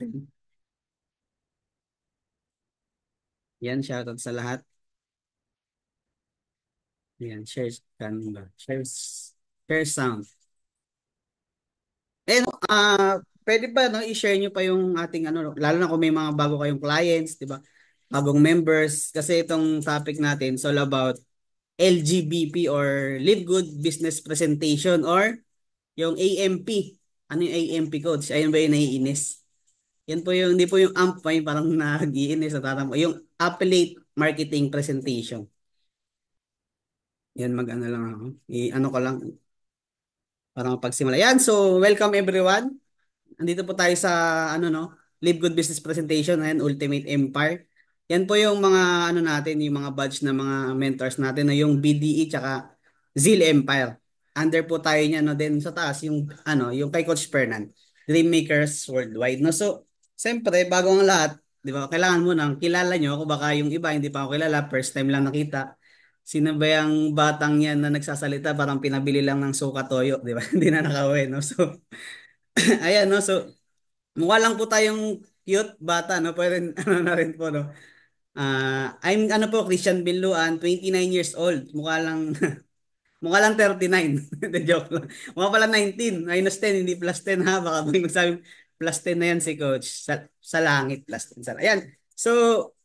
natin. Yan, shoutout sa lahat. Yan, share sound. Eh, no, pwede ba no, i-share nyo pa yung ating ano, no, lalo na kung may mga bago kayong clients, di ba? Bagong members. Kasi itong topic natin is all about LGBP or Live Good Business Presentation or yung AMP. Ano yung AMP coach? Ayun ba yung naiinis? Yan po yung, hindi po yung AMP pa yung parang nag-iinis at parang yung Affiliate Marketing Presentation. Yan mag-ano lang ako. I-ano ko lang para mapagsimula. Yan, so welcome everyone. Andito po tayo sa ano no, Live Good Business Presentation and Ultimate Empire. Yan po yung mga ano natin, yung mga badge na mga mentors natin na yung BDE tsaka Zeal Empire. Under po tayo niya no din sa taas yung ano, yung kay Coach Fernan, Dreammakers Worldwide. No, so siyempre bago ang lahat, 'di ba? Kailangan mo nang kilala nyo ako baka yung iba hindi pa ako kilala, first time lang nakita. Sino ba yung batang yan na nagsasalita parang pinabili lang ng suka toyo, 'di ba? Hindi na nakauwi, no? So ayan, no? So mukha lang po tayong cute bata, no? Pero ano na rin po, no? I'm ano po, Christian Binluan, 9 years old. Mukha lang 39. The joke lang. Mukha pala 19. -10, hindi +10 ha. Baka may magsabing +10 na yan si coach. Sa langit +10. Ayan. So,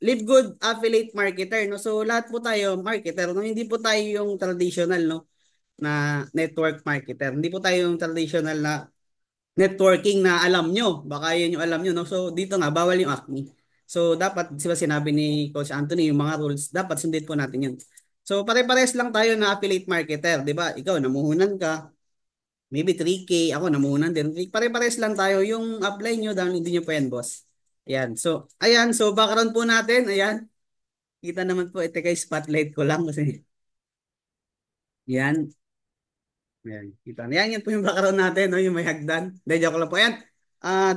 Live Good Affiliate Marketer, no? So, lahat po tayo marketer, no? Hindi po tayo yung traditional, no? Na network marketer. Hindi po tayo yung traditional na networking na alam nyo. Baka yun yung alam nyo, no? So, dito nga, bawal yung acne. So, dapat, di ba sinabi ni Coach Anthony, yung mga rules, dapat sundin po natin yun. So, pare-pares lang tayo na affiliate marketer, di ba? Ikaw, namuhunan ka, maybe 3K, ako namuhunan din. Pare-pares lang tayo. Yung apply nyo, dahil hindi nyo pa yan, boss. Ayan. So, ayan. So, background po natin, ayan. Kita naman po, ito kay spotlight ko lang kasi, yan. Ayan, kita. Yan po yung background natin, no? Yung may hagdan. Hindi, joke lang po. Ayan.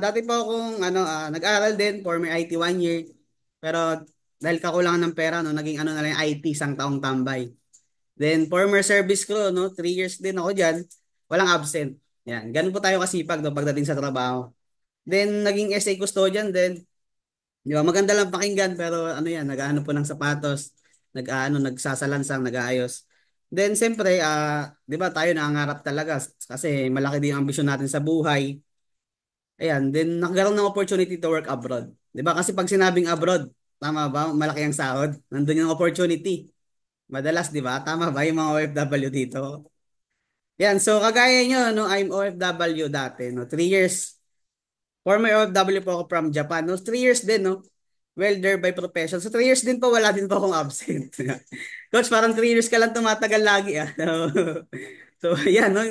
Dati po akong ano, nag-aral din, former IT 1 year. Pero dahil kakulangan ng pera, no, naging ano na lang IT, isang taong tambay. Then former service crew, no, 3 years din ako diyan. Walang absent. Yan, ganun po tayo kasipag no, pagdating sa trabaho. Then naging SA custodian din. Di ba? Maganda lang pakinggan pero ano yan, nag-aano po ng sapatos, nagsasalansang, nag-aayos. Then siyempre, 'di ba tayo nangangarap talaga kasi malaki din ang ambisyon natin sa buhay. Ayan, then nagkaroon ng opportunity to work abroad. 'Di ba? Kasi pag sinabing abroad, tama ba? Malaki ang sahod. Nandun yung opportunity. Madalas, 'di ba? Tama ba yung mga OFW dito? Yan, so kagaya nyo, no, I'm OFW dati, no, 3 years. Former OFW po ako from Japan. No? 3 years din, no? Welder by profession. So 3 years din po, wala din po akong absent. Coach, parang 3 years ka lang tumatagal lagi, ah. So, yan, no?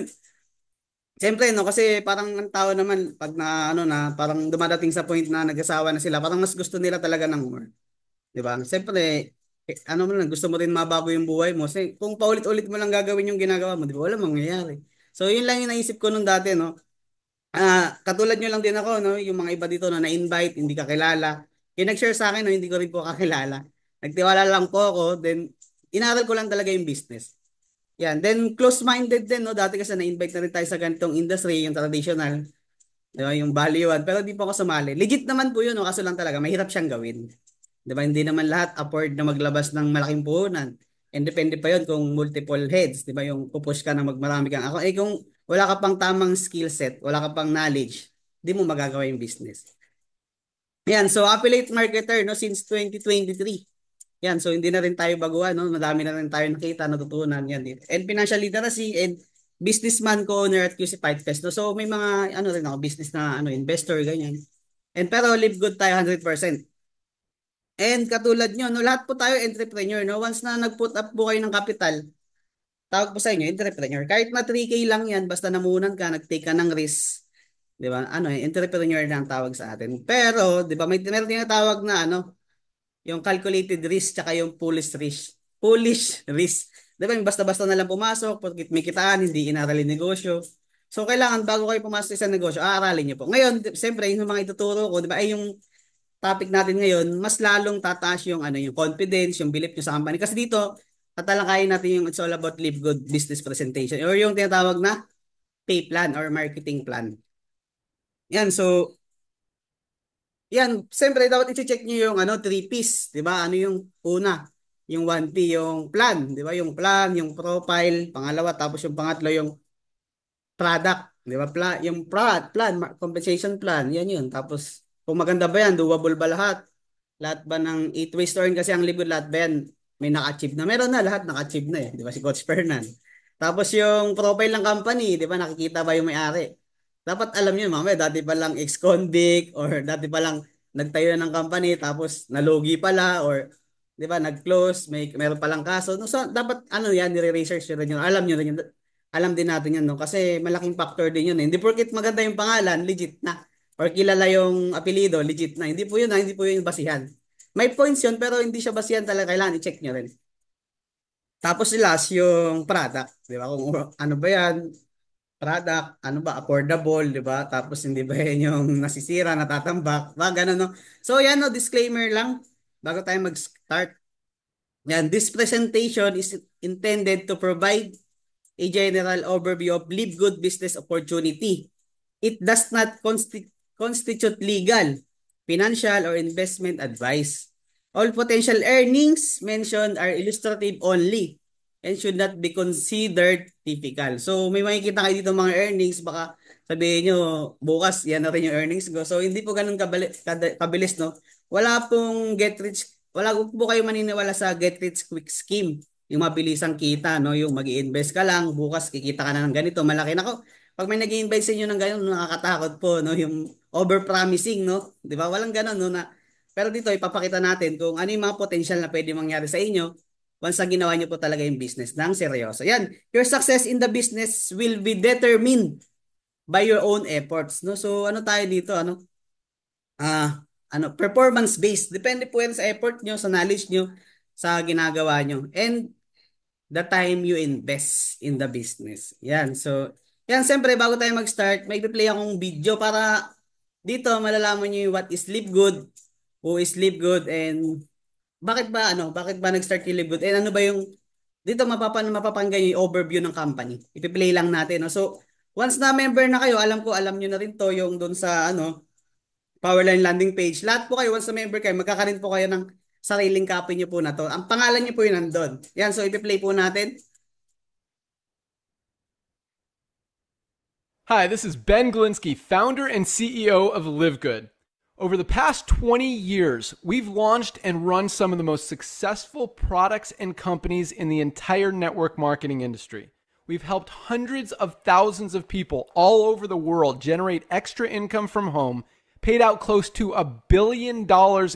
Siyempre, no, kasi parang ang tao naman, pag na, ano na, parang dumadating sa point na nag-asawa na sila, parang mas gusto nila talaga ng more. Di ba? Siyempre, ano mo lang, gusto mo rin mabago yung buhay mo. Kasi kung paulit-ulit mo lang gagawin yung ginagawa mo, di ba? Wala mangyayari. So, yun lang yung naisip ko nung dati, no? Katulad nyo lang din ako, no? Yung mga iba dito na na-invite, hindi kakilala. Yung nag-share sa akin, no? Hindi ko rin po kakilala. Nagtiwala lang po ako, then inaral ko lang talaga yung business. Yan. Then close-minded din, no? Dati kasi na-invite na rin tayo sa ganitong industry, yung traditional, di ba? Yung value-add. Pero di po ako sumali. Legit naman po yun, no? Kaso lang talaga, mahirap siyang gawin. Di ba? Hindi naman lahat afford na maglabas ng malaking puhunan. And depende pa yun kung multiple heads, di ba? Yung pupush ka na magmarami kang ako. Eh kung wala ka pang tamang skill set, wala ka pang knowledge, di mo magagawa yung business. Yan, so affiliate marketer no since 2023. Yan, so hindi na rin tayo baguhan, no? Madami na rin tayo nakita, natutunan yan dito. And financial literacy and businessman co-owner at QC Fight Fest. No? So may mga ano rin ako, business na ano, investor ganyan. And pero live good tayo 100%. And katulad nyo, no, lahat po tayo entrepreneur, no? Once na nag-put up po kayo ng capital, tawag po sa inyo, entrepreneur. Kahit na 3K lang yan, basta namunan ka, nag-take ka ng risk, di ba? Ano, entrepreneur na ang tawag sa atin. Pero, di ba, meron tinatawag na, ano, yung calculated risk, tsaka yung foolish risk. Foolish risk. Di ba, yung basta-basta na lang pumasok, porque may kitaan, hindi inaralin negosyo. So, kailangan, bago kayo pumasok sa isang negosyo, aaralin nyo po. Ngayon, siyempre, yung mga ituturo ko, di ba, ay yung topic natin ngayon, mas lalong tataas yung ano yung confidence, yung belief nyo sa company. Kasi dito, tatalakayin natin yung it's all about live good business presentation or yung tinatawag na pay plan or marketing plan. Yan, so Yan, siyempre dapat i-check nyo yung ano, three-piece, 'di ba? Ano yung una? Yung 1P, yung plan, 'di ba? Yung plan, yung profile, pangalawa, tapos yung pangatlo yung product, 'di ba? Yung plan, compensation plan, yan yun. Tapos kung maganda ba yan, doable ba lahat? Lahat ba ng 8 ways to earn kasi ang libro lahat ba yan? May naka-achieve na. Meron na lahat naka-achieve na eh, 'di ba? Si Coach Fernan. Tapos yung profile ng company, 'di ba? Nakikita ba yung may-ari? Dapat alam niyo, mamaya dati pa lang ex-convict or dati pa lang nagtayo na ng company tapos nalugi pala or 'di ba nag-close, meron pa lang kaso. No, so, dapat ano yan, nire-research nyo rin yun. Alam niyo rin yun. Alam din natin yan, no? Kasi malaking factor din yun. Eh. Hindi porket maganda yung pangalan, legit na. Or kilala yung apelido, legit na. Hindi po yun, hindi po yun basihan. May points yun, pero hindi siya basihan talaga. Kailangan i-check nyo rin. Tapos last, yung product. Di ba? Kung ano ba yan, product, ano ba, affordable, di ba? Tapos hindi ba yan yung nasisira, natatambak, ba, ganun, no? So, yan, no, disclaimer lang, bago tayo mag-start. Yan, this presentation is intended to provide a general overview of Live Good business opportunity. It does not constitute legal, financial, or investment advice. All potential earnings mentioned are illustrative only and should not be considered typical. So may makikita kayo dito mga earnings, baka sabihin nyo, bukas yan na rin yung earnings ko. So hindi po ganun kabilis, no? Wala po kayo maniniwala sa get rich quick scheme. Yung mabilisang kita, no? Yung mag-i-invest ka lang, bukas kikita ka na ng ganito, malaki na ko. Pag may nag-i-invite sa inyo ng ganun, nakakatakot po, no? Yung over-promising, no? Di ba? Walang ganun, no? Pero dito, ipapakita natin kung ano yung mga potential na pwede mangyari sa inyo once na ginawa nyo po talaga yung business ng seryoso. Yan, your success in the business will be determined by your own efforts, no? So, ano tayo dito, ano? Performance based. Depende po yan sa effort nyo, sa knowledge nyo, sa ginagawa nyo. And the time you invest in the business. Yan. So, yan, siyempre, bago tayo mag-start, may play akong video para dito malalaman nyo yung what is Live Good, who is Live Good, and bakit ba nag-start yung Live Good, and ano ba yung, dito mapapanggan yung overview ng company. Ipi-play lang natin. No? So, once na member na kayo, alam nyo na rin to yung doon sa, Powerline landing page. Lahat po kayo, once na member kayo, magkakaroon po kayo ng sariling copy nyo po na to. Ang pangalan nyo po yun nandun. Yan, so ipi-play po natin. Hi, this is Ben Glinsky, founder and CEO of LiveGood. Over the past 20 years, we've launched and run some of the most successful products and companies in the entire network marketing industry. We've helped hundreds of thousands of people all over the world generate extra income from home, paid out close to $1 billion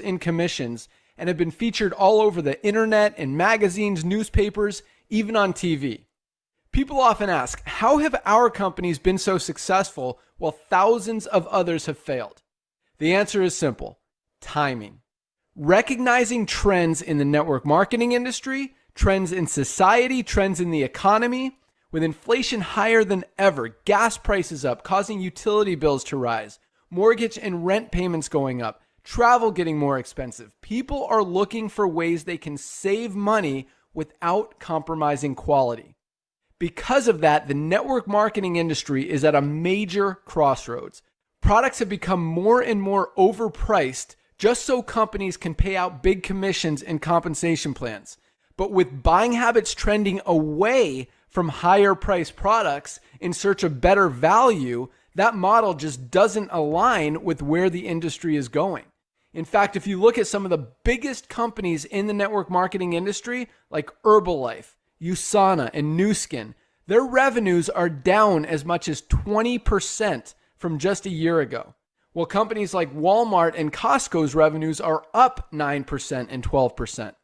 in commissions, and have been featured all over the internet, in magazines, newspapers, even on TV. People often ask, how have our companies been so successful while thousands of others have failed? The answer is simple: timing. Recognizing trends in the network marketing industry, trends in society, trends in the economy. With inflation higher than ever, gas prices up, causing utility bills to rise, mortgage and rent payments going up, travel getting more expensive, people are looking for ways they can save money without compromising quality. Because of that, the network marketing industry is at a major crossroads. Products have become more and more overpriced just so companies can pay out big commissions and compensation plans. But with buying habits trending away from higher priced products in search of better value, that model just doesn't align with where the industry is going. In fact, if you look at some of the biggest companies in the network marketing industry, like Herbalife, USANA, and Nu Skin, their revenues are down as much as 20% from just a year ago. While companies like Walmart and Costco's revenues are up 9% and 12%.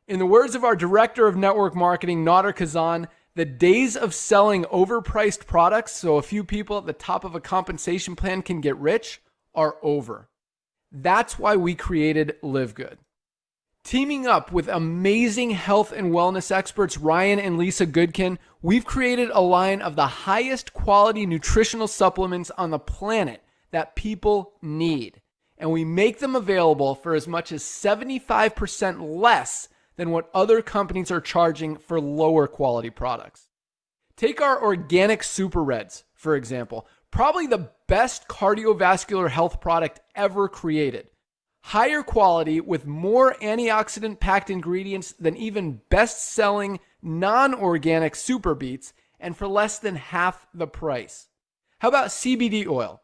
In the words of our director of network marketing, Nader Kazan, the days of selling overpriced products so a few people at the top of a compensation plan can get rich are over. That's why we created LiveGood. Teaming up with amazing health and wellness experts Ryan and Lisa Goodkin, we've created a line of the highest quality nutritional supplements on the planet that people need. And we make them available for as much as 75% less than what other companies are charging for lower quality products. Take our organic Super Reds, for example. probably the best cardiovascular health product ever created. Higher quality with more antioxidant packed ingredients than even best selling non organic super beets, and for less than half the price. How about CBD oil?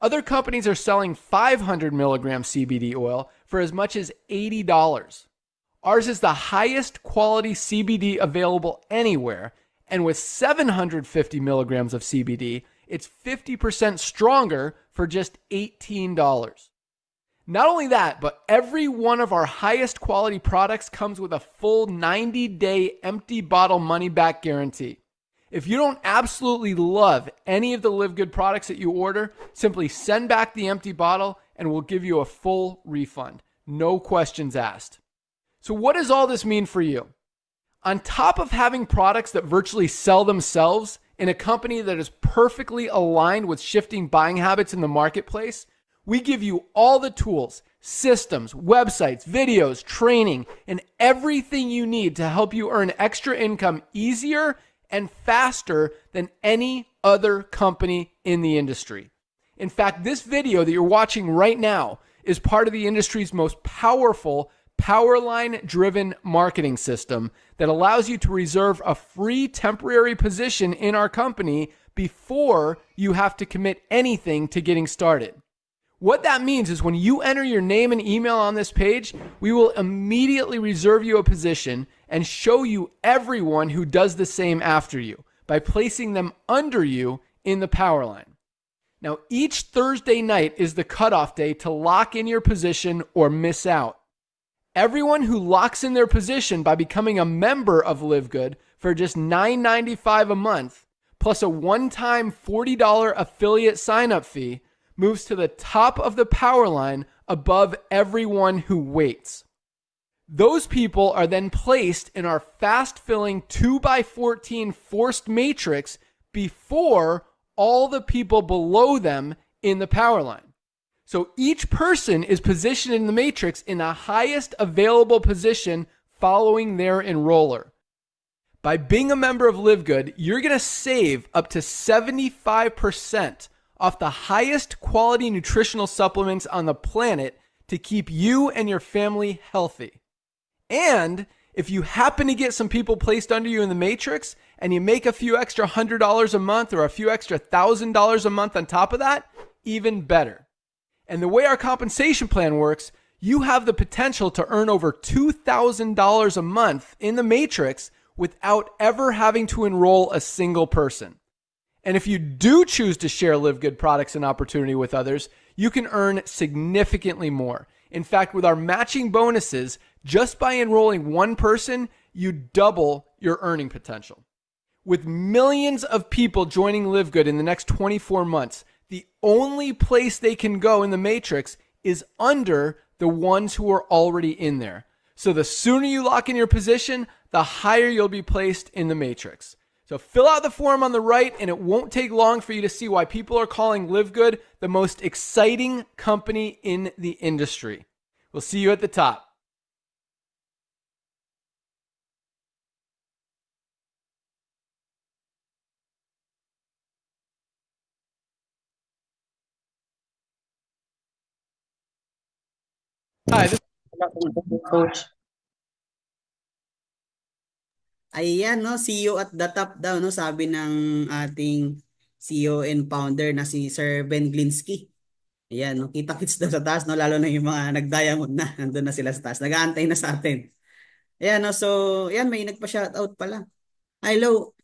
Other companies are selling 500 milligram CBD oil for as much as $80. Ours is the highest quality CBD available anywhere, and with 750 milligrams of CBD, it's 50% stronger for just $18. Not only that, but every one of our highest quality products comes with a full 90-day empty bottle money back guarantee. If you don't absolutely love any of the Live Good products that you order, simply send back the empty bottle and we'll give you a full refund. No questions asked. So what does all this mean for you? On top of having products that virtually sell themselves in a company that is perfectly aligned with shifting buying habits in the marketplace, we give you all the tools, systems, websites, videos, training, and everything you need to help you earn extra income easier and faster than any other company in the industry. In fact, this video that you're watching right now is part of the industry's most powerful Powerline-driven marketing system that allows you to reserve a free temporary position in our company before you have to commit anything to getting started. What that means is when you enter your name and email on this page, we will immediately reserve you a position and show you everyone who does the same after you by placing them under you in the power line. Now, each Thursday night is the cutoff day to lock in your position or miss out. Everyone who locks in their position by becoming a member of Live Good for just $9.95 a month, plus a one-time $40 affiliate sign-up fee, moves to the top of the power line above everyone who waits. Those people are then placed in our fast-filling 2x14 forced matrix before all the people below them in the power line. So each person is positioned in the matrix in the highest available position following their enroller. By being a member of Live Good, you're going to save up to 75% off the highest quality nutritional supplements on the planet to keep you and your family healthy. And if you happen to get some people placed under you in the matrix and you make a few extra $100 a month or a few extra $1,000 a month on top of that, even better. And the way our compensation plan works, you have the potential to earn over $2,000 a month in the matrix without ever having to enroll a single person. And if you do choose to share Live Good products and opportunity with others, you can earn significantly more. In fact, with our matching bonuses, just by enrolling one person, you double your earning potential. With millions of people joining Live Good in the next 24 months, the only place they can go in the matrix is under the ones who are already in there. So the sooner you lock in your position, the higher you'll be placed in the matrix. So fill out the form on the right, and it won't take long for you to see why people are calling Live Good the most exciting company in the industry. We'll see you at the top. Hi, this Coach. Ayan, no, CEO at the top daw, no, sabi ng ating CEO and founder na si Sir Ben Glinsky. Ayan, no, kita-kits daw sa taas, no, lalo na yung mga nag-diamond na, nandun na sila sa taas, nag-aantay na sa atin. Ayan, no, so, ayan, may nagpa-shoutout pala. Hello,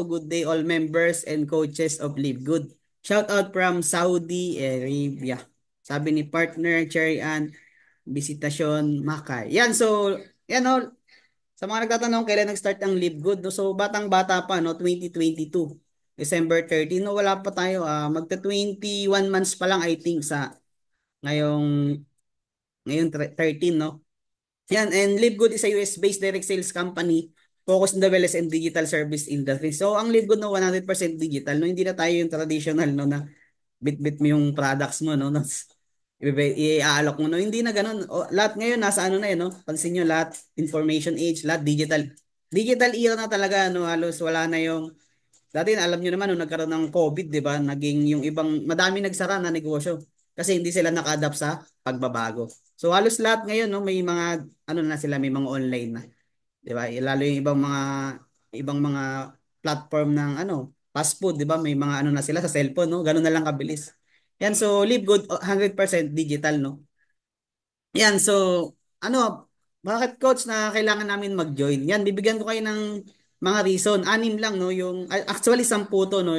good day all members and coaches of Live Good. Shout out from Saudi Arabia. Sabi ni partner Cherry Ann, Visitasyon Makay. Yan, so, yan no, sa mga nagtatanong kailan nag-start ang Live Good, no? So batang-bata pa, no, 2022, December 13, no, wala pa tayo, magta 21 months pa lang I think sa ngayong ngayon 13, no. Yan, and Live Good is a US-based direct sales company focused on the wellness and digital service industry. So ang Live Good no 100% digital, no, hindi na tayo yung traditional, no, na bit-bit mo yung products mo, no, i-aalok mo, no, hindi na ganun. Lahat ngayon nasa ano na, no, pansin nyo lahat information age, lahat digital era na talaga, no, halos wala na yung Dati alam niyo naman nung nagkaroon ng COVID, 'di ba? Naging yung ibang madami nagsara na negosyo kasi hindi sila naka-adapt sa pagbabago. So halos lahat ngayon no may mga ano na sila, may mga online na, 'di ba? Lalo yung ibang mga platform ng fast food, 'di ba? May mga ano na sila sa cellphone, no? Ganun na lang kabilis. Yan, so Live Good 100% digital, no? Yan, so ano, bakit coach na kailangan namin mag-join? Yan, bibigyan ko kayo ng mga reason. Anim lang, no? Actually, 10 to, no?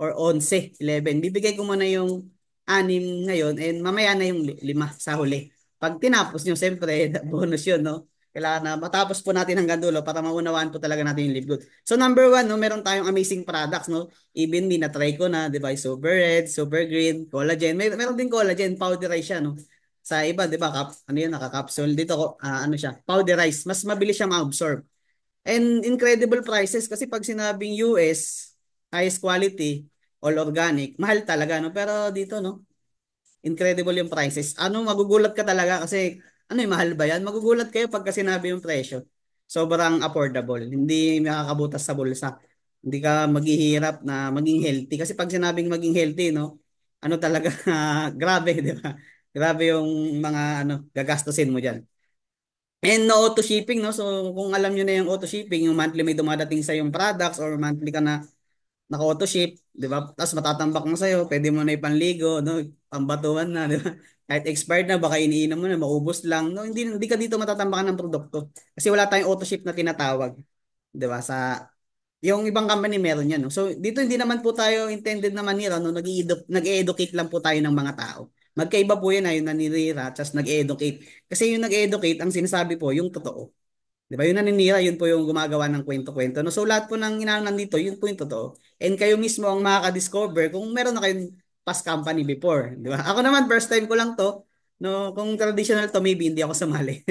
Or 11, 11. Bibigay ko muna yung anim ngayon and mamaya na yung lima sa huli. Pag tinapos nyo, siyempre, bonus yun, no? Kailangan na matapos po natin hanggang dulo para maunawaan po talaga natin yung Live Good. So number one, no, meron tayong amazing products, no? Even me, na-try ko na, di ba? Super Red, Super Green, Collagen. Meron din collagen, powderized siya, no? Sa iba, 'di ba, ano 'yan, naka-capsule. Dito ko, ano siya, powderized. Mas mabilis siya ma-absorb. And incredible prices kasi pag sinabing US, highest quality, all organic, mahal talaga, no? Pero dito, no, incredible yung prices. Ano, magugulat ka talaga kasi ano yung mahal ba yan? Magugulat kayo pagka sinabi yung presyo. Sobrang affordable. Hindi makakabutas sa bulsa. Hindi ka maghihirap na maging healthy. Kasi pag sinabing maging healthy, no, ano talaga, grabe, di ba? Grabe yung mga gagastusin mo diyan. And no auto shipping, no? So kung alam niyo na yung auto shipping, yung monthly may dumadating sa yung products or monthly ka na naka-auto ship, 'di ba? Tapos matatambak na sa'yo, pwede mo na ipanligo, no? Pambatuhan na, 'di ba? Kahit expired na, baka iniinom mo na, maubos lang. No, hindi ka dito matatambakan ng produkto. Kasi wala tayong auto ship na tinatawag, 'di ba? Yung ibang company meron yan, no? So dito hindi naman po tayo intended na manira, no? Nag-educate lang po tayo ng mga tao. Magkaiba po yan, yung nanirira, tapos nag-educate. Kasi yung nag-educate, ang sinasabi po, yung totoo. Di ba? Yung naninira, yun po yung gumagawa ng kwento-kwento. No? So lahat po ng inaano nandito, yun po yung totoo. And kayo mismo ang makaka-discover kung meron na kayong past company before. Di ba? Ako naman, first time ko lang to. No, kung traditional to, maybe hindi ako sumali.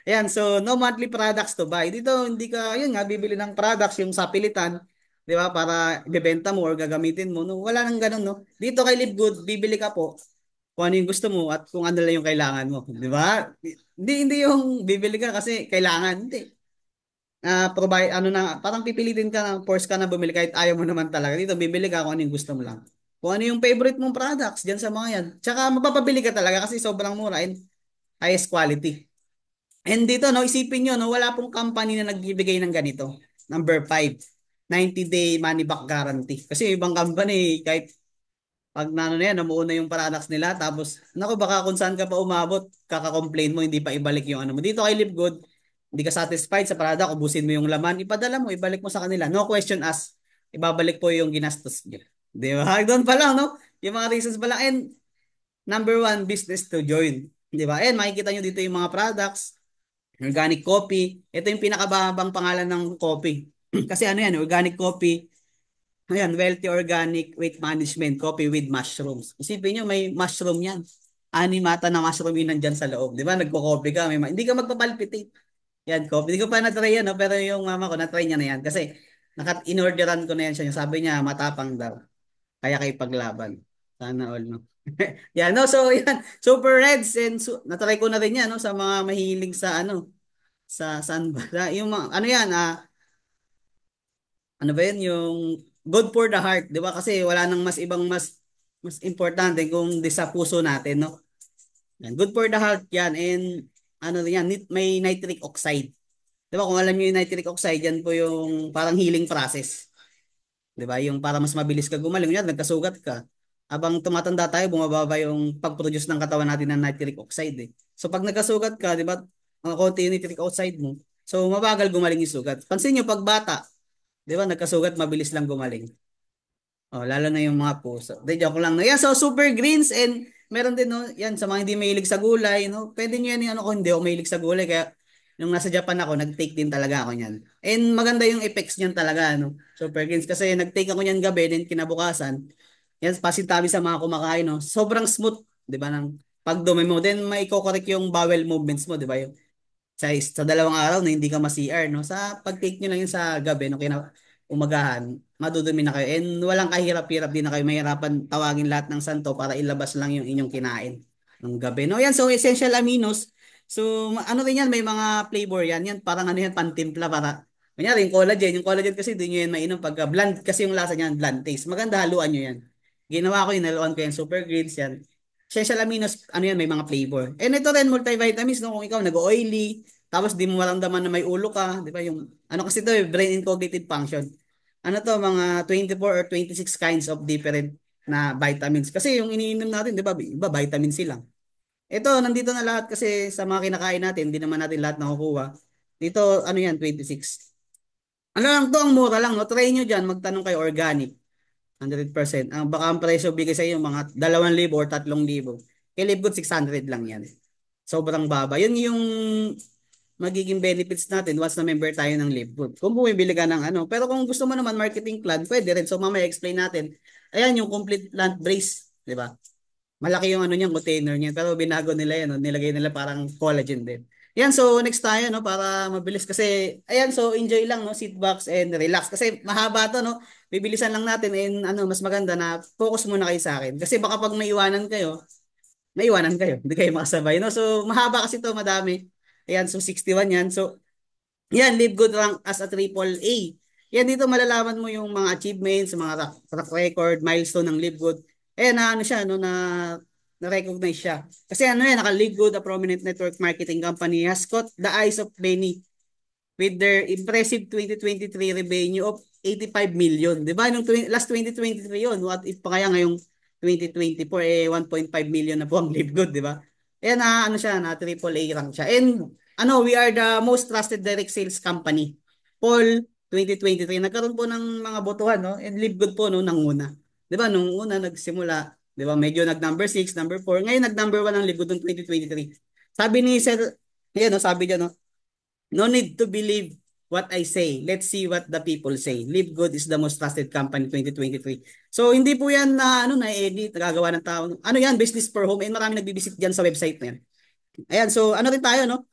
Ayan, so no monthly products to buy. Dito, hindi ka, yun nga, bibili ng products, yung sapilitan, di ba, para ibebenta mo or gagamitin mo. No, wala nang ganun, no. Dito kay Live Good, bibili ka po kung ano yung gusto mo at kung ano lang yung kailangan mo. Di ba? Hindi yung bibili ka kasi kailangan. Hindi, provide ano na parang pipilitin ka na force ka na bumili kahit ayaw mo naman talaga. Dito bibili ka kung ano yung gusto mo lang. Kung ano yung favorite mong products diyan sa mga yan. Tsaka mapapabili ka talaga kasi sobrang mura and highest quality. And dito no, isipin nyo no, wala pong company na nagbibigay ng ganito. Number 5, 90-day money back guarantee. Kasi yung ibang company kahit pag na yan, namuuna yung products nila, tapos, naku, baka kung saan ka pa umabot, kaka-complain mo, hindi pa ibalik yung ano mo. Dito kay Live Good, hindi ka satisfied sa product, ubusin mo yung laman, ipadala mo, ibalik mo sa kanila. No question asked, ibabalik po yung ginastos nyo. Di ba? Doon pa lang, no? Yung mga reasons pa lang. And number one, business to join. Di ba? And makikita nyo dito yung mga products, organic coffee. Ito yung pinakababang pangalan ng coffee. Kasi ano yan, organic coffee, ayan, wealthy organic weight management, coffee with mushrooms. Isipin nyo, may mushroom yan. Animata na mushroom yun nandyan sa loob. Di ba? Nagko-coffee ka. Hindi ka magpapalpitate. Yan, coffee. Hindi ko pa na-try yan, no? Pero yung mama ko, na-try niya na yan. Kasi, in-orderan ko na yan siya. Sabi niya, matapang daw. Kaya kayo paglaban. Sana all, no? Yan, no? So, yan. Super Reds. And na-try ko na rin yan, no? Sa mga mahilig sa, saan ba? Yung mga, ano yan, ano ba yun, yung good for the heart, di ba? Kasi wala nang mas importante kung di sa puso natin, no? Yan, good for the heart yan. And ano rin yan, may nitric oxide. Di ba? Kung alam niyo yung nitric oxide, yan po yung parang healing process. Di ba? Yung para mas mabilis ka gumaling. Yan, nagkasugat ka. Habang tumatanda tayo, bumababa yung pag-produce ng katawan natin ng nitric oxide. Eh. So pag nagkasugat ka, di ba? Ang konti yung nitric oxide mo. So mabagal gumaling yung sugat. Pansin nyo, pag bata, di ba, nagkasugat, mabilis lang gumaling. Oh, lalo na yung mga puso. De, joke lang. No? Yan, so super greens and meron din, no? Yan, sa mga hindi mahilig sa gulay, no? Pwede nyo yan yung ano ko, hindi ako mahilig sa gulay. Kaya, nung nasa Japan ako, nag-take din talaga ako niyan. And maganda yung effects niyan talaga, no? Super greens. Kasi nag-take ako niyan gabi, then kinabukasan, yan, pasintabi sa mga kumakain, no? Sobrang smooth, di ba? Nang pagdumi mo, then may correct yung bowel movements mo, di ba? Sa dalawang araw na hindi ka ma-CR, no? Sa pag-take nyo lang yun sa gabi, no? Umagahan, madudumi na kayo. And walang kahirap-hirap din na kayo. Mahirapan tawagin lahat ng santo para ilabas lang yung inyong kinain ng gabi. No, yan. So, essential aminos. So, ano rin yan, may mga flavor yan. Yan, parang ano yan, pantimpla para Kunyari, yung collagen kasi hindi nyo yan mainom pagka bland kasi yung lasa niyan, bland taste. Maganda haluan nyo yan. Ginawa ko yun, haluan ko yan, super greens yan. Essential aminos, ano yan, may mga flavor. And ito rin, multivitamins, no, kung ikaw nag-oily, tapos di mo maramdaman na may ulo ka, di ba, yung, ano kasi to, brain and cognitive function. Ano to, mga 24 or 26 kinds of different na vitamins. Kasi yung iniinom natin, di ba, iba vitamin C lang. Ito, nandito na lahat kasi sa mga kinakain natin, hindi naman natin lahat nakukuha. Dito, ano yan, 26. Ano lang to, ang mura lang, no? Try nyo dyan, magtanong kayo organic, 100%. Baka ang presyo bigay sa iyo, mga 2,000 or 3,000. Kay Livegood, 600 lang yan. Sobrang baba. Yun yung magiging benefits natin once na member tayo ng Livegood. Kung bumibili ka ng ano. Pero kung gusto mo naman marketing plan, pwede rin. So mamaya explain natin. Ayan yung complete plant brace. Di ba? Malaki yung ano niya, container niya. Pero binago nila yan. No? Nilagay nila parang collagen din. Yan, so next tayo, no, para mabilis kasi, ayan, so enjoy lang, no, sit backs and relax. Kasi mahaba to, no, bibilisan lang natin and ano, mas maganda na focus muna kayo sa akin. Kasi baka pag may iwanan kayo, hindi kayo makasabay, no. So mahaba kasi to, madami. Ayan, so 61 yan. So yan, Live Good rank as a triple A. Yan dito malalaman mo yung mga achievements, mga track record, milestone ng Live Good. Eh na ano siya no na-recognize siya. Kasi ano yan, naka-Live Good, a prominent network marketing company, has caught the eyes of many with their impressive 2023 revenue of 85 million. 'Di ba? Last 2023 'yon. What if pa kaya ngayong 2024 1.5 million na po ang Live Good, 'di ba? Eh na ano siya, na triple A rank siya. And ano, we are the most trusted direct sales company. Paul 2023 nagkaroon po ng mga botohan, no? And Live Good po no nanguna. 'Di ba? Nung una nagsimula, 'di ba? Medyo nag-number 6, number 4. Ngayon nag-number 1 ang Live Good noong 2023. Sabi ni Sir, yan no, sabi niya no, no need to believe what I say. Let's see what the people say. Live Good is the most trusted company 2023. So hindi po yan na ano na edit, nagagawa ng tao. Ano yan, business for home and marami nagbi-visit diyan sa website na yan. Ayan, so ano rin tayo no?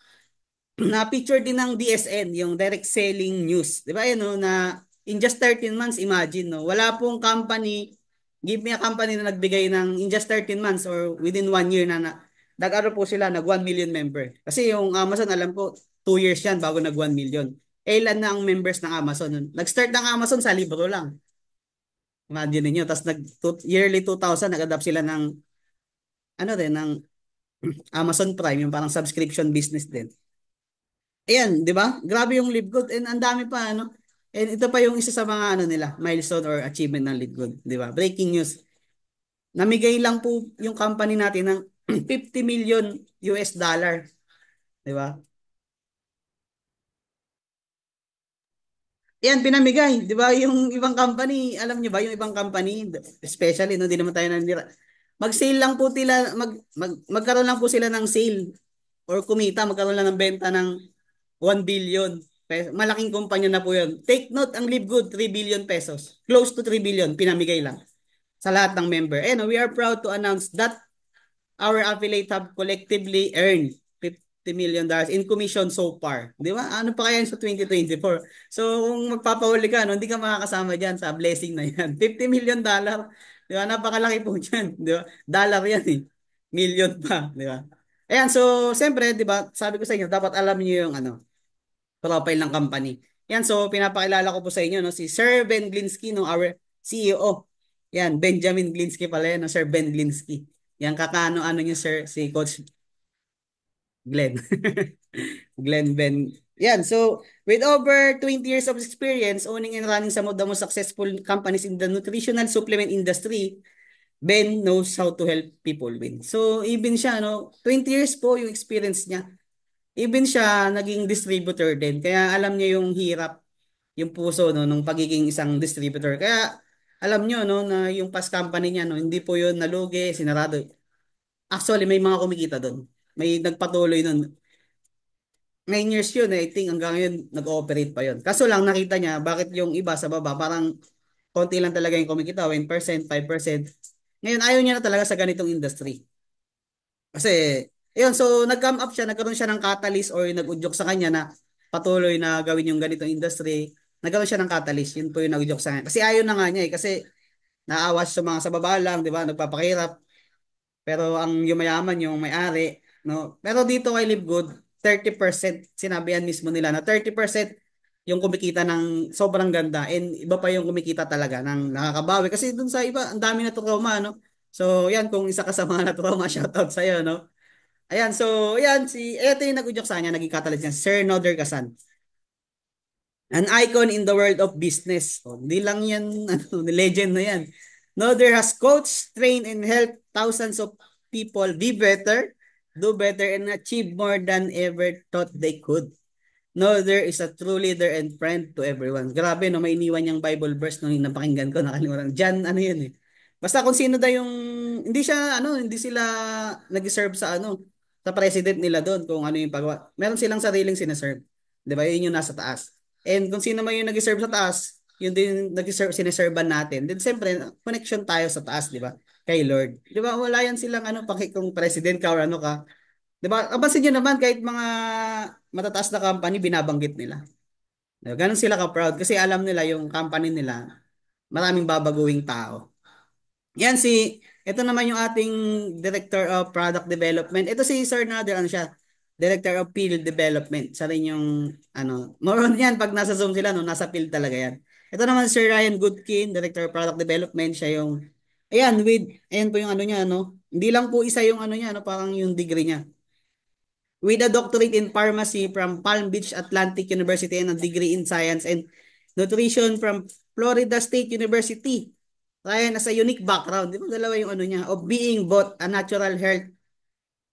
Na picture din ng DSN, yung direct selling news. 'Di ba? Ayan no na in just 13 months, imagine no. Wala pong company, give me a company na nagbigay ng in just 13 months or within 1 year na nag-ano po sila, nag 1 million member. Kasi yung Amazon, alam ko, 2 years yan bago nag 1 million. Eh, ilan na ang members ng Amazon nun? Nag-start ng Amazon sa libro lang. Imagine niyo tapos yearly 2,000, nag-adapt sila ng ano din, ng Amazon Prime, yung parang subscription business din. Ayan, 'di ba? Grabe yung Live Good and ang dami pa ano. And ito pa yung isa sa mga ano nila, milestone or achievement ng Live Good, 'di ba? Breaking news. Namigay lang po yung company natin ng 50 million US dollar, 'di ba? Yan, pinamigay, 'di ba? Yung ibang company, alam niyo ba, yung ibang company, especially no, di naman tayo nanira. Mag-sale lang po sila, magkaroon lang po sila ng sale or kumita, magkaroon lang ng benta ng 1 billion pesos. Malaking kumpanya na po 'yun. Take note, ang Live Good 3 billion pesos. Close to 3 billion pinamigay lang sa lahat ng member. And we are proud to announce that our affiliate have collectively earned $50 million in commission so far. Di ba? Ano pa kaya yun sa 2024? So, kung magpapahuli ka, no, hindi ka makakasama dyan sa blessing na yan. $50 million. Di ba? Napakalaki po dyan. Di ba? Dollar yan eh. Million pa. Di ba? Ayan, so, siyempre, di ba, sabi ko sa inyo, dapat alam niyo yung ano, profile ng company. Yan, so, pinapakilala ko po sa inyo, no, si Sir Ben Glinsky, no, our CEO. Yan, Benjamin Glinsky pala yan, no, Sir Ben Glinsky. Yan, kakano-ano niyo, sir, si Coach Glenn. Glenn Ben. Yan, so with over 20 years of experience owning and running some of the most successful companies in the nutritional supplement industry, Ben knows how to help people win. So even siya, no, 20 years po yung experience niya. Even siya naging distributor din. Kaya alam niya yung hirap, yung puso no nung pagiging isang distributor. Kaya alam niyo no na yung past company niya no, hindi po yun nalugi, sinarado. Actually, may mga kumikita doon. May nagpatuloy nun. 9 years yun, I think hanggang ngayon nag-ooperate pa yun. Kaso lang nakita niya bakit yung iba sa baba parang konti lang talaga yung kumikita, 1%, 5%. Ngayon ayaw niya na talaga sa ganitong industry. Kasi, yun, so nag-come up siya, nagkaroon siya ng catalyst or nag-udyok sa kanya na patuloy na gawin yung ganitong industry. Nagkaroon siya ng catalyst, yun po yung nag-udyok sa kanya. Kasi ayaw na nga niya eh, kasi naawas sa mga sa baba lang, di ba, nagpapakirap. Pero ang yumayaman yung may-ari, no? Pero dito kay Live Good, 30%, sinabi yan mismo nila na 30% yung kumikita ng sobrang ganda and iba pa yung kumikita talaga ng nakakabawi kasi dun sa iba ang dami na trauma no. So yan kung isa ka sa mga na trauma shoutout sa iyo no. Ayan so yan si eto yung nag-udyok sa kanya naging catalyst niya Sir Noder Kasan. An icon in the world of business. Oh, hindi lang yan ano legend na yan. Noder has coached, trained and helped thousands of people be better, do better and achieve more than ever thought they could. No, there is a true leader and friend to everyone. Grabe, no, may iniwan niyang Bible verse nung napakinggan ko, nakalimutan. Jan, ano yun eh. Basta kung sino daw yung, hindi siya, ano, hindi sila nag-serve sa, ano, sa president nila doon, kung ano yung pagawa. Meron silang sariling sineserve. Di ba? Yun yung nasa taas. And kung sino man yung nag-serve sa taas, yun din nag-serve, sineservan natin. Then, siyempre, connection tayo sa taas, di ba? Kay Lord. Di ba? Wala yan silang, ano, paki kung president ka or ano ka. 'Di ba? Abansin niyo naman kahit mga matataas na company binabanggit nila. 'Di ba? Ganun sila ka-proud kasi alam nila yung company nila maraming babaguing tao. Yan si ito naman yung ating Director of Product Development. Ito si Sir Nader ano siya? Director of Field Development. Sa rin yung ano, more on yan pag nasa Zoom sila no, nasa field talaga yan. Ito naman si Sir Ryan Goodkin, Director of Product Development, siya yung ayan with ayan po yung ano niya no. Hindi lang po isa yung ano niya no, parang yung degree niya with a doctorate in pharmacy from Palm Beach Atlantic University and a degree in science and nutrition from Florida State University. Ryan has a unique background, di ba dalawa yung ano niya, of being both a natural health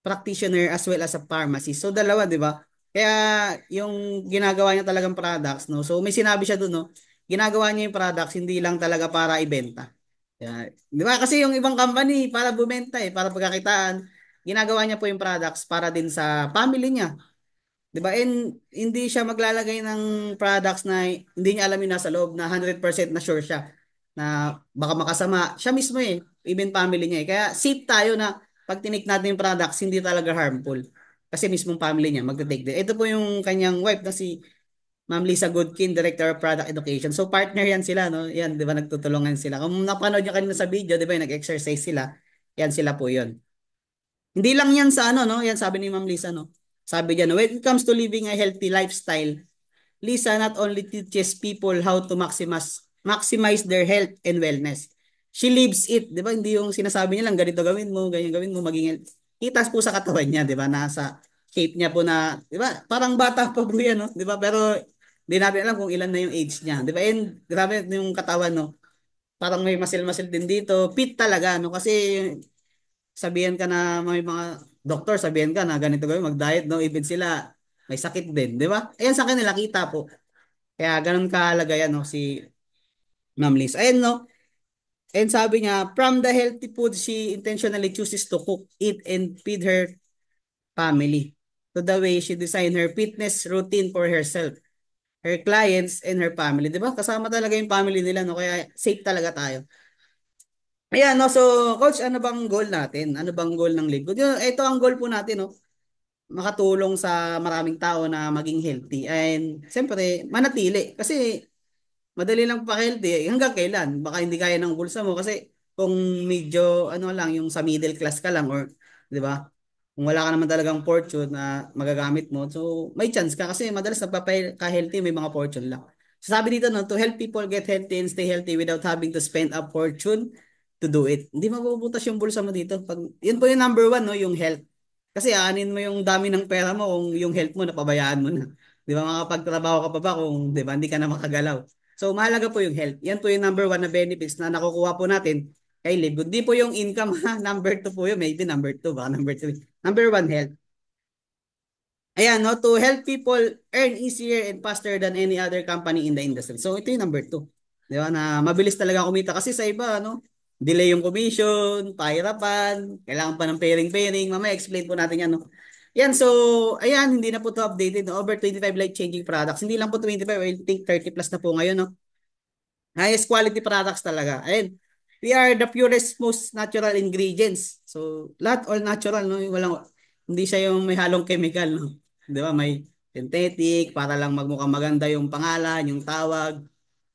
practitioner as well as a pharmacist. So dalawa, di ba? Kaya yung ginagawa niya talagang products, no? So may sinabi siya doon, no? Ginagawa niya yung products hindi lang talaga para ibenta. Yeah. Di ba? Kasi yung ibang company para bumenta eh, para pagkakitaan. Ginagawa niya po yung products para din sa family niya. 'Di ba? And hindi siya maglalagay ng products na hindi niya alam yung nasa loob na 100% na sure siya na baka makasama. Siya mismo eh, even family niya eh. Kaya safe tayo na pag tinik natin yung products, hindi talaga harmful. Kasi mismong family niya magte-take din. Ito po yung kanyang wife na si Ma'am Lisa Goodkin, Director of Product Education. So partner yan sila, no? Yan, 'di ba nagtutulungan sila. Kung napanood niyo kanina sa video, 'di ba, nag-exercise sila. Yan sila po 'yon. Hindi lang yan sa ano, no? Yan sabi ni Ma'am Lisa, no? Sabi niya, no, when it comes to living a healthy lifestyle, Lisa not only teaches people how to maximize their health and wellness. She lives it, 'di ba? Hindi yung sinasabi niya lang ganito gawin mo, ganyan gawin mo, maging health. Itas po sa katawan niya, 'di ba? Nasa shape niya po na, 'di ba? Parang bata pa po yan, no? 'Di ba? Pero hindi natin alam kung ilan na yung age niya, 'di ba? And grabe yung katawan, no? Parang may masil-masil din dito. Fit talaga, no? Kasi sabihan ka na may mga doktor, sabihan ka na ganito gawin, mag-diet, no? Even sila may sakit din, 'di ba? Ayan sa kanila kita po. Kaya ganun kahalaga yan, no, si Ma'am Liz. Ayan, no? And sabi niya, from the healthy food she intentionally chooses to cook, eat, and feed her family. To the way she designed her fitness routine for herself, her clients, and her family. 'Di ba? Kasama talaga yung family nila, no? Kaya safe talaga tayo. Ayan, no? So, Coach, ano bang goal natin? Ano bang goal ng Live Good? Ito ang goal po natin, no? Makatulong sa maraming tao na maging healthy. And, siyempre, manatili. Kasi, madali lang pa-healthy. Hanggang kailan? Baka hindi kaya ng bulsa mo. Kasi, kung medyo, ano lang, yung sa middle class ka lang, or, di ba? Kung wala ka naman talagang fortune na magagamit mo, so, may chance ka. Kasi, madalas nagpapaka-healthy, may mga fortune lang. So, sabi dito, no, to help people get healthy and stay healthy without having to spend a fortune to do it. Hindi mabubutas yung bulsa mo dito. Pag, yun po yung number one, no, yung health. Kasi aanin mo yung dami ng pera mo kung yung health mo napabayaan mo na. Di ba makapagtrabaho ka pa ba kung di ba hindi ka na makagalaw. So mahalaga po yung health. Yan po yung number one na benefits na nakukuha po natin kay Live. Hindi po yung income ha. Number two po yun. Maybe number two. Baka number three. Number one, health. Ayan, no, to help people earn easier and faster than any other company in the industry. So ito yung number two. Di ba? Na mabilis talaga kumita kasi sa iba, ano, delay yung commission, pahirapan, kailangan pa ng pairing-pairing. Mamaya explain po natin yan, no. Yan, so, ayan, hindi na po to updated. No? Over 25 life-changing products. Hindi lang po 25, I think 30 plus na po ngayon, no. Highest quality products talaga. And we are the purest, most natural ingredients. So, lahat all natural, no? Walang, hindi siya yung may halong chemical, no? Di ba? May synthetic, para lang magmukhang maganda yung pangalan, yung tawag.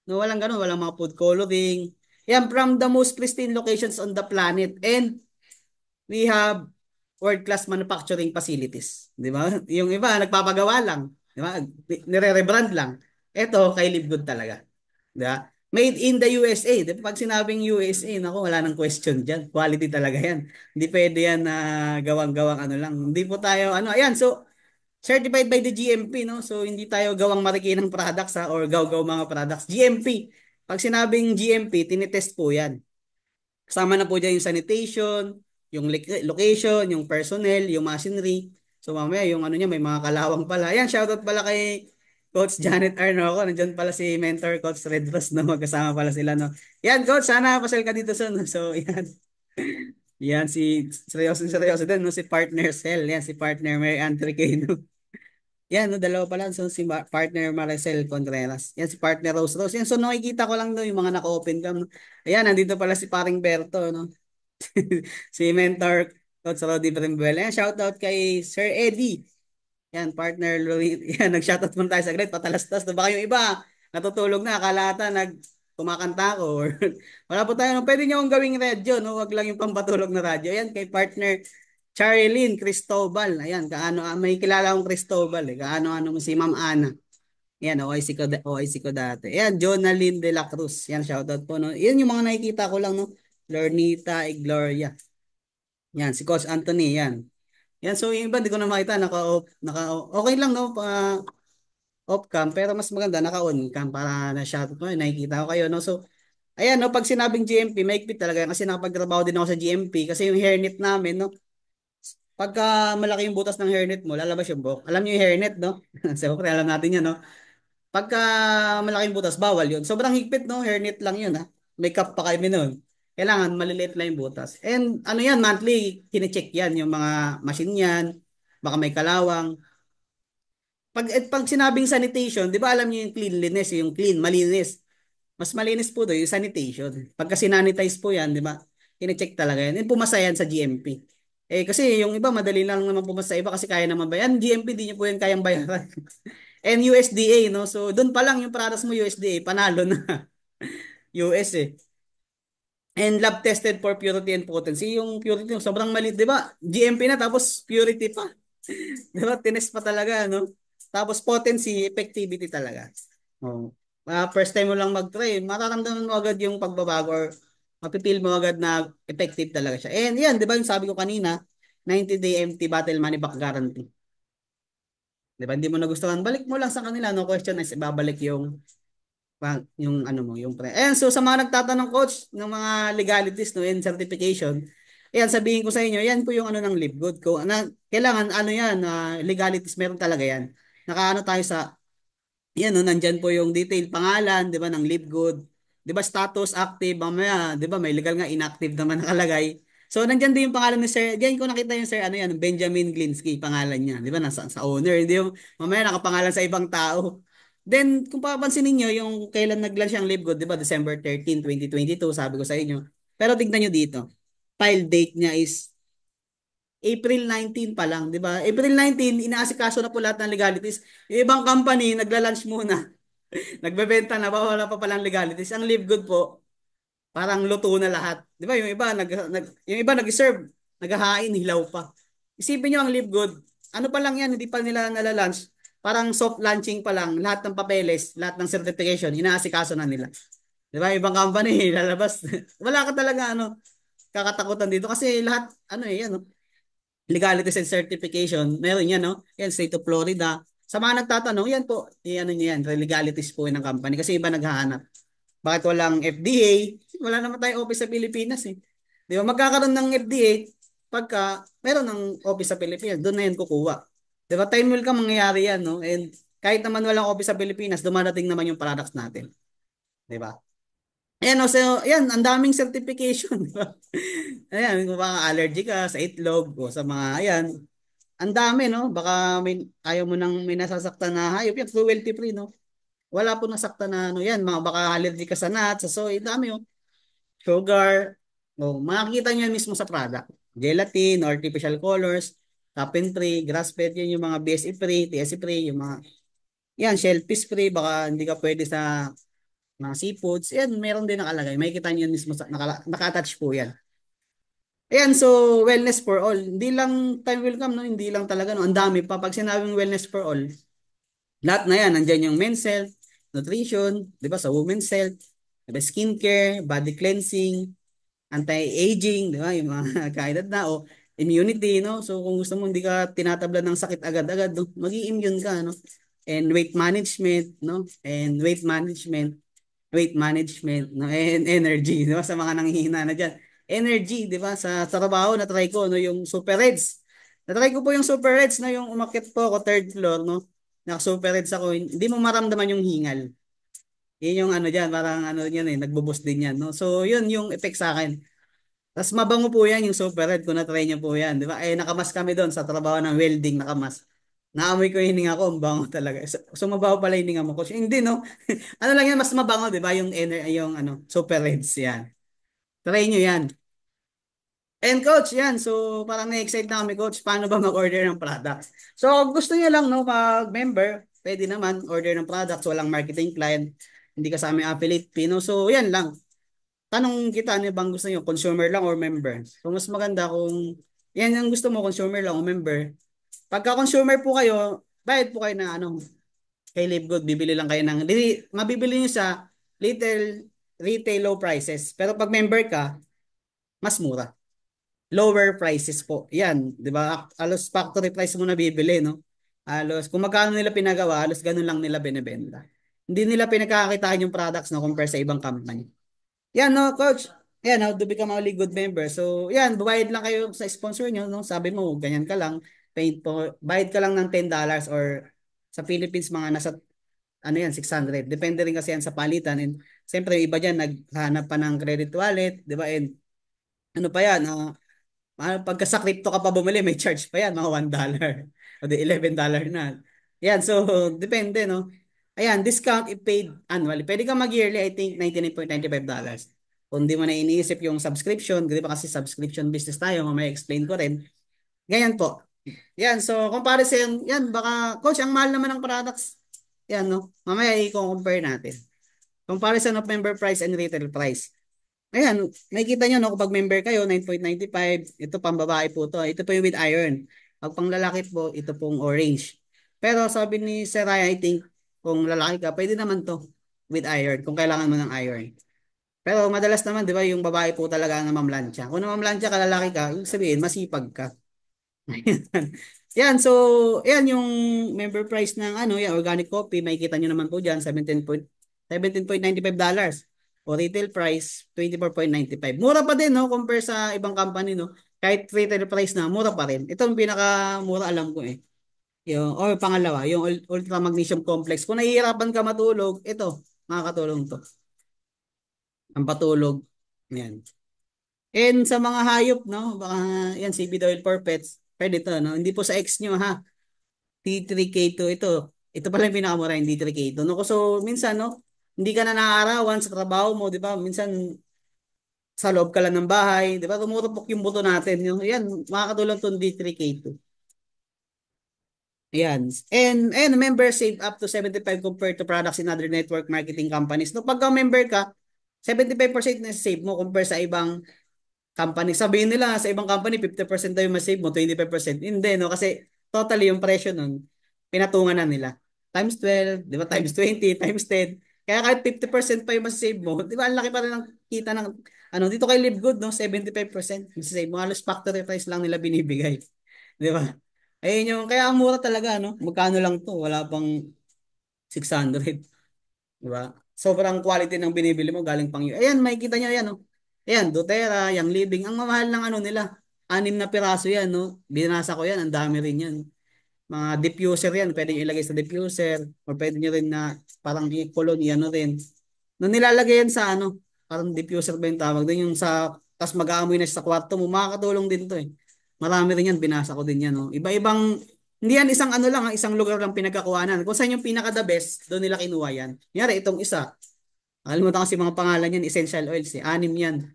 No, walang ganun, walang mga food coloring. Yan, from the most pristine locations on the planet. And we have world-class manufacturing facilities. Di ba? Yung iba, nagpapagawa lang. Di ba? Nire-rebrand lang. Ito, kay Live Good talaga. Diba? Made in the USA. Diba? Pag sinabing USA, naku, wala nang question dyan. Quality talaga yan. Hindi pwede yan na gawang-gawang ano lang. Hindi po tayo, ano, ayan, so, certified by the GMP, no? So, hindi tayo gawang marikinang products, ha, or gaw-gaw mga products. GMP. Pag sinabing GMP, tinitest po yan. Kasama na po dyan yung sanitation, yung location, yung personnel, yung machinery. So mamaya yung ano niya may mga kalawang pala. Ayan, shoutout pala kay Coach Janet Arnoco. Nandiyan pala si mentor Coach Red Ross, no? Magkasama pala sila, no? Yan, Coach, sana pasal ka dito soon. So, yan. Yan, si seryoso din, no? Si partner Cell. Yan, si partner Mary Andre no? Yan, no? Dalawa pala. So, si partner Maricel Contreras. Yan, si partner Rose Rose. Yan, so nakikita ko lang, no, yung mga naka-open cam, no? Ayan, nandito pala si paring Berto, no? Si mentor Coach Rodi Brembel. Ayan, shoutout kay Sir Eddie. Yan, partner Louis. Yan, nag-shoutout muna tayo saglit. Patalastas. Na baka yung iba, natutulog na. Akala ata kumakanta ko. Or, wala po tayo. No? Pwede nyo akong gawing radyo. No? Wag lang yung pampatulog na radyo. Ayan, kay partner Charilyn Cristobal. Ayan, kaano, may kilala akong Cristobal. Kaano-ano mo si Ma'am Ana. Yan, OIC ko dati. Yan, Jonalyn de la Cruz. Yan, shoutout po. No? Yan yung mga nakikita ko lang. No? Lornita e Gloria. Yan, si Coach Anthony, yan. Yan, so yung iba, di ko na makita, okay lang, no, off cam, pero mas maganda, naka-on cam para na-shoutout mo, nakikita ko kayo, no, so, ayan, no, pag sinabing GMP, maigpit talaga, yan, kasi nakapagtrabaho din ako sa GMP, kasi yung hairnet namin, no, pagka malaki yung butas ng hairnet mo, lalabas yung buhok. Alam niyo yung hairnet, no? Siyempre, alam natin yan, no? Pagka malaking butas, bawal yun. Sobrang higpit, no? Hairnet lang yun, ha? May cup pa kami nun. Kailangan maliliit lang yung butas. And ano yan, monthly, kine-check yan, yung mga machine yan, baka may kalawang. Pag sinabing sanitation, di ba alam niyo yung cleanliness, yung clean, malinis. Mas malinis po doon yung sanitation. Pagka sinanitize po yan, di ba? Kine-check talaga yan. And pumasa yan sa GMP. Kasi yung iba, madali lang naman pumasa sa iba kasi kaya naman ba yan. GMP, di niyo po yan kayang bayaran. And USDA, no? So, doon pa lang yung products mo USDA, panalo na. US eh. And lab tested for purity and potency. Yung purity, sobrang mali, di ba? GMP na, tapos purity pa. Di ba? Tinest pa talaga, no? Tapos potency, effectivity talaga. Oh. First time mo lang mag-try, mararamdaman mo agad yung pagbabago or mapipil mo agad na effective talaga siya. And yan, di ba yung sabi ko kanina, 90-day empty battle money back guarantee. Di ba? Hindi mo nagustuhan, balik mo lang sa kanila, no question is ibabalik yung ano mo, yung pre. Ayan, so sa mga nagtatanong coach ng mga legalities no and certification, ayan sabihin ko sa inyo, yan po yung ano ng Live Good ko. Kailangan ano yan, legalities meron talaga yan. Nakaano tayo sa yan no, nandyan po yung detail pangalan, 'di ba, ng Live Good. 'Di ba status active, mamaya, 'di ba, may legal nga inactive naman nakalagay. So nandyan din yung pangalan ni Sir. Diyan ko nakita yung Sir ano yan, Benjamin Glinsky pangalan niya, 'di ba? Nasa sa owner, hindi yung mamaya nakapangalan sa ibang tao. Then kung papansin niyo yung kailan nag-launch ang Live Good, 'di ba? December 13, 2022, sabi ko sa inyo. Pero tignan niyo dito. File date niya is April 19 pa lang, 'di ba? April 19 inaasikaso na po lahat ng legalities. Yung ibang company nagla-launch muna. Nagbebenta na ba wala pa palang legalities. Ang Live Good po, parang luto na lahat. 'Di ba? Yung iba nag-serve, naghahain, hilaw pa. Isipin niyo ang Live Good. Ano pa lang 'yan, hindi pa nila nala-launch. Parang soft launching pa lang, lahat ng papeles, lahat ng certification, inaasikaso na nila. 'Di ba? Ibang company lalabas. Wala ka talaga ano, kakatakutan dito kasi lahat ano yan, legalities and certification, meron yan, no? Yan, State of Florida. Sa mga nagtatanong, yan po, ano niya yan, legalities po ng company. Kasi iba naghahanap. Bakit walang FDA? Wala naman tayong office sa Pilipinas eh. Di ba? Magkakaroon ng FDA pagka meron ng office sa Pilipinas. Doon na yan kukuha. Di ba? Time will come mangyayari yan, no? And kahit naman walang office sa Pilipinas, dumadating naman yung products natin. Di ba? Ayan, so, ayan, ang daming certification. Di ba? Ayan, kung baka allergy ka sa itlog o sa mga, ayan, ang dami, no? Baka ayaw mo nang may nasasaktan na hayop. Yan, cruelty free, no? Wala po nasaktan na, ano yan, mga baka allergy ka sa nuts, sa soy, dami, oh. Sugar, oh, makikita nyo yan mismo sa product. Gelatin, artificial colors, top-and free, grass-fed, yan yung mga BSE free, TSE free, yung mga, yan, shellfish free, baka hindi ka pwede sa mga seafoods, yan, meron din nakalagay. Makikita nyo yan mismo, naka-attach po yan. Ayan, so wellness for all. Hindi lang time will come, no? Hindi lang talaga, no? Ang dami pa. Pag sinabing wellness for all, lahat na yan. Nandiyan yung men's health, nutrition, di ba, sa women's health, di ba, skincare, body cleansing, anti-aging, di ba, yung mga kaedad na, o immunity, no? So, kung gusto mo, hindi ka tinatabla ng sakit agad-agad, no? Mag-i-immune ka, no? And weight management, no? And energy, di ba, sa mga nanghihina na dyan. Energy, di ba, sa trabaho, na-try ko, no, yung Super Reds. Na-try ko po yung Super Reds, no, yung umakyat po ako, third floor, no? Naka-Super Reds ako, hindi mo maramdaman yung hingal. Yun yung ano dyan, parang ano yan eh, nagbo-boost din yan, no? So, yun yung effect sa akin. Tapos mabango po yan yung Super Red kung na-try niyo po yan, di ba? Eh nakamas kami doon sa trabaho ng welding, nakamas. Naamoy ko yung hininga ko, ang bango talaga. So mabaho pala yung hininga mo, coach. Hindi no. Ano lang yan, mas mabango, di ba? Yung ano, Super Reds yan. Try niyo yan. And coach, yan. So parang na-excite na kami, coach. Paano ba mag-order ng products? So gusto niyo lang no, mag-member, pwede naman order ng products, walang marketing client, hindi ka sa aming affiliate fee, no? So yan lang. Tanong kita, ano bang gusto niyo, consumer lang or member? So mas maganda kung yan ang gusto mo, consumer lang o member. Pagka consumer po kayo, bayad po kayo ng ano, kay Livegood, bibili lang kayo ng, mabibili niyo sa retail low prices. Pero pag member ka, mas mura. Lower prices po. Yan, 'di ba? Halos factory price mo na bibili, no? Halos kung magkano nila pinagawa, halos ganun lang nila binebenta. Hindi nila pinagkakakitaan yung products na compare sa ibang company. Yan no, coach. Yan, how to become a really good member. So, yan, bayad lang kayo sa sponsor nyo, no? Sabi mo, ganyan ka lang. Bayad ka lang ng $10 or sa Philippines mga nasa ano yan, 600. Depende rin kasi yan sa palitan. And siyempre, iba dyan, naghanap pa ng credit wallet, di ba? And ano pa yan, pagka sa crypto ka pa bumili, may charge pa yan, mga $1. O di $11 na. Yan, so, depende, no? Ayan, discount if paid annually. Pwede ka mag-yearly, I think, $99.95. Kung di mo na iniisip yung subscription, di ba kasi subscription business tayo, mamaya explain ko rin. Ganyan po. Yan, so, comparison, yan, baka, coach, ang mahal naman ng products. Yan, no? Mamaya i-compare natin. Comparison of member price and retail price. Ayan, nakikita nyo, no, kapag member kayo, 9.95, ito pang babae po to. Ito po yung with iron. Pag pang lalaki po, ito pong orange. Pero sabi ni Sir Ryan, I think, kung lalaki ka, pwede naman to with iron, kung kailangan mo ng iron. Pero madalas naman, di ba, yung babae po talaga ang namamlansya. Kung namamlansya ka, lalaki ka, yung sabihin, masipag ka. Yan, so, yan yung member price ng ano, yan, organic coffee, makikita nyo naman po dyan, $17.95. O retail price, 24.95. Mura pa din, no, compare sa ibang company, no. Kahit retail price na, mura pa rin. Ito ang pinakamura alam ko eh. Yung, or pangalawa, yung Ultra Magnesium Complex. Kung nahihirapan ka matulog, ito, makakatulong to. Ang patulog. Yan. And sa mga hayop, no, baka yan, CBD oil for pets, pwede to, no. Hindi po sa ex nyo, ha. T3K2 ito. Ito pala yung pinakamura yung D3K2. No? So, minsan, no, hindi ka na naaarawan sa trabaho mo, di ba? Minsan, sa loob ka lang ng bahay, di ba? Tumutupok yung buto natin. Yung, yan, makakatulong itong D3K2. Ayan. And member save up to 75 compared to products in other network marketing companies. No, pagka member ka, 75% na save mo compare sa ibang company. Sabihin nila sa ibang company 50% daw yung ma-save mo, 25%. Hindi no kasi totally yung presyo nun pinatungan na nila. Times 12, 'di ba? Times 20, times 10. Kaya kahit 50% pa yung ma-save mo, 'di ba? Ang laki pa rin ng kita ng ano dito kay Live Good no, 75% save mo. Halos factory price lang nila binibigay. 'Di ba? Ayun yung kaya ang mura talaga no. Magkano lang 'to? Wala pang 600. Di ba? Sobrang quality ng binibili mo galing pang yun. Ayan, makikita niyo yan, no? Ayan, doTERRA, yung Living. Ang mamahal ng ano nila. 6 na piraso yan, no? Binasa ko yan, ang dami rin yan. Mga diffuser yan, pwede nyo ilagay sa diffuser or pwede nyo rin na parang i-colon, ano rin. Nung nilalagay yan sa ano, parang diffuser ba yung tawag din yung sa, tas mag-aamoy na siya sa kwarto mo, makakatulong din to eh. Marami rin yan, binasa ko din yan, no? Iba-ibang, hindi yan isang ano lang, isang lugar lang pinagkakuhanan. Kung saan yung pinaka the best, doon nila kinuha yan. Kunyari, itong isa, nakalimutan kasi mga pangalan yan, essential oils eh, 6 yan.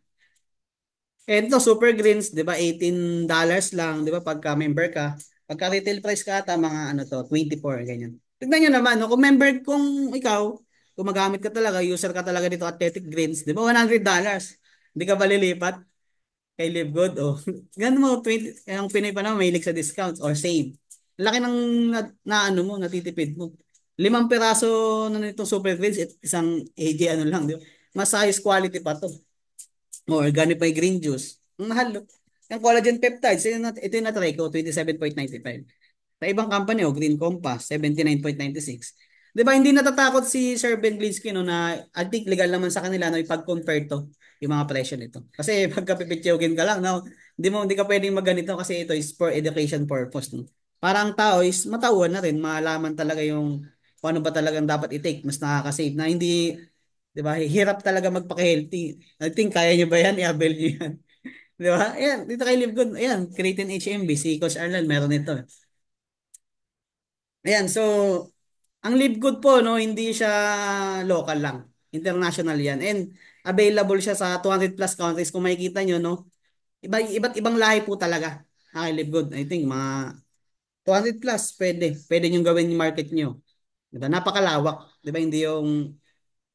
And ito, Super Greens, di ba, $18 lang, di ba, pagka member ka. Pagka retail price ka ata, mga ano to, 24, ganyan. Tignan nyo naman, no? Kung member, kung ikaw, gumagamit ka talaga, user ka talaga dito Athletic Greens, di ba, $100. Hindi ka ba lilipat kay Live Good? Oh. Ganun mo, 20, ang Pinoy pa naman, mahilig sa discounts or save. Laki ng ano mo, natitipid mo. limang piraso na nitong super greens at isang AJ ano lang, di ba? Mas highest quality pa to. O organic by green juice. Ang mahal, no? Yung collagen peptides, ito yung na-try ko, 27.95. Sa ibang company, Green Compass, 79.96. Di ba, hindi natatakot si Sir Ben Glinsky, no, na I think legal naman sa kanila, no, ipag-compare to, yung mga presyo nito. Kasi pagka pipitsyokin ka lang, no, hindi ka pwedeng magganito kasi ito is for education purpose, no. Para ang tao is matauhan na rin, malaman talaga yung kung ano ba talagang dapat i-take, mas nakaka-save na hindi, di ba, hirap talaga magpaka-healthy. I think kaya nyo ba yan? I-avail nyo yan. Di ba? Ayan, dito kay Live Good. Ayan, Creatine HMB, si Coach Arlan, meron ito. Ayan, so ang Live Good po, no, hindi siya local lang. International yan. And available siya sa 200 plus countries. Kung makikita nyo, no, iba't ibang lahi po talaga. Ang Live Good. I think mga 200 plus, pwede. Pwede nyo gawin yung market nyo. Diba? Napakalawak. Diba? Hindi yung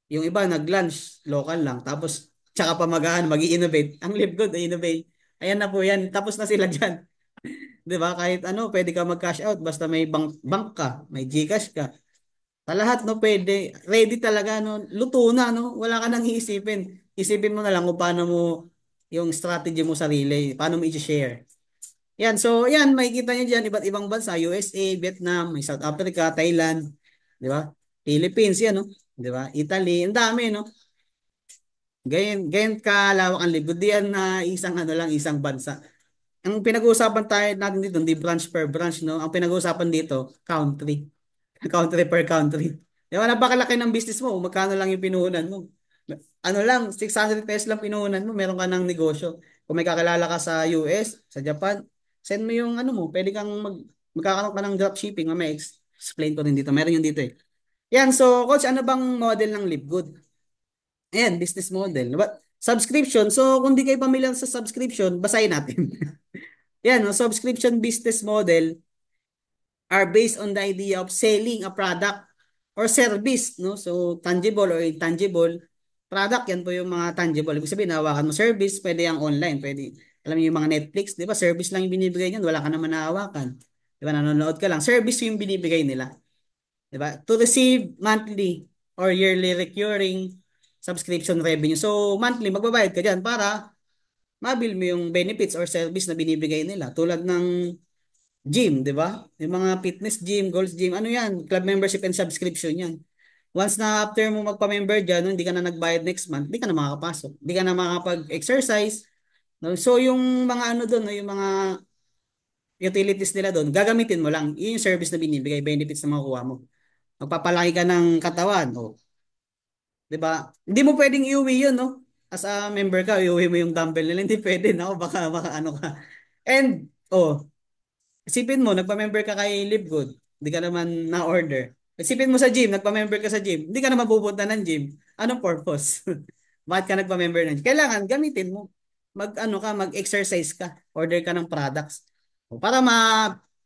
iba nag-lunch, local lang. Tapos, tsaka pa mag-i-innovate. Ang Live Good, innovate. Ayan na po yan. Tapos na sila dyan. 'Di ba? Kahit ano, pwede ka mag-cash out basta may bank ka, may GCash ka. Sa lahat no, pwede. Ready talaga no. Luto na no. Wala ka nang iisipin. Isipin mo na lang kung paano mo yung strategy mo sarili, paano mo i-share. Yan, so yan, makikita niyo diyan iba't ibang bansa, USA, Vietnam, may South Africa, Thailand, 'di ba? Philippines yan no. 'Di ba? Italy, ang dami no. Ganyan kalawak ang libro. Diyan na isang ano lang, isang bansa. Ang pinag-uusapan tayo natin dito, hindi branch per branch, no? Ang pinag-uusapan dito, country. Country per country. Di ba, napakalaki ng business mo, magkano lang yung pinuhunan mo. Ano lang, 600 pesos lang pinuhunan mo, meron ka ng negosyo. Kung may kakilala ka sa US, sa Japan, send mo yung ano mo, pwede kang magkakaroon ka ng dropshipping, may explain ko rin dito. Meron yung dito eh. Yan, so coach, ano bang model ng Live Good? Ayan, business model. Subscription. So, kung di kayo pamilyar sa subscription, basahin natin. Yan, no? Subscription business model are based on the idea of selling a product or service, no? So, tangible or intangible. Product, yan po yung mga tangible. Ibig sabihin, nahawakan mo service, pwede yung online, pwede. Alam niyo yung mga Netflix, di ba? Service lang yung binibigay niyan, wala ka naman nahawakan. Di ba? Nanonood ka lang. Service yung binibigay nila. Di ba? To receive monthly or yearly recurring subscription revenue. So, monthly, magbabayad ka dyan para mabil mo yung benefits or service na binibigay nila. Tulad ng gym, di ba? Yung mga fitness gym, goals gym, ano yan? Club membership and subscription yan. Once na after mo magpa-member dyan, no, hindi ka na nagbayad next month, hindi ka na makakapasok. Hindi ka na makakapag-exercise. No? So yung mga ano doon, no, yung mga utilities nila doon, gagamitin mo lang. Yun yung service na binibigay, benefits na makukuha mo. Magpapalaki ka ng katawan. O, di ba? Hindi mo pwedeng iuwi yun, no? As a member ka, iuwi mo yung dumbbell nila. Hindi pwede, no? Baka ano ka. And, isipin mo, nagpa-member ka kay Live Good, hindi ka naman na-order. Isipin mo sa gym, nagpa-member ka sa gym, hindi ka naman pupunta ng gym. Anong purpose? Bakit ka nagpa-member ng gym? Kailangan gamitin mo. Ano ka, mag-exercise ka, order ka ng products. O, para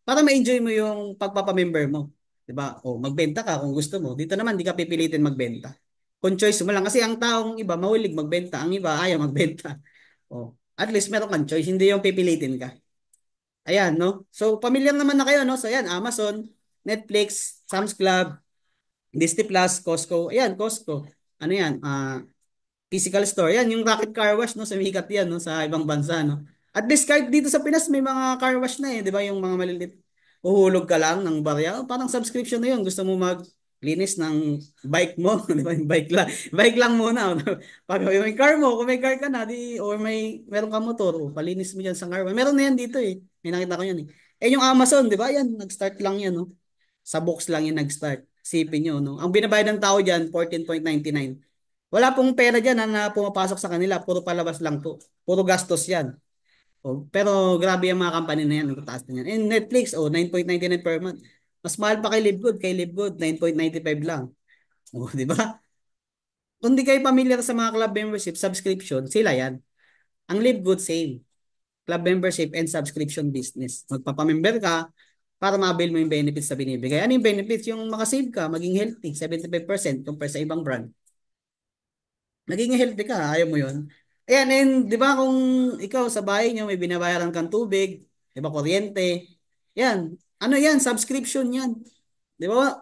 ma-enjoy mo yung pagpapa-member mo. 'Di ba? O magbenta ka kung gusto mo. Dito naman di ka pipilitin magbenta. Kung choice mo lang kasi ang taong iba mahilig magbenta, ang iba ayaw magbenta. O, at least meron kang choice, hindi yung pipilitin ka. Ayan, no? So, pamilyar naman na kayo, no? So, ayan, Amazon, Netflix, Sam's Club, Disney Plus, Costco. Ayan, Costco. Ano yan? Physical store. Yan, yung Rocket Car Wash, no? Sumikat yan, no? Sa ibang bansa, no? At least kahit dito sa Pinas, may mga car wash na eh. Di ba? Yung mga maliliit. Uhulog ka lang ng barya. Oh, parang subscription na yun. Gusto mo maglinis ng bike mo. Di ba? Yung bike lang. Bike lang muna. Pag yung car mo, kung may car ka na, or meron ka motor, palinis mo dyan sa car. Meron na yan dito eh. May nakita ko yan eh. Eh yung Amazon, di ba? Yan, nag-start lang yan, no? Sa box lang yan nag-start. Sipin nyo, no? Ang binabayad ng tao dyan, 14.99. Wala pong pera dyan na pumapasok sa kanila. Puro palabas lang po. Puro gastos yan. Pero grabe yung mga company na yan. Ang taas na yan. And Netflix, 9.99 per month. Mas mahal pa kay Livegood. Kay Livegood, 9.95 lang. Di ba? Kung di kayo familiar sa mga club membership, subscription, sila yan. Ang Livegood, same. Club membership and subscription business. Magpapamember ka para ma-avail mo yung benefits na binibigay. Ano yung benefits? Yung makasave ka, maging healthy, 75% compare sa ibang brand. Naging healthy ka, ayaw mo yun. Ayan, and di ba kung ikaw sa bahay nyo may binabayaran kang tubig, di ba kuryente, yan, ano yan, subscription yan. Di ba?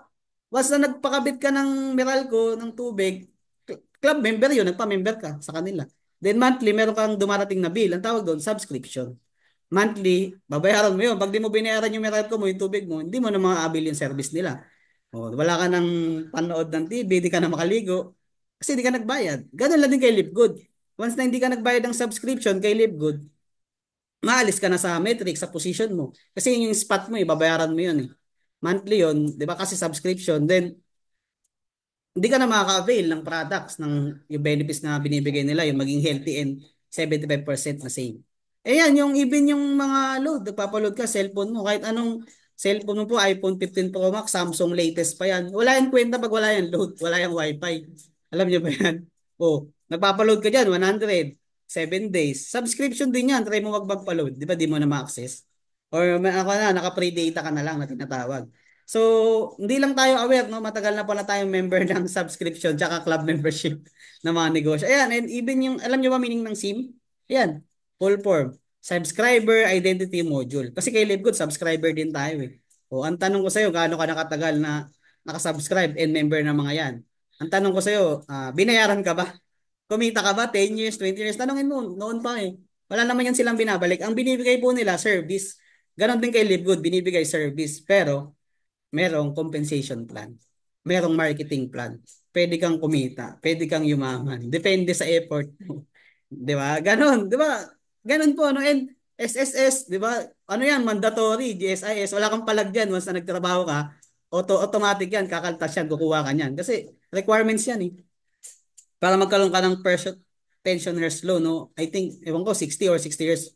Once na nagpakabit ka ng Meralco, ng tubig, club member yun, nagpa-member ka sa kanila. Then monthly, meron kang dumarating na bill. Ang tawag doon, subscription. Monthly, babayaran mo yun. Pag di mo binayaran yung Meralco mo, yung tubig mo, hindi mo na mga yung service nila. O, wala ka nang panood ng TV, di ka na makaligo. Kasi di ka nagbayad. Ganun lang din kay Livegood. Once na hindi ka nagbayad ng subscription kay Livegood, maalis ka na sa metric, sa position mo. Kasi yun yung spot mo, babayaran mo yun eh. Monthly yun, di ba? Kasi subscription. Then, hindi ka na makaka-avail ng products, ng yung benefits na binibigay nila, yung maging healthy and 75% na same. Eh yan, yung even yung mga load, nagpapaload ka, cellphone mo, kahit anong cellphone mo po, iPhone 15 Pro Max, Samsung latest pa yan. Wala yung kwenta pag wala yung load, wala yung wifi. Alam niyo ba yan? Oh, nagpapaload ka dyan, 100, 7 days. Subscription din yan, try mo magpapaload. Di ba di mo na ma-access? Or ako na, naka-free data ka na lang na tinatawag. So, hindi lang tayo aware, no? Matagal na pala tayong member ng subscription tsaka club membership ng mga negosyo. Ayan, and even yung, alam nyo ba meaning ng SIM? Ayan, full form. Subscriber Identity Module. Kasi kay LiveGood, subscriber din tayo eh. O, ang tanong ko sa'yo, gaano ka nakatagal na nakasubscribe and member ng mga yan? Ang tanong ko sa'yo, binayaran ka ba? Kumita ka ba? 10 years, 20 years? Tanongin mo, noon pa eh. Wala naman yan silang binabalik. Ang binibigay po nila, service. Ganon din kay LiveGood, binibigay service. Pero, merong compensation plan. Merong marketing plan. Pwede kang kumita, pwede kang yumaman. Depende sa effort mo. 'Di ba? Ganon, 'di ba? Ganon po ano and SSS, 'di ba? Ano 'yan, mandatory, GSIS, wala kang palag diyan once na nagtrabaho ka, automatic 'yan, kakaltas 'yan, kukuha ka niyan. Kasi requirements 'yan eh. Para magkaroon ka ng pensioners loan, no? I think, ewan ko, 60 or 60 years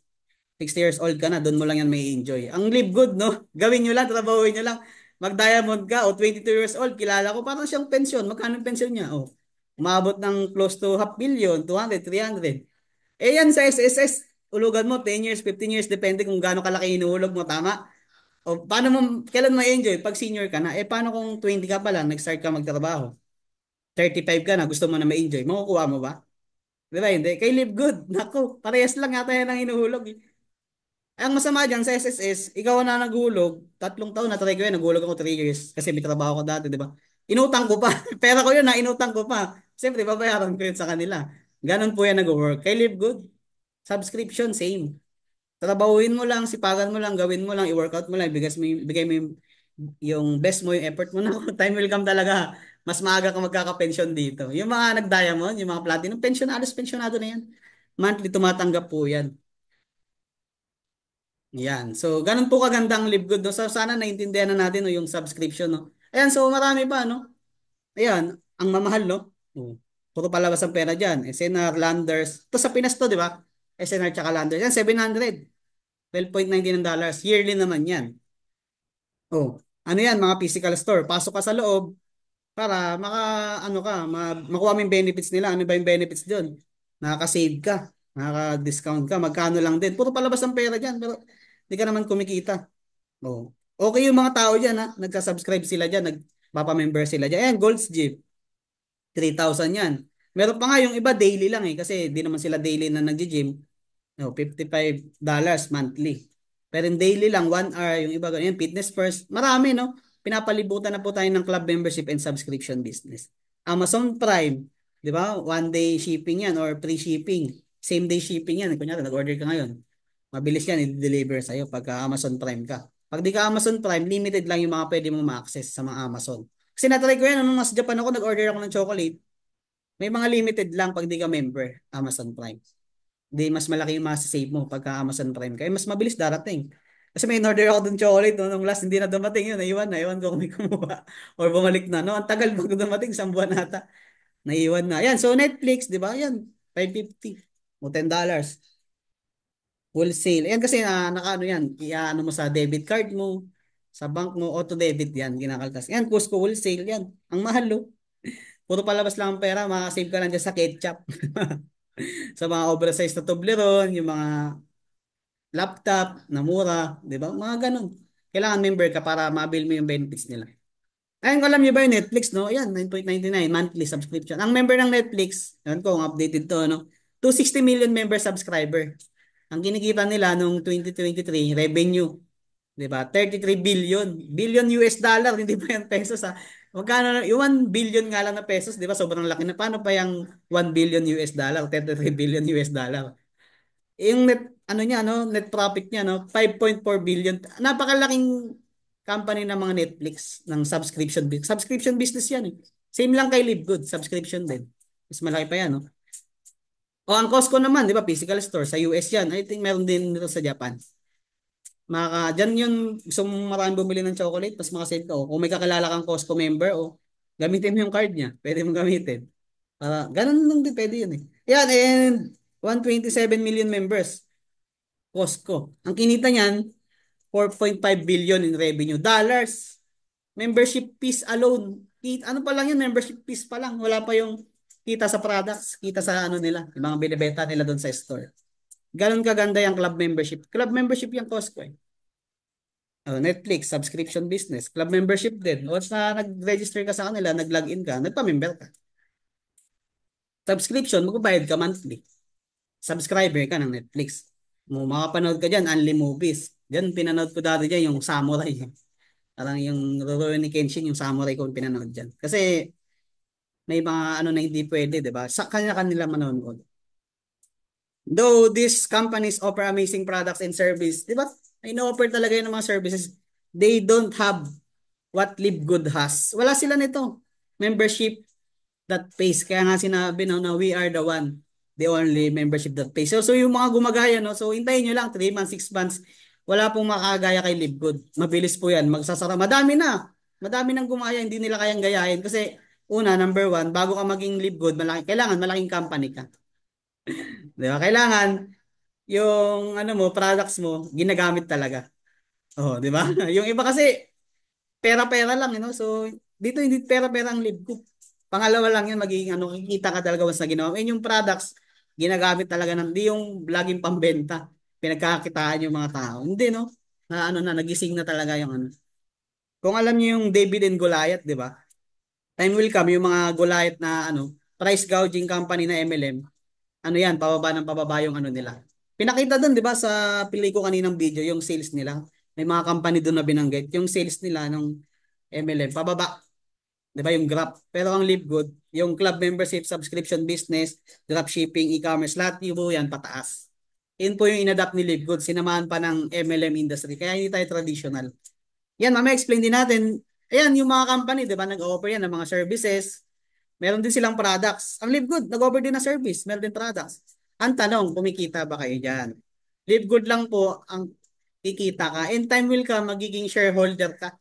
60 years old ka na, doon mo lang yan may enjoy. Ang live good, no? Gawin nyo lang, trabahuin nyo lang. Mag-diamond ka, o 22 years old, kilala ko, parang siyang pensyon. Magkano yung pensyon niya? O, umabot ng close to half billion, 200, 300. Eh yan sa SSS, ulugan mo, 10 years, 15 years, depende kung gaano kalaki inuulog mo, tama? O, paano mo, kailan may enjoy? Pag senior ka na, eh paano kung 20 ka pa lang, nag-start ka magtrabaho? 35 ka na, gusto mo na ma-enjoy, makukuha mo ba? Di ba? Hindi. Kay live good. Naku, parehas lang yata yan ang hinuhulog. Eh. Ang masama dyan sa SSS, ikaw na naghulog, 3 taon na try ko yan, naghulog ako 3 years kasi may trabaho ko dati, di ba? Inutang ko pa. Pera ko yun na inutang ko pa. Siyempre, babayaran ko yun sa kanila. Ganon po yan nag-work. Kay Live Good, subscription, same. Trabahuin mo lang, sipagan mo lang, gawin mo lang, i-workout mo lang, bigay mo yung best mo, yung effort mo na. Time will come talaga. Mas maaga ka magkaka-pension dito. Yung mga nag-diamond, yung mga platinum, pensionado na yan. Monthly tumatanggap po yan. Yan. So, ganun po kagandang live good. No? So, sana naintindihan na natin no, yung subscription. No? Ayan, so marami pa. No? Ayan, ang mamahal. No? Oh, puro palabas ang pera dyan. SNR, Landers. Ito sa Pinas to, di ba? SNR tsaka Landers. Yan, 700. 12.99 dollars. Yearly naman yan. Oh, ano yan, mga physical store. Pasok ka sa loob para ano ka, makuha mo yung benefits nila. Ano ba yung benefits doon? Nakaka-save ka. Nakaka-discount ka. Magkano lang din. Puro palabas ang pera dyan. Pero hindi ka naman kumikita. Oh. Okay yung mga tao diyan ha. Nagsa-subscribe sila diyan, nagpapa-member sila diyan. Ayan, Gold's Gym, 3,000 yan. Meron pa nga yung iba daily lang eh kasi di naman sila daily na nagji-gym. No, $55 monthly. Pero yung daily lang, 1 hour, yung iba ganyan, fitness first. Marami, no? Pinapalibutan na po tayo ng club membership and subscription business. Amazon Prime, di ba? 1 day shipping yan or free shipping. Same day shipping yan. Kunyari, nag-order ka ngayon. Mabilis yan, i-deliver sa'yo pagka Amazon Prime ka. Pag di ka Amazon Prime, limited lang yung mga pwede mong ma-access sa mga Amazon. Kasi natry ko yan, nung nasa Japan ako, nag-order ako ng chocolate. May mga limited lang pag di ka member, Amazon Prime. Di mas malaki yung masasave mo pagka Amazon Prime ka. Eh, mas mabilis darating. Kasi may in-order ako dun chocolate, no? Nung last hindi na dumating yun, naiwan ko kung may kumuha. Or bumalik na, no? Ang tagal bago dumating, 1 buwan nata. Naiwan na. Yan, so Netflix, di ba? Yan, 550 o $10. Wholesale. Yan kasi nakaano yan, iaano mo sa debit card mo, sa bank mo, auto debit yan, kinakaltas. Yan, Costco wholesale yan. Ang mahal, lo. Puro palabas lang ang pera, makasave ka lang dyan sa ketchup. Sa mga oversized na Toblerone, yung mga laptop na mura, di ba? Mga ganun. Kailangan member ka para ma-avail mo yung benefits nila. Ayun, alam niyo ba yung Netflix, no? Ayan, 9.99 monthly subscription. Ang member ng Netflix, yan ko, kung updated to, no? 260 million member subscriber. Ang kinikita nila nung 2023, revenue. 'Di ba? 33 billion. Billion US dollar, hindi pa yan pesos ha. Magkano yung 1 billion nga lang na pesos, 'di ba? Sobrang laki na. Paano pa yung 1 billion US dollar, 33 billion US dollar? Yung net ano niya no, net profit niya no, 5.4 billion. Napakalaking company ng mga Netflix ng subscription business. Subscription business yan eh. Same lang kay Livegood, subscription din. Mas malaki pa yan no. O ang Costco naman, 'di ba? Physical store sa US yan. I think meron din dito sa Japan. Dyan yun, gusto mong maraming bumili ng chocolate, mas makasave ka. O, kung may kakilala kang Costco member, o, gamitin mo yung card niya. Pwede mo gamitin. Ganun lang din, pwede yun eh. Yan, and 127 million members. Costco. Ang kinita niyan, 4.5 billion in revenue. Dollars. Membership fees alone. Ano pa lang yun, membership fees pa lang. Wala pa yung kita sa products, kita sa ano nila, yung mga binibenta nila doon sa store. Ganun kaganda yung club membership. Club membership yung Costco eh. Oh, Netflix, subscription business, club membership din. Once na nag-register ka sa kanila, nag-login ka, nagpa-member ka. Subscription, magbabayad ka monthly. Subscriber ka ng Netflix. Makapanood ka dyan, Unli Movies. Diyan, pinanood ko dati dyan, yung Samurai. Parang yung Rurouni Kenshin, yung Samurai ko pinanood dyan. Kasi may mga ano na hindi pwede, di ba? Sa kanya-kanila manonood. Though these companies offer amazing products and service, di ba? Ino-offer talaga yun ng mga services. They don't have what Live Good has. Wala sila nito. Membership that pays. Kaya nga sinabi no, na we are the one, the only membership that pays. So yung mga gumagaya, no? So hintayin nyo lang, 3 months, 6 months. Wala pong makakagaya kay Live Good. Mabilis po yan. Magsasara. Madami na. Madami nang gumaya. Hindi nila kayang gayahin. Kasi una, number one, bago ka maging Live Good, kailangan malaking company ka. Di ba? Kailangan yung ano mo, products mo, ginagamit talaga. Oh, di ba? Yung iba kasi pera-pera lang, you know? So, dito hindi pera-pera ang live ko. Pangalawa lang yun, magiging ano, kikita ka talaga once na ginawa. And yung products, ginagamit talaga ng, hindi yung laging pambenta. Pinagkakitaan yung mga tao. Hindi, no? Na ano na, nagising na talaga yung ano. Kung alam niyo yung David and Goliath, di ba? Time will come, yung mga Goliath na ano, price gouging company na MLM, ano yan, pababa ng pababa yung ano nila. Pinakita doon, di ba, sa pili ko kaninang video, yung sales nila. May mga company doon na binanggit. Yung sales nila ng MLM, pababa. Di ba, yung Grab. Pero ang Live Good, yung club membership, subscription business, dropshipping, e-commerce, lahat yung yan pataas. Yun po yung inadapt ni Live Good. Sinamahan pa ng MLM industry. Kaya hindi tayo traditional. Yan, mamaya explain din natin. Ayan, yung mga company, di ba, nag-offer yan ng mga services. Meron din silang products. Ang Live Good, nag-offer din na service. Meron din products. Ang tanong, kumikita ba kayo dyan? Live Good lang po ang kikita ka. In time will come, magiging shareholder ka.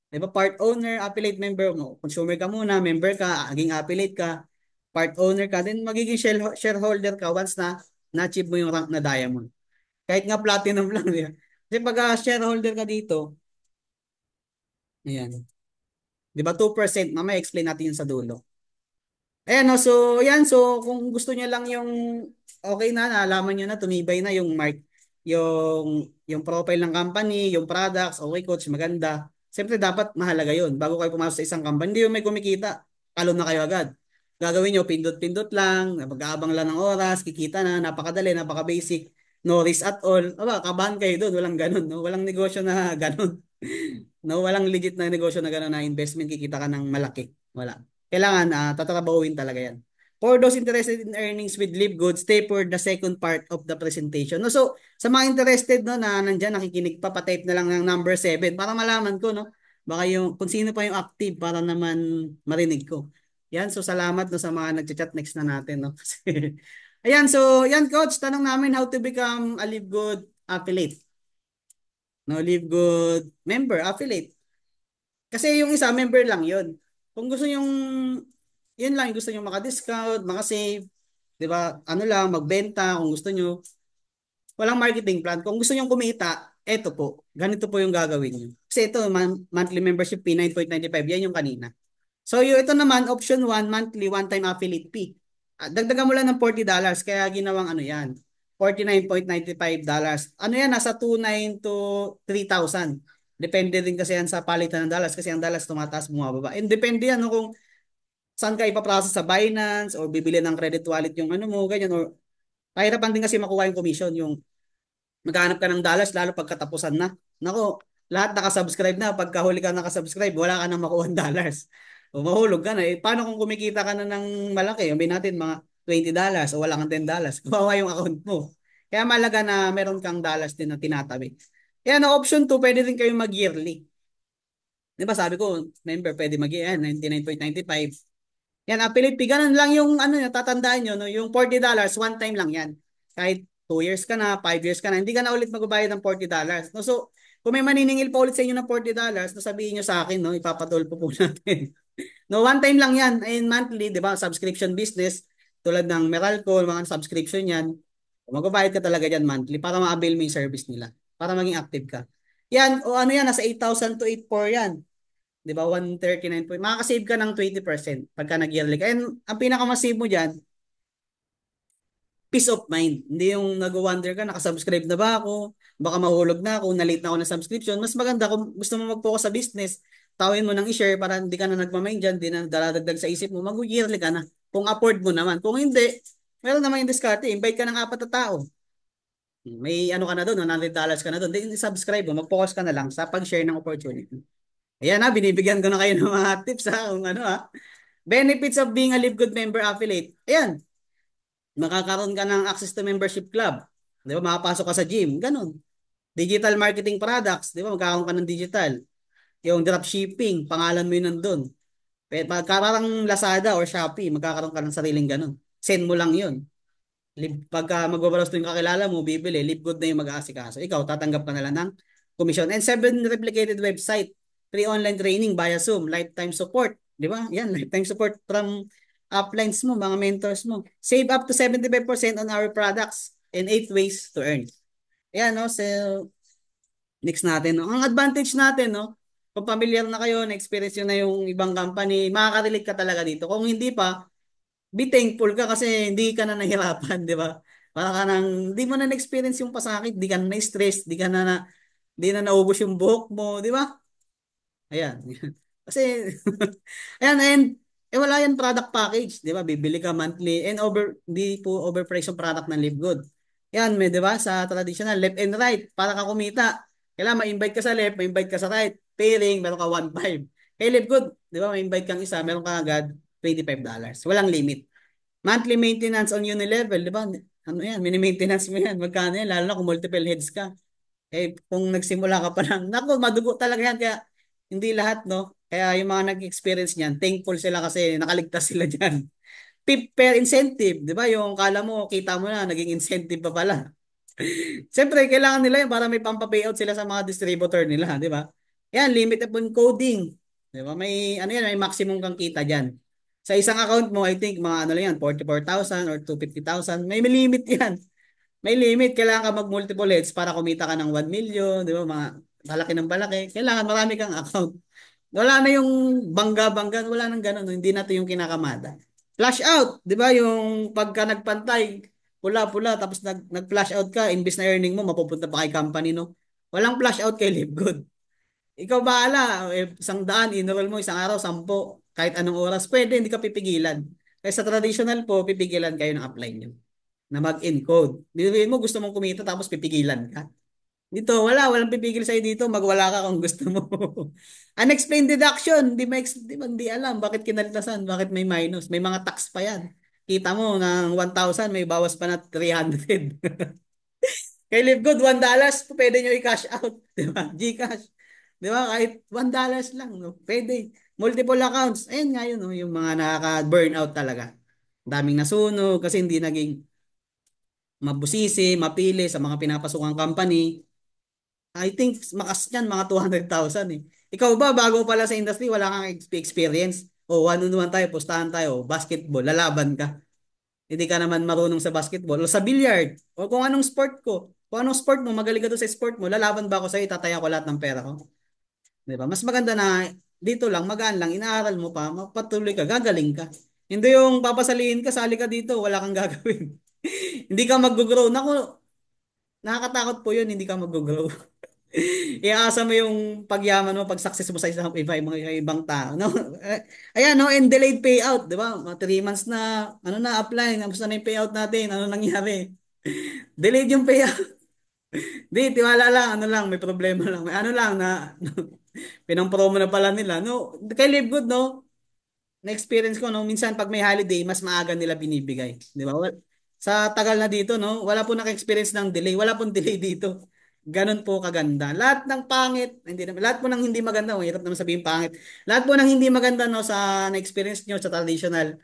Diba? Part owner, affiliate member mo. Consumer ka muna, member ka, aging affiliate ka, part owner ka, then magiging shareholder ka once na na-achieve mo yung rank na diamond. Kahit nga platinum lang. Diba? Kasi pag shareholder ka dito, ayan. Diba 2%, mamaya explain natin yun sa dulo. Ayan, no, so, yan, so, kung gusto niya lang yung, okay na, nalaman niyo na, tumibay na yung mark, yung profile ng company, yung products, okay, coach, maganda. Siyempre, dapat mahalaga yun. Bago kayo pumasok sa isang company, hindi yung may kumikita, talo na kayo agad. Gagawin niyo, pindot-pindot lang, mag-aabang lang ng oras, kikita na, napakadali, napaka-basic, no risk at all. Aba, kabahan kayo doon, walang ganun, no? Walang negosyo na ganun. No, walang legit na negosyo na gano'n na investment, kikita ka ng malaki. Wala. Kailangan tatrabahuin talaga yan. For those interested in earnings with Live Good, stay for the second part of the presentation. No, so, sa mga interested no, na nandyan, nakikinig pa, patype na lang ng number 7 para malaman ko, no? Baka yung, kung sino pa yung active para naman marinig ko. Yan, so salamat no, sa mga nagchat-chat. Next na natin. No? Ayan, so, yan coach, tanong namin how to become a Live Good affiliate. No, Live Good member, affiliate. Kasi yung isa, member lang yun. Kung gusto yung, yun lang, gusto nyo maka-discount, maka-save, di ba? Ano lang, magbenta kung gusto nyo. Walang marketing plan. Kung gusto nyo kumita, eto po. Ganito po yung gagawin nyo. Kasi ito, monthly membership fee, 9.95. Yan yung kanina. So, ito naman, option 1, monthly, one-time affiliate fee. Dagdagan mo lang ng $40, kaya ginawang ano yan. $49.95. Ano yan, nasa 29 to 3,000. Depende din kasi yan sa palitan ng dollars kasi ang dollars tumataas, bumababa. And depende yan no, kung saan ka ipaprocess sa Binance or bibili ng credit wallet yung ano mo, ganyan. Or kahirapan din kasi makuha yung commission, yung maghanap ka ng dollars lalo pagkatapusan na. Nako, lahat nakasubscribe na. Pagka huli ka nakasubscribe, wala ka nang makuha dollars. O mahulog ka na. Eh, paano kung kumikita ka na ng malaki? Sabihin natin mga $20 o wala kang $10. Kawawa yung account mo. Kaya malaga na meron kang dollars din na tinatabi. Kaya na option 2, pwede din kayo mag-yearly. Di ba sabi ko, member pwede mag-yearly, 99.95. Yan, affiliate fee. Ganun lang yung ano nyo, tatandaan nyo, no? Yung $40, one time lang yan. Kahit 2 years ka na, 5 years ka na, hindi ka na ulit magbabayad ng $40. No? So, kung may maniningil pa ulit sa inyo ng $40, no, sabihin nyo sa akin, no? Ipapatulpo po natin. No, one time lang yan. And monthly, di ba? Subscription business, tulad ng Meralco, mga subscription yan. Magbabayad ka talaga dyan monthly para ma-avail mo yung service nila. Para maging active ka. Yan, o ano yan, nasa 8,000 to 8,400 yan. 'Di ba? 139 point. Makaka-save ka ng 20% pagka nag-yearly ka. And ang pinaka-masave mo diyan, peace of mind. Hindi yung nag-wonder ka, nakasubscribe na ba ako? Baka mahulog na ako, na-late na ako ng subscription. Mas maganda kung gusto mo mag-focus sa business, tawin mo ng i-share para hindi ka na nagmamind dyan, hindi na daladagdag sa isip mo, mag-yearly ka na. Kung afford mo naman. Kung hindi, meron naman yung discarte, invite ka ng 4 na tao. May ano ka na doon, $100 ka na doon. Hindi subscribe mo, mag-focus ka na lang sa pag-share ng opportunity. Ayan na, binibigyan ko na kayo ng mga tips ha, kung ano ha. Benefits of being a Live Good member affiliate. Ayan, makakaroon ka ng access to membership club. Di ba, makapasok ka sa gym. Ganun. Digital marketing products. Di ba, magkakaroon ka ng digital. Yung dropshipping, pangalan mo yun nandun. Parang Lazada or Shopee, magkakaroon ka ng sariling ganun. Send mo lang yun. Pagka magbabalos yung kakilala mo, bibili, Live Good na yung mag-aasikaso. Ikaw, tatanggap ka na lang ng commission. And 7 replicated website, free online training via Zoom, lifetime support. Di ba? Yan, lifetime support from uplines mo, mga mentors mo. Save up to 75% on our products and 8 ways to earn. Yan, no? So, next natin, no? Ang advantage natin, no? Kung familiar na kayo, na-experience nyo na yung ibang company, makaka-relate ka talaga dito. Kung hindi pa, be thankful ka kasi hindi ka na nahirapan, di ba? Para ka nang, di mo na na-experience yung pasakit, di ka na na-stress, di na naubos yung buhok mo, di ba? Ayan. Kasi, ayan, and, wala yan product package, di ba? Bibili ka monthly, and di po overpriced yung product ng Live Good. Yan, may, di ba? Sa traditional, left and right, para ka kumita. Kailangan ma-invite ka sa left, ma-invite ka sa right. Pairing, meron ka 1.5. Kay Live Good, di ba? Ma-invite kang isa, meron ka agad $25. Walang limit. Monthly maintenance on Unilevel, di ba? Ano yan, mini-maintenance mo yan. Magkano yan? Lalo na kung multiple heads ka. Eh, kung nagsimula ka pa lang, naku, madugo talaga yan. Kaya, hindi lahat, no? Kaya yung mga nag-experience niyan, thankful sila kasi nakaligtas sila dyan. Per incentive, di ba? Yung kala mo, kita mo na, naging incentive pa pala. Siyempre, kailangan nila yun para may pampapayout sila sa mga distributor nila, di ba? Yan, limit upon coding. Di ba? May, ano yan, may maximum kang kita dyan. Sa isang account mo, I think, mga ano lang yan, 44,000 or 250,000. May limit yan. May limit. Kailangan ka mag-multiple heads para kumita ka ng 1 million, di ba? Mga palaki ng palaki. Kailangan marami kang account. Wala na yung bangga-bangga. Wala nang ganun. Hindi na to yung kinakamada. Flash out. Di ba? Yung pagka nagpantay, pula-pula, tapos nag-flash out ka, imbis na earning mo, mapupunta pa kay company, no? Walang flash out kay Live Good. Ikaw bahala. $100, enroll mo isang araw, 10. Kahit anong oras, pwede, hindi ka pipigilan. Kaya sa traditional po, pipigilan kayo ng upline nyo na mag-encode. Bibigyan mo, gusto mong kumita tapos pipigilan ka. Dito, walang pipigil sa'yo dito, magwala ka kung gusto mo. Unexplained deduction, di alam bakit kinaltasan, bakit may minus. May mga tax pa yan. Kita mo, ng 1,000, may bawas pa na 300. Kay Live Good, $1, pwede nyo i-cash out. Di ba? GCash. Di ba? Kahit $1 lang, no? Pwede. Multiple accounts. Ayun nga yun, no? Yung mga nakaka-burnout talaga. Daming nasunog kasi hindi naging mabusisi, mapili sa mga pinapasukang company. I think makas niyan mga 200,000 eh. Ikaw ba bago pala sa industry wala kang experience? O one-on-one tayo, pustahan tayo, basketball, lalaban ka. Hindi ka naman marunong sa basketball o sa billiard o kung anong sport ko. Kung anong sport mo, magaling ka doon sa sport mo, lalaban ba ako sa'yo, itataya ko lahat ng pera ko. Di ba? Mas maganda na dito lang, magaan lang, inaaral mo pa, mapatuloy ka, gagaling ka. Hindi yung papasalihin ka, sali ka dito, wala kang gagawin. Hindi ka mag-grow. Naku, nakakatakot po yun, hindi ka mag-grow. Iaasa mo yung pagyaman mo, pag-success mo sa ibang tao, no? Ayan, no, and delayed payout, 'di ba? Mga 3 months na ano na apply, tapos na yung payout natin, ano nangyari? Delayed yung payout. Di, tiwala lang, ano lang, may problema lang. May ano lang na pinang-promo na pala nila. No, kay Live Good, no? Na-experience ko, no? Minsan pag may holiday, mas maaga nila binibigay. Di ba? Sa tagal na dito, no? Wala po naka-experience ng delay. Wala pong delay dito. Ganon po kaganda. Lahat ng pangit, hindi naman, lahat po ng hindi maganda, oh, hirap naman sabihin pangit. Lahat po ng hindi maganda, no, sa na-experience nyo sa traditional,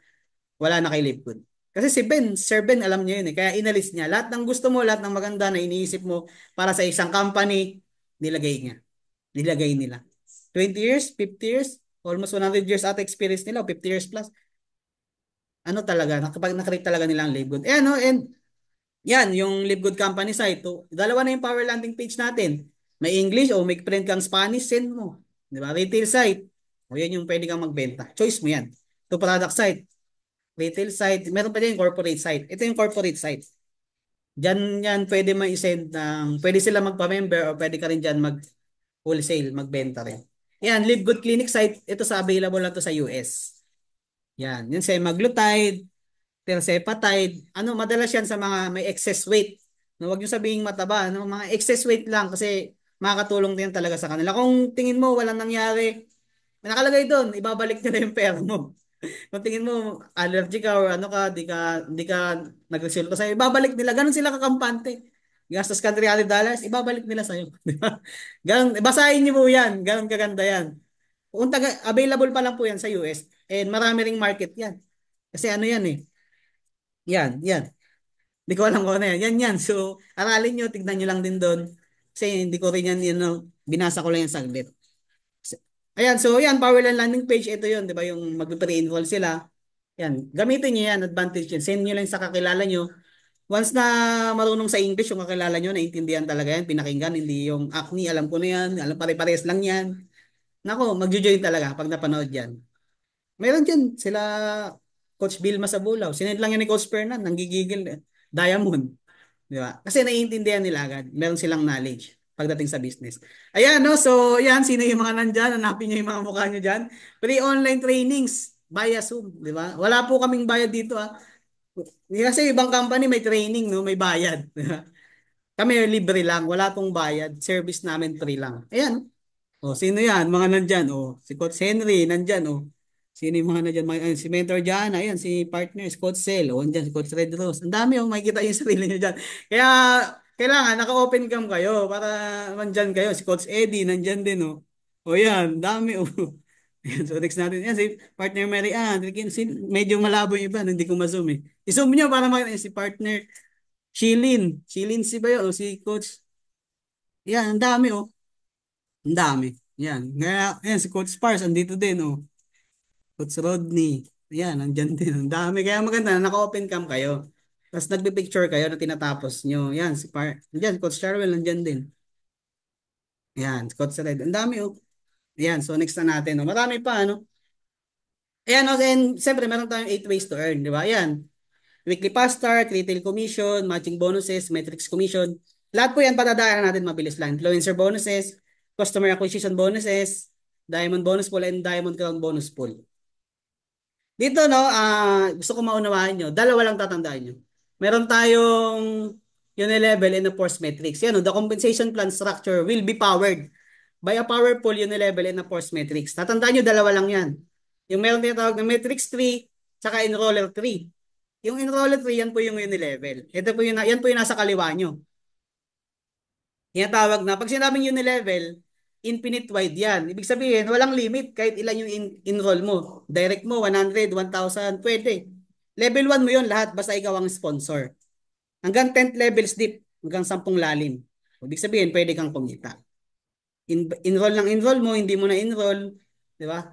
wala na kay Live Good. Kasi si Ben, Sir Ben, alam niyo yun eh. Kaya inalis niya. Lahat ng gusto mo, lahat ng maganda na iniisip mo para sa isang company, nilagay niya. Nilagay nila. 20 years, 50 years, almost 100 years ata experience nila, o 50 years plus. Ano talaga, kapag nakreate talaga nila ang Live Good. Eh ano, and yan, yung Live Good Company site. To, dalawa na yung power landing page natin. May English o may print kang Spanish, send mo. Di ba? Retail site. O yan yung pwede kang magbenta. Choice mo yan. To product site. Retail site. Meron pa din yung corporate site. Ito yung corporate site. Diyan yan pwede ma-send ng, pwede sila magpa-member o pwede ka rin diyan mag-wholesale, magbenta rin. Yan, Live Good Clinic site. Ito sa available na to sa US. Yan, yung semaglutide, tirzepatide. Ano, madalas yan sa mga may excess weight. No, wag niyo sabihin mataba, no, mga excess weight lang kasi makakatulong din talaga sa kanila. Kung tingin mo walang nangyari, may nakalagay doon, ibabalik nila yung pera mo. Kung tingin mo allergy ka or ano ka, di ka nag-resulta sa'yo, ibabalik nila. Ganun sila kakampante. Gastos ka $300, ibabalik nila sa'yo. Di ba? Ganun, basahin niyo po yan. Ganun kaganda yan. Kung available pa lang po yan sa US, and marami ring market yan. Kasi ano yan eh. Yan, yan. Hindi ko alam kung ano yan. Yan, yan. So, aralin nyo, tignan nyo lang din doon. Kasi hindi ko rin yan, binasa ko lang yan saglit. Ayan, so yan, Powerline landing page, ito yun, di ba, yung mag-pre-enroll sila. Yan, gamitin nyo yan, advantage yan. Send nyo lang sa kakilala nyo. Once na marunong sa English yung kakilala nyo, naintindihan talaga yan, pinakinggan, hindi yung acne, alam ko na yan, alam pare-pares lang yan. Nako, magjo-join talaga pag napanood yan. Meron dyan, sila Coach Bill Masabulaw. Sinend lang yan ni Coach Fernan, nanggigigil. Diamond. Di ba? Kasi naiintindihan nila agad. Meron silang knowledge pagdating sa business. Ayan, no? So, yan, sino yung mga nandyan? Hanapin nyo yung mga mukha nyo dyan. Free online trainings via Zoom. Di ba? Wala po kaming bayad dito, ah. Kasi ibang company may training, no? May bayad. Di ba? Kami libre lang. Wala pong bayad. Service namin free lang. Ayan. Oh, sino yan? Mga nandyan. Oh, si Coach Henry, nandyan. Oh. Sino yung mga nandyan? Si Mentor Diana, ayan, si partner, si Coach Sel. Oh, nandyan, si Coach Red Rose. Ang dami, oh, makikita yung sarili nyo dyan. Kaya, kailangan, naka-open cam kayo para nandyan kayo. Si Coach Eddie, nandyan din, oh. Oh, yan, dami, oh. Ayan, so, next natin. Yan, si partner Mary Ann. Medyo malabo yung iba, hindi ko ma-zoom eh. I-zoom nyo para makita si partner Shilin. Shilin si ba yun? O si Coach. Yan, ang dami, oh. Ang dami. Yan. Kaya, yan, si Coach Spars, andito din, oh. Coach Rodney. Yan, andyan din. Ang dami. Kaya maganda, naka-open cam kayo. Tapos nagbe-picture kayo na tinatapos nyo. Yan, yan, si Coach Charwell, andyan din. Yan, si Coach Red. Ang dami, oh. Yan, so next na natin, oh. Marami pa, ano. Ayan, oh, and siyempre, meron tayong 8 ways to earn, di ba? Yan. Weekly pass start, retail commission, matching bonuses, metrics commission. Lahat po yan patadaanan natin mabilis lang. Influencer bonuses, customer acquisition bonuses, diamond bonus pool, and diamond crown bonus pool. Dito, no, gusto ko maunawahan nyo. Dalawa lang tatandaan nyo. Meron tayong unilevel and a force matrix. Yan, no, the compensation plan structure will be powered by a powerful unilevel and a force matrix. Tatandaan nyo, dalawa lang yan. Yung meron tinatawag na matrix tree, tsaka enroller tree. Yung enroller tree, yan po yung unilevel. Ito po yung, yan po yung nasa kaliwa nyo. Tinatawag na, pag sinabing unilevel, infinite wide yan. Ibig sabihin, walang limit kahit ilan yung enroll mo. Direct mo, 100, 1,000, pwede. Level 1 mo yun lahat, basta ikaw ang sponsor. Hanggang 10th levels deep, hanggang 10 lalim. Ibig sabihin, pwede kang kumita. Enroll ng enroll mo, hindi mo na enroll, di ba?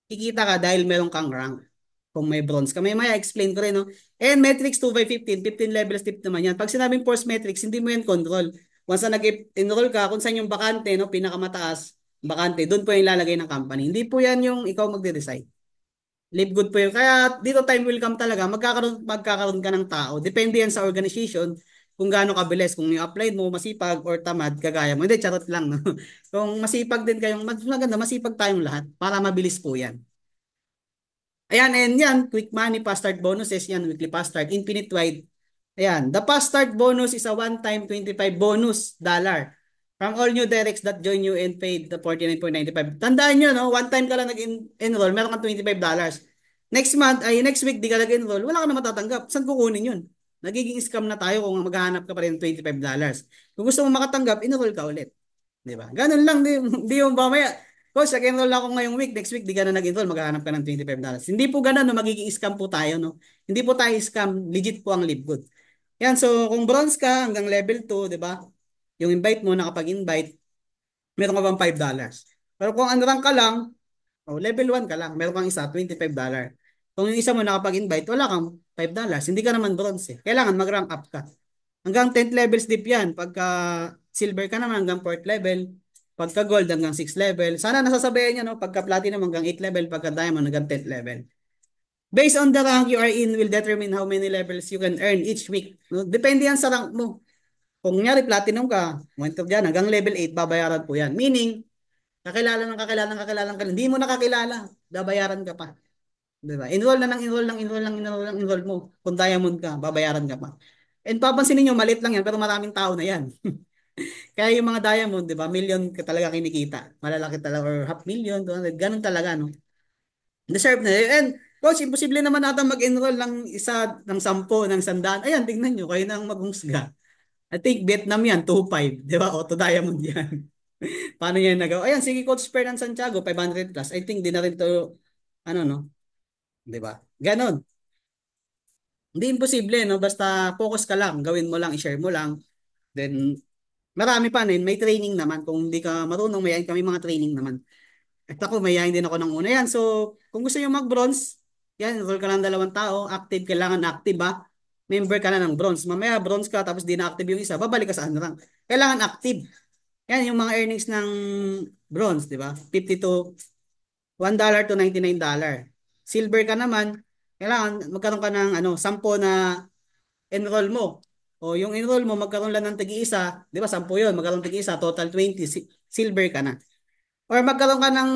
Kikita ka dahil meron kang rank. Kung may bronze ka. May explain ko rin, no? And metrics 2 by 15, 15 levels tip naman yan. Pag sinabing force metrics, hindi mo yan control. Once na nag-enroll ka, kung saan yung bakante, no, pinakamataas, bakante, doon po yung ilalagay ng company. Hindi po yan yung ikaw magde-decide. Live good po yun. Kaya dito time will come talaga, magkakaroon ka ng tao. Depende yan sa organization kung gaano kabilis. Kung yung applied mo, masipag or tamad, kagaya mo. Hindi, charot lang. No? Kung masipag din kayong, mas maganda, masipag tayong lahat para mabilis po yan. Ayan, and yan, quick money, fast start bonuses, yan, weekly fast start, infinite wide. Ayan, the fast start bonus is a one-time 25 bonus dollar from all new directs that join you and paid the 49.95. Tandaan nyo, no? One time ka lang nag-enroll, meron kang $25. Next month, ay next week, di ka nag-enroll, wala ka na matatanggap. Saan kukunin yun? Nagiging scam na tayo kung maghahanap ka pa rin ng $25. Kung gusto mo makatanggap, enroll ka ulit. Di ba? Ganun lang, di yung mamaya. Coach, nag-enroll ako ngayong week, next week, di ka na nag-enroll, maghahanap ka ng $25. Hindi po ganun, no? Magiging scam po tayo, no? Hindi po tayo scam, legit po ang Live Good. Yan, so kung bronze ka hanggang level 2, 'di ba? Yung invite mo nakapag-invite, meron ka bang $5. Pero kung ano rank ka lang, level 1 ka lang, meron kang isa $25. Kung yung isa mo nakapag-invite, wala kang $5. Hindi ka naman bronze eh. Kailangan mag-rank up ka. Hanggang 10th levels deep 'yan. Pagka silver ka naman hanggang 4th level, pagka gold hanggang 6th level. Sana nasasabayan niyo no, pagka platinum hanggang 8th level, pagka diamond hanggang 10th level. Based on the rank you are in will determine how many levels you can earn each week. No? Depende yan sa rank mo. Kung nyari platinum ka, moment dyan, hanggang level 8, babayaran po yan. Meaning, kakilala ng kakilala ng kakilala ng kakilala. Hindi mo nakakilala, babayaran ka pa. Diba? Enroll na ng enroll ng enroll ng enroll ng enroll mo. Kung diamond ka, babayaran ka pa. And papansinin nyo, maliit lang yan, pero maraming tao na yan. Kaya yung mga diamond, di ba, million ka talaga kinikita. Malalaki talaga, or half million, 200, ganun talaga, no? Deserve na. And, coach, imposible naman natin mag-enroll ng isa, ng 10, ng 100. Ayan, tingnan nyo, kayo na ang maghusga. I think Vietnam yan, 2.5. Di ba? Auto diamond yan. Paano yan nagawa? Ayan, sige, Coach Fernan Santiago, 500 plus. I think di na rin to, ano, no? Di ba? Ganon. Hindi imposible, no? Basta focus ka lang, gawin mo lang, i-share mo lang. Then, marami pa rin. May training naman. Kung hindi ka marunong, may kami mga training naman. At ako, mayayain din ako ng una. Yan, so, kung gusto nyo mag-bronze, yan, enroll ka lang 2 tao, active, kailangan active ha. Member ka na ng bronze. Mamaya, bronze ka, tapos di na active yung isa, babalik ka sa ano rank. Kailangan active. Yan, yung mga earnings ng bronze, di ba? 50 to $1 to $99. Silver ka naman, kailangan magkaroon ka ng ano, 10 na enroll mo. O yung enroll mo, magkaroon lang ng tagi-isa, di ba? 10 yun, magkaroon tagi-isa, total 20, silver ka na. Or magkaroon ka ng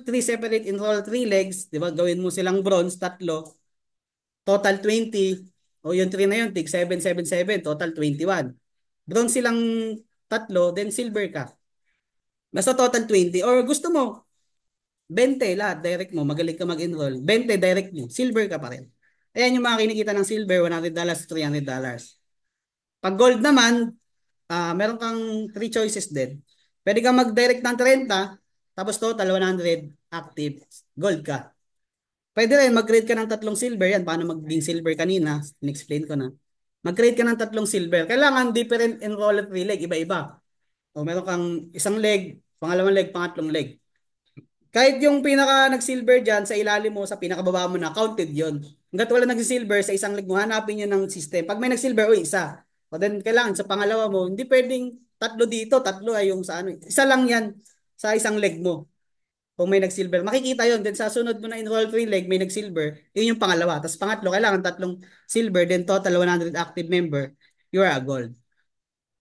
3 separate enroll 3 legs, di ba? Gawin mo silang bronze, 3, total 20. O yung 3 na yun, tig 7, 7, 7, total 21. Bronze silang 3, then silver ka. Basta total 20. Or gusto mo, 20 lahat, direct mo, magaling ka mag-enroll. 20 direct mo, silver ka pa rin. Ayan yung mga kinikita ng silver, $100 to $300. Pag gold naman, meron kang 3 choices din. Pwede kang mag-direct ng 30, tapos total 100 active, gold ka. Pwede rin, mag-create ka ng 3 silver. Yan, paano maging silver kanina, in-explain ko na. Mag-create ka ng 3 silver. Kailangan different enrolled leg, iba-iba. O meron kang isang leg, pangalawang leg, pangatlong leg. Kahit yung pinaka nag-silver dyan, sa ilalim mo, sa pinakababa mo na, counted yon. Hanggat wala nag-silver, sa isang leg mo, hanapin yun ng system. Pag may nag-silver, isa. O then, kailangan sa pangalawa mo, hindi pwedeng 3 dito, 3 ay yung sa ano. Isa lang yan sa isang leg mo. Kung may nag-silver, makikita yon. Then sa sunod mo na enroll 3 leg, may nag-silver, yun yung pangalawa. Tapos pangatlo, kailangan 3 silver, then total 100 active member, you are a gold.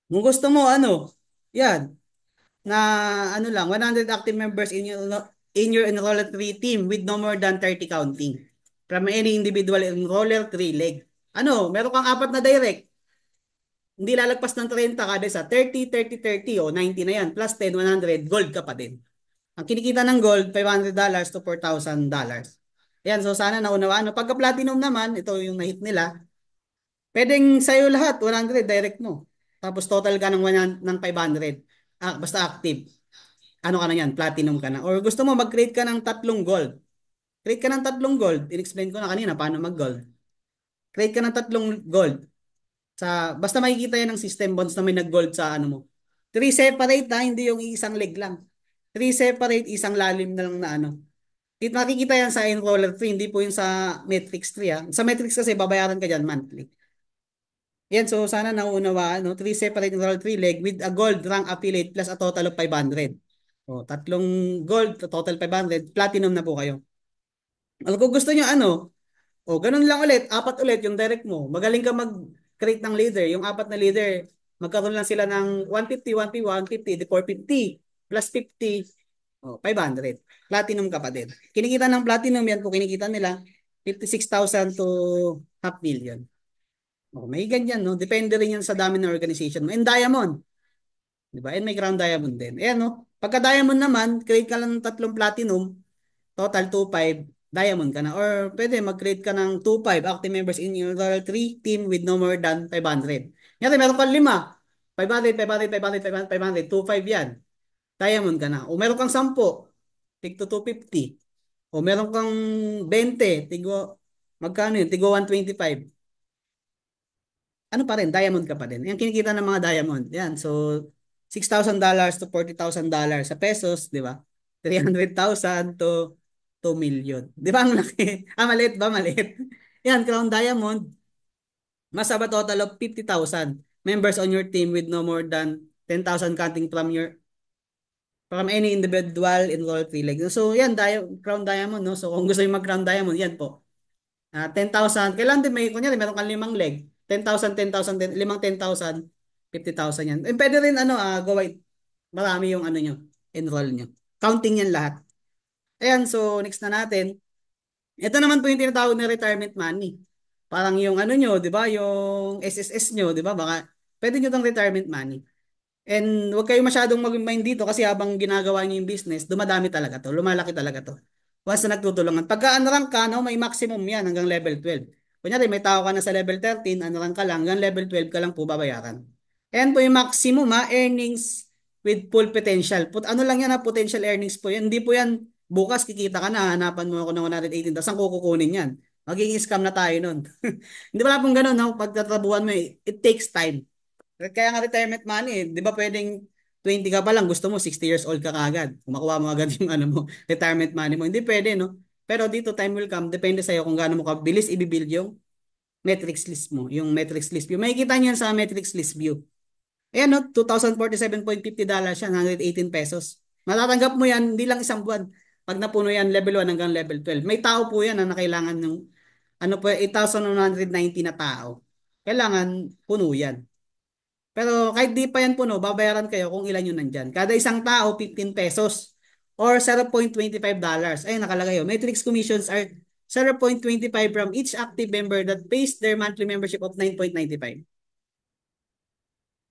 Kung gusto mo, ano, yan, na ano lang, 100 active members in your enroller 3 team with no more than 30 counting. From any individual enroller 3 leg. Ano, meron kang 4 na direct. Hindi lalagpas ng 30 kada isa. 30, 30, 30 o 90 na yan. Plus 10, 100, gold ka pa din. Ang kinikita ng gold, $500 to $4,000. Yan, so sana naunawaan. No? Pagka platinum naman, ito yung na-hit nila, pwedeng sa'yo lahat, 100 direct mo. Tapos total ka ng, 100, ng 500. Basta active. Ano ka na yan, platinum ka na. Or gusto mo mag-create ka ng 3 gold. Create ka ng 3 gold. In-explain ko na kanina paano mag-gold. Create ka ng 3 gold. Basta makikita yan ng system bonds na may nag-gold sa ano mo. 3 separate hindi yung isang leg lang. 3 separate, isang lalim na lang na ano. Nakikita yan sa enroller 3, hindi po yung sa Matrix 3 ha. Sa Matrix kasi babayaran ka dyan monthly. Yan, so sana nauunawaan, no? 3 separate enroll 3 leg with a gold rank affiliate plus a total of 500. O, 3 gold, total 500, platinum na po kayo. Kung gusto nyo ano, ganun lang ulit, 4 ulit yung direct mo. Magaling ka mag-create ng leader. Yung 4 na leader, magkaroon lang sila ng 150, 150, 150, di 450, plus 50, 500. Platinum ka pa din. Kinikita ng platinum yan, kung kinikita nila, 56,000 to half million. Oh, may ganyan, no? Depende rin yan sa dami ng organization mo. And diamond, di ba? And may crown diamond din. Ayan, no? Pagka diamond naman, create ka lang ng tatlong platinum, total 2.5, diamond ka na. Or pwede mag-create ka ng 2.5 active members in your Royal 3 team with no more than 500. Yan, meron kang 5. 500, 500, 500, 500, 500, 2.5 yan. Diamond ka na. O meron kang 10, tig to 250. O meron kang 20, tigo, magkano yun? Tigo 125. Ano pa rin, diamond ka pa din. Yan kinikita ng mga diamond. Yan, so $6,000 to $40,000 sa pesos, di ba? 300,000 to 2 million. Di ba ang laki? Ah, maliit ba? Maliit. Yan, Crown Diamond, mas have a total of 50,000 members on your team with no more than 10,000 counting from any individual enrolled free leg. So, yan, Crown Diamond, no? So, kung gusto yung mag-Crown Diamond, yan po. 10,000. Kailan din may, kunyari, meron kang 5 leg. 10,000, 10,000, 10,000, 50,000 yan. Eh, pwede rin, ano, go wait. Marami yung, ano nyo, enroll nyo. Counting yan lahat. Ayan, so, next na natin. Ito naman po yung tinatawag na retirement money. Parang yung, ano nyo, di ba, yung SSS nyo, di ba, baka, pwede nyo tong retirement money. And huwag kayo masyadong mag-mind dito kasi habang ginagawa niyo yung business, dumadami talaga to. Lumalaki talaga to. Once na nagtutulungan. Pagka unrank ka, no, may maximum yan hanggang level 12. Kunyari, may tao ka na sa level 13, unrank ka lang, hanggang level 12 ka lang po babayaran. Ayan po yung maximum earnings with full potential. Ano lang yan potential earnings po yan. Hindi po yan, bukas kikita ka na, hanapan mo ako ng 118, tapos ang kukukunin yan. Magiging scam na tayo nun. Hindi pala pong ganun, no? Pagtatrabuhan mo, it takes time. Kaya nga retirement money, 'di ba pwedeng 20 ka pa lang, gusto mo 60 years old ka kaagad. Kumakuha mo agad yung ano mo, retirement money mo. Hindi pwede, no? Pero dito time will come, depende sa iyo kung gaano mo kabilis i-build yung metrics list mo, yung metrics list view. Makikita niyo yan sa metrics list view. Ayan, no, $2,047.50 yan, 118 pesos. Matatanggap mo yan, hindi lang isang buwan. Pag napuno yan, level 1 hanggang level 12. May tao po yan na kailangan ng ano po, 8,190 na tao. Kailangan puno yan. Pero kahit di pa yan puno, babayaran kayo kung ilan yung nandyan. Kada isang tao, 15 pesos or $0.25. Ayun, nakalagay yun. Matrix commissions are 0.25 from each active member that pays their monthly membership of 9.95.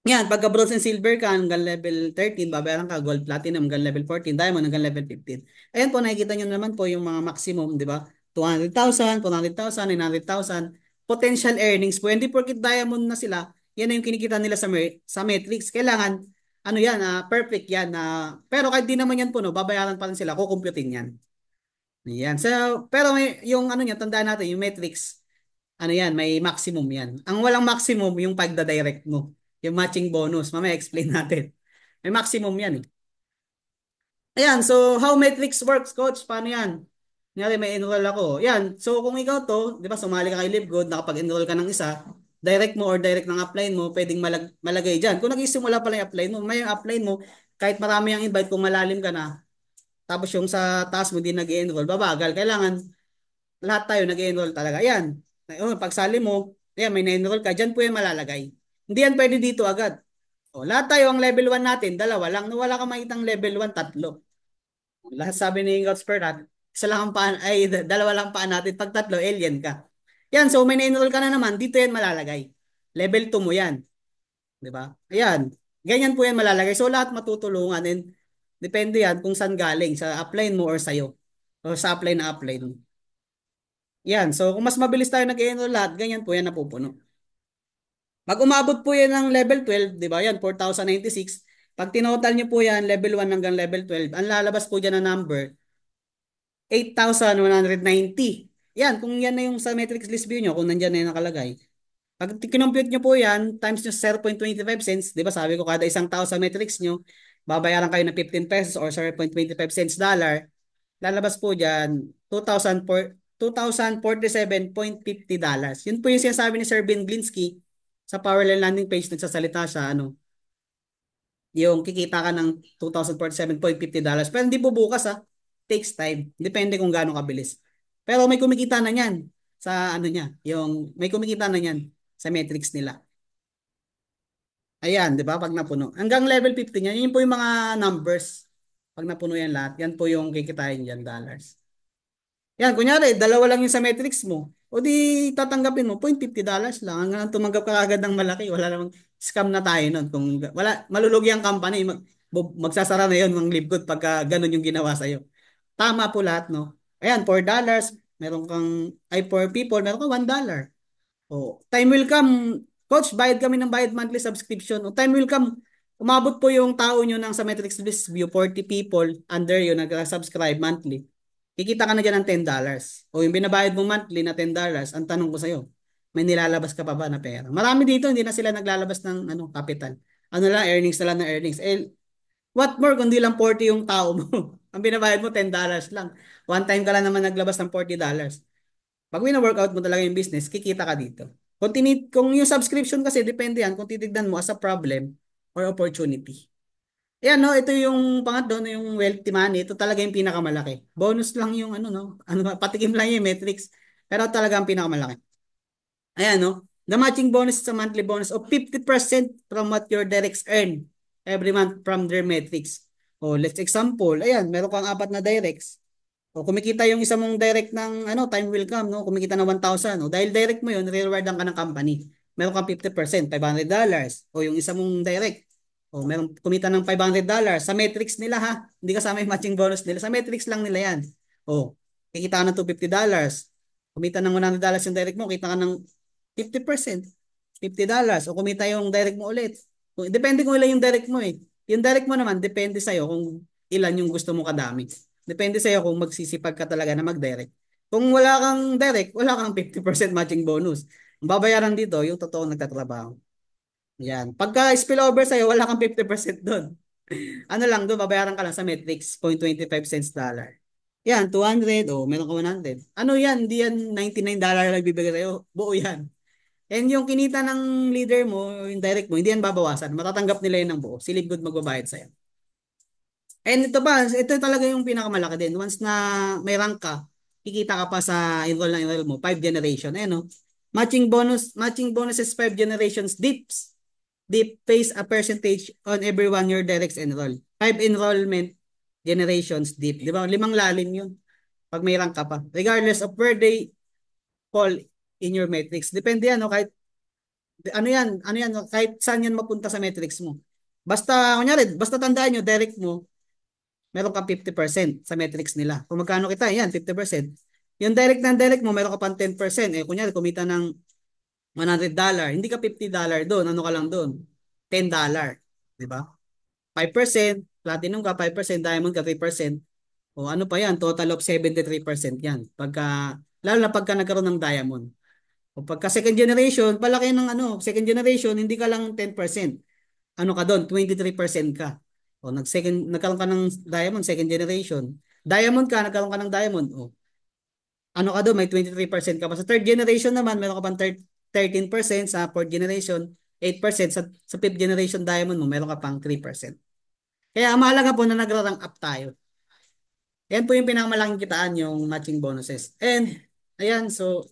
Yan, pagka bronze and silver ka hanggang level 13, babayaran ka gold, platinum hanggang level 14, diamond hanggang level 15. Ayan po, nakikita nyo naman po yung mga maximum, di ba? 200,000, 400,000, 900,000. Potential earnings po. Hindi porkit diamond na sila, yan na yung kinikita nila sa metrics. Kailangan, ano yan, perfect yan. Pero kahit di naman yan po, no, babayaran pa rin sila, kukumputin yan. Yan. So, pero may, yung ano niya, tandaan natin, yung metrics, ano yan, may maximum yan. Ang walang maximum, yung pagda-direct mo. Yung matching bonus. Mamaya explain natin. May maximum yan eh. Ayan, so how metrics works, coach? Paano yan? Kunyari may enroll ako. Yan, so kung ikaw to, di ba sumali ka kay LiveGood, nakapag-enroll ka ng isa, direct mo or direct ng upline mo, pwedeng malagay dyan. Kung nag-isimula pa lang yung upline mo, may upline mo, kahit marami ang invite, kung malalim ka na, tapos yung sa taas mo din nag-enroll, babagal. Kailangan lahat tayo nag-enroll talaga. Yan. Pagsali mo, yan, may na-enroll ka, dyan po yan malalagay. Hindi yan pwede dito agad. O, lahat tayo, ang level 1 natin, dalawa lang. Wala kang makitang level 1, tatlo. Lahat sabi ni Ingots Perrat, isa lang ang paan, ay, dalawa lang paan natin. Pag tatlo, alien ka. Yan, so may na-enroll ka na naman, dito yan malalagay. Level 2 mo yan. Di ba? Ayan. Ganyan po yan malalagay. So lahat matutulungan and depende yan kung saan galing, sa upline mo or sa'yo. O sa upline na upline mo. Yan. So, kung mas mabilis tayo nag-enroll lahat, ganyan po yan napupuno. Pag umabot po yan ng level 12, di ba? Yan, 4,096. Pag tinotal nyo po yan, level 1 hanggang level 12, ang lalabas po dyan na number, 8,190. Yan, kung yan na yung sa metrics list view nyo, kung nandyan na yung nakalagay. Pag kinompute nyo po yan, times nyo 0.25 cents, di ba sabi ko, kada isang tao sa metrics nyo, babayaran kayo ng 15 pesos or 0.25 cents dollar, lalabas po dyan, 2,047.50 dollars. Yun po yung sinasabi ni Sir Ben Glinsky sa Powerline landing page, nagsasalita siya, ano, yung kikita ka ng $2,047.50. Pero hindi po bukas takes time. Depende kung gaano kabilis. Pero may kumikita na niyan sa ano niya, yung may kumikita na niyan sa metrics nila. Ayan, di ba? Pag napuno. Hanggang level 50 niya, yun po yung mga numbers. Pag napuno yan lahat, yan po yung kikitain dyan, dollars. Yan, kunyari, dalawa lang yung sa metrics mo. O di tatanggapin mo, $50 lang. Hanggang tumanggap ka agad ng malaki. Wala namang scam na tayo nun. Kung wala, malulugi ang company. Magsasara na yun ng Livegood pagka ganun yung ginawa sa'yo. Tama po lahat, no? Ayan, $4. Meron kang, ay, for people, meron kang $1. Oh, time will come, coach, bayad kami ng bayad monthly subscription. O time will come, umabot po yung tao nyo ng sa Metrics List View, 40 people under you nag-subscribe monthly. Kikita ka na dyan ng $10. O yung binabayad mo monthly na $10, ang tanong ko sa'yo, may nilalabas ka pa ba na pera? Marami dito, hindi na sila naglalabas ng ano, capital. Ano lang, earnings na lang na earnings. Eh, what more kundi lang 40 yung tao mo. Ang binabayad mo $10 lang. One time ka lang naman naglabas ng $40. Pag wina-workout mo talaga yung business, kikita ka dito. Kung yung subscription kasi, depende yan kung titignan mo as a problem or opportunity. Yan, no, ito yung pangatlo, no, yung wealthy money, ito talaga yung pinakamalaki. Bonus lang yung ano, no, ano, patikim lang yung metrics, pero talaga ang pinakamalaki. Ayan, no, the matching bonus is a monthly bonus of 50% from what your directs earn every month from their metrics. Oh, let's example, ayan, meron kang apat na directs. O kumikita yung isa mong direct ng ano, time will come, no? Kumikita ng 1,000. O dahil direct mo yun, rewardan ka ng company. Meron kang 50%, $500. O yung isa mong direct. O meron kumita ng $500 sa metrics nila ha. Hindi kasama yung matching bonus nila. Sa metrics lang nila yan. O kikita ka ng $250. Kumita ng $100 yung direct mo, kita ka ng 50%. $50. O kumita yung direct mo ulit. Depende kung ilan yung direct mo eh. Yung direct mo naman, depende sa'yo kung ilan yung gusto mo kadami. Depende sa'yo kung magsisipag ka talaga na mag-direct. Kung wala kang direct, wala kang 50% matching bonus. Ang babayaran dito, yung totoong nagtatrabaho. Yan. Pagka spillover sa'yo, wala kang 50% doon. Ano lang doon, babayaran ka lang sa metrics, 0.25 cents dollar. Yan, 200, o meron ka 100. Ano yan? Hindi yan $99 lang bibigay sa'yo. Buo yan. And yung kinita ng leader mo, yung direct mo, hindi yan babawasan. Matatanggap nila yun ng buo. Si Livegood magbabayad sa'yo. And ito ba, ito talaga yung pinakamalaki din. Once na may rank ka, kikita ka pa sa enroll na enroll mo, 5 generation. Eh no? Matching bonuses 5 generations dips. Dip pays a percentage on everyone your directs enroll. 5 enrollment generations dip. Di ba? 5 lalim yun. Pag may rank ka pa. Regardless of where they fall in your metrics. Depende yan, no? Kahit ano yan, no? Kahit saan yan mapunta sa metrics mo. Basta, kunyari, basta tandaan nyo, direct mo, meron kang 50% sa metrics nila. Kung magkano kita, yan, 50%. Yung direct na direct mo, meron ka pang 10%. Eh, kunyari, kumita ng $100. Hindi ka $50 doon. Ano ka lang doon? $10. Di ba? 5%, platinum ka, 5%, diamond ka, 3%. O ano pa yan? Total of 73% yan. Lalo na pagka nagkaroon ng diamond. O pagka second generation, palaki ng ano, second generation, hindi ka lang 10%. Ano ka doon? 23% ka. O nagkaroon ka ng diamond, second generation. Diamond ka, nagkaroon ka ng diamond. O ano ka doon? May 23% ka pa. Sa third generation naman, meron ka pang 13%. Sa fourth generation, 8%. Sa fifth generation diamond mo, meron ka pang 3%. Kaya ang mahalaga po na nagra-rank up tayo. Yan po yung pinakamalaking kitaan, yung matching bonuses. And, ayan, so,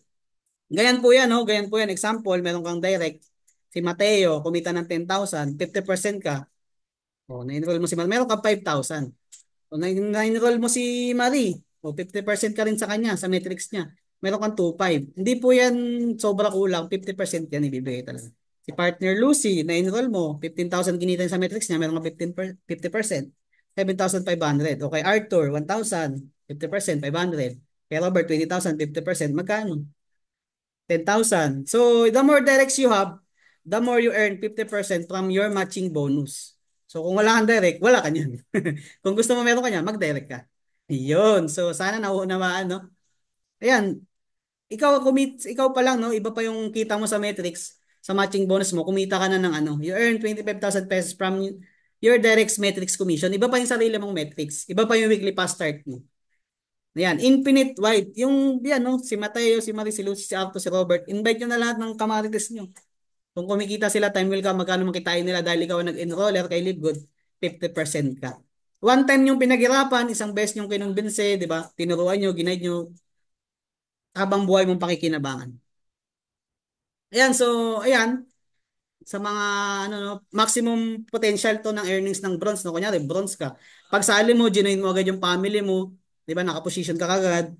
ganyan po yan, no? Ganyan po yan. Example, meron kang direct. Si Mateo, kumita ng 10,000, 50% ka. O, na-enroll mo si Mateo, meron kang 5,000. O, na-enroll mo si Marie, o 50% ka rin sa kanya, sa metrics niya. Meron kang 2,500. Hindi po yan sobra kulang, 50% yan ibibigay talaga. Si partner Lucy, na-enroll mo, 15,000 kinita sa metrics niya, meron kang 50%. 7,500. Okay, Arthur, 1,000, 50%, 500. Kay Robert, 20,000, 50%. Magkano? 10,000. So, the more directs you have, the more you earn 50% from your matching bonus. So, kung wala kang direct, wala ka niyan. Kung gusto mo meron ka niyan, mag-direct ka. Yun. So, sana nauunawaan, no? Ayan. Ikaw pa lang, no? Iba pa yung kita mo sa metrics, sa matching bonus mo, kumita ka na ng ano. You earn 25,000 pesos from your directs metrics commission. Iba pa yung sarili mong metrics. Iba pa yung weekly pass start mo. Ayan, infinite wide. Yung, yan, no? Si Mateo, si Marie, si Lucy, si Arto, si Robert. Invite nyo na lahat ng kamarites nyo. Kung kumikita sila, time will come, magkano makitain nila dahil ikaw nag-enroller kay Livegood, 50% ka. One time yung pinaghirapan, isang beses yung kinumbinse, di ba? Tinuruan nyo, ginaid nyo, habang buhay mong pakikinabangan. Ayan, so, ayan, sa mga, ano, no, maximum potential to ng earnings ng bronze, no? Kunyari, bronze ka. Pag sali mo, ginoin mo agad yung family mo, di ba? Nakaposition ka kagad.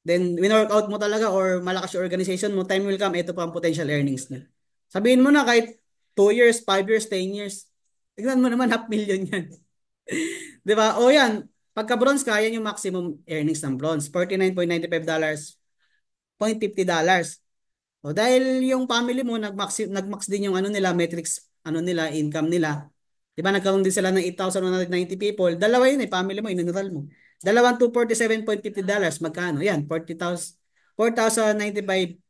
then win-workout mo talaga or malakas yung organization mo, time will come, ito pa ang potential earnings niya. Sabihin mo na kahit 2 years, 5 years, 10 years, tignan mo naman, 500,000 yan. Di ba? O yan, pagka bronze ka, yan yung maximum earnings ng bronze. $49.95, $0.50. O dahil yung family mo nagmax din yung ano nila metrics ano nila income nila. 'Di ba nagkaroon din sila ng 8,190 people. Dalawa yun family mo in-enroll mo. Dalawang $247.50 magkano? Yan, 40,000 $4,095.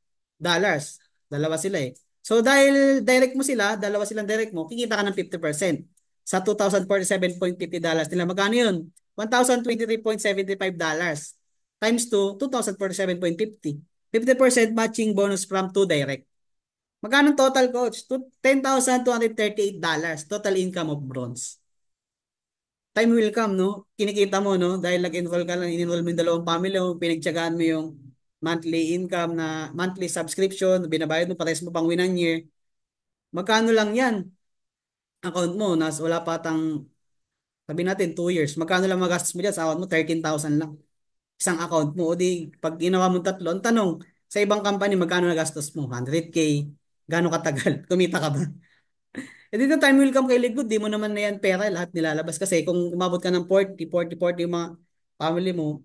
Dalawa sila eh. So dahil direct mo sila, dalawa silang direct mo, kikita ka ng 50%. Sa $2,047.50 nila magkano yun? $1,023.75 times 2, $2,047.50. 50% matching bonus from 2 direct. Magkano total, coach? $10,238 total income of bronze. Time will come, no? Kinikita mo, no? Dahil nag-enroll ka lang, in-enroll mo yung dalawang family mo, pinagtsagaan mo yung monthly income na monthly subscription, binabayad mo, pares mo pang win year. Magkano lang yan? Account mo, wala pa tang, sabi natin, 2 years. Magkano lang magastos mo dyan sa account mo? 13,000 lang. Isang account mo. O di, pag ginawa mo tatlo, ang tanong, sa ibang company, magkano nagastos mo? 100K? Gano'ng katagal? Kumita ka ba? E dito time will come kay Ligod, di mo naman na yan pera lahat nilalabas. Kasi kung umabot ka ng 40 yung mga family mo,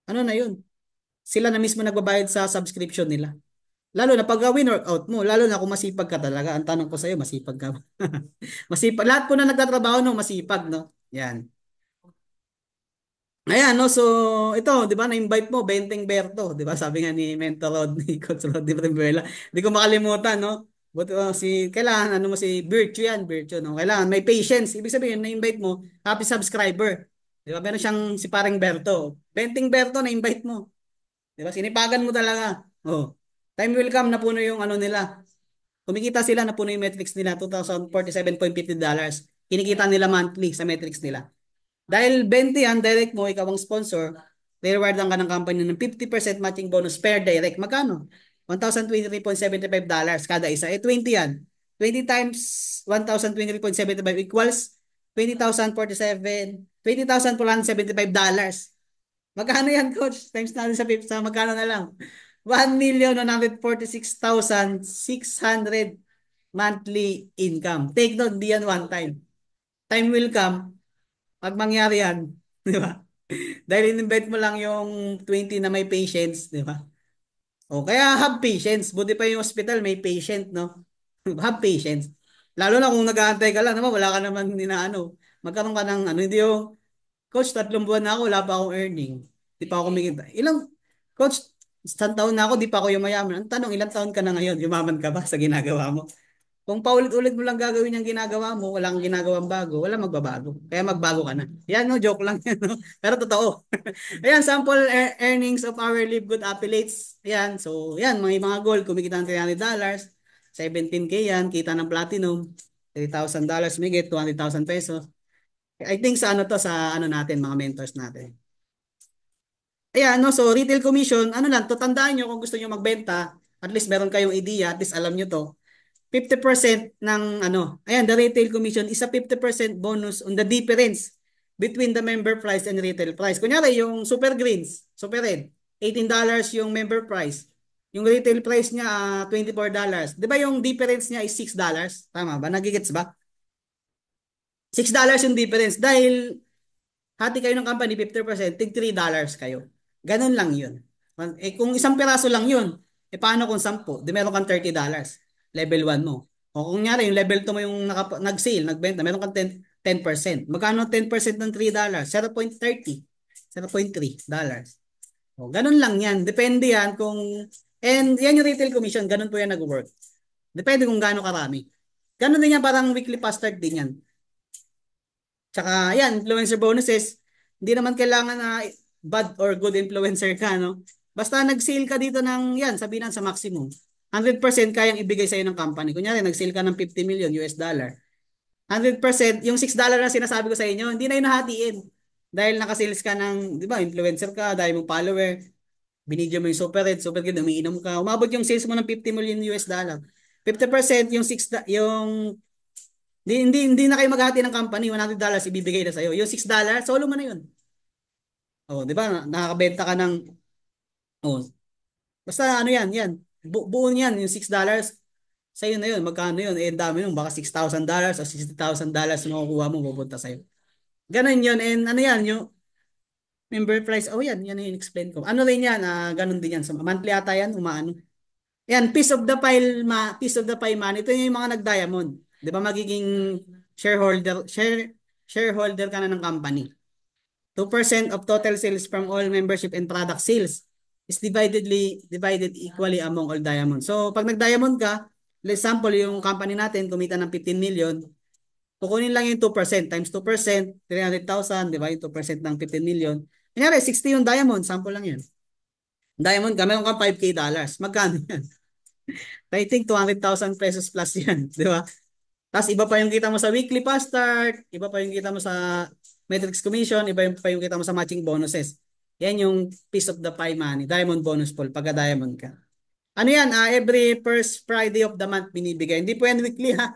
ano na yun? Sila na mismo nagbabayad sa subscription nila. Lalo na pag win workout mo, lalo na kung masipag ka talaga. Ang tanong ko sa'yo, masipag ka ba? Masipag. Lahat po na nagtatrabaho no, masipag, no? Yan. Ayan, no? So, ito, di ba, na-invite mo, Benteng Berto, di ba? Sabi nga ni Mentor Rod, ni Coach Rod, di ba? Di ko makalimutan, no? But, kailangan, ano mo si Virtue yan, Virtue, no? Kailangan, may patience. Ibig sabihin, na-invite mo, happy subscriber. Di ba? Meron siyang si parang Berto. Benteng Berto, na-invite mo. Di ba? Sinipagan mo talaga. Oh. Time will come na puno yung ano nila. Kumikita sila na puno yung metrics nila, $2,047.50. Kinikita nila monthly sa metrics nila. Dahil 20 yan, direct mo, ikaw ang sponsor, rewardan ka ng company ng 50% matching bonus per direct. Magkano? $1,023.75 kada isa. 20 yan. 20 times $1,023.75 equals 20,047, $20,475. Magkano yan, coach? Times natin sa magkano na lang? 1,146,600 monthly income. Take note, di yan one time. Time will come, pag mangyari yan, di ba? Dahil in-invite mo lang yung 20 na may patients, di ba? O kaya have patience. Buti pa yung hospital may patient, no? Have patience. Lalo na kung nag-aantay ka lang, naman wala ka naman ano. Magkaroon ka ng ano, hindi yung coach, 3 buwan na ako, wala pa akong earning. Di pa ako kumikita. Coach, 1 taon na ako, di pa ako yumayaman. Ang tanong, ilang taon ka na ngayon? Yumaman ka ba sa ginagawa mo? Kung paulit-ulit mo lang gagawin yung ginagawa mo, walang ginagawang bago, wala magbabago. Kaya magbago ka na. Yan, no, joke lang yan, no? Pero totoo. Ayan, sample earnings of our Live Good affiliates. Ayan, so, yan, mga goal, kumikita ng $300, 17K yan, kita ng platinum, $3,000 may get, 200,000 pesos. I think sa ano to, sa ano natin, mga mentors natin. Ayan, no, so retail commission, ano lang, to tandaan nyo kung gusto nyo magbenta, at least meron kayong idea, at least alam nyo to, 50% ng ano, ayan, the retail commission is a 50% bonus on the difference between the member price and retail price. Kunyari, yung Super Greens, Super Red, $18 yung member price. Yung retail price niya, $24. Di ba yung difference niya is $6? Tama ba? Nagigets ba? $6 yung difference. Dahil hati kayo ng company, 50%, tig $3 kayo. Ganun lang yun. Eh kung isang piraso lang yun, eh paano kung 10? Di meron kang $30. Level 1 mo. O kung nyari, yung level 2 mo yung nag-sale, nagbenta, meron kang 10%. Magkano 10% ng $3? 0.30. $0.3. O, ganun lang yan. Depende yan kung, and yan yung retail commission, ganun po yan nag-work. Depende kung gaano karami. Ganun din yan, parang weekly pass start din yan. Tsaka yan, influencer bonuses, hindi naman kailangan na bad or good influencer ka, no? Basta nag-sale ka dito ng, yan, sabihin sa maximum. 100% kayang ibigay sa'yo ng company. Kunyari, nag-sale ka ng 50 million US dollar. 100%, yung $6 na sinasabi ko sa inyo, hindi na yun nahatiin. Dahil nakasales ka ng, di ba, influencer ka, dahil mong follower, binidyo mo yung super good, umiinom ka, umabot yung sales mo ng 50 million US dollar. 50% yung 6, yung hindi na kayo maghati ng company, $100 ibibigay na sa'yo. Yung $6, solo mo na yun. Oh, di ba? Nakakabenta ka ng Oh, basta ano yan, yan. Buo niyan, yung $6. Sa'yo na yun. Magkano yun? Eh, ang dami nun. Baka $6,000 o $60,000 na makukuha mo, pupunta sa'yo. Ganun yun. And ano yan, yung member price. Oh, yan yung explain ko. Ano rin yan, ganun din yan. So, monthly ata yan, umaano. Yan, piece of the pie man. Ito yung mga nag-diamond. 'Di ba magiging shareholder ka na ng company. 2% of total sales from all membership and product sales is divided equally among all diamonds. So, pag nag-diamond ka, for example, yung company natin kumita ng 15 million, kukunin lang yung 2% times 2%, 300,000, 'di ba? Yung 2% ng 15 million. Kunyari, 60 yung diamond, sample lang yan. Diamond ka, meron kang 5K dollars. Magkano yan? I think 200,000 pesos plus yan, di ba? Tapos iba pa yung kita mo sa weekly fast start, iba pa yung kita mo sa Matrix Commission, pa yung kita mo sa matching bonuses. Yan yung piece of the pie money, diamond bonus pool, pagka diamond ka. Ano yan, every first Friday of the month binibigay. Hindi po yan weekly ha.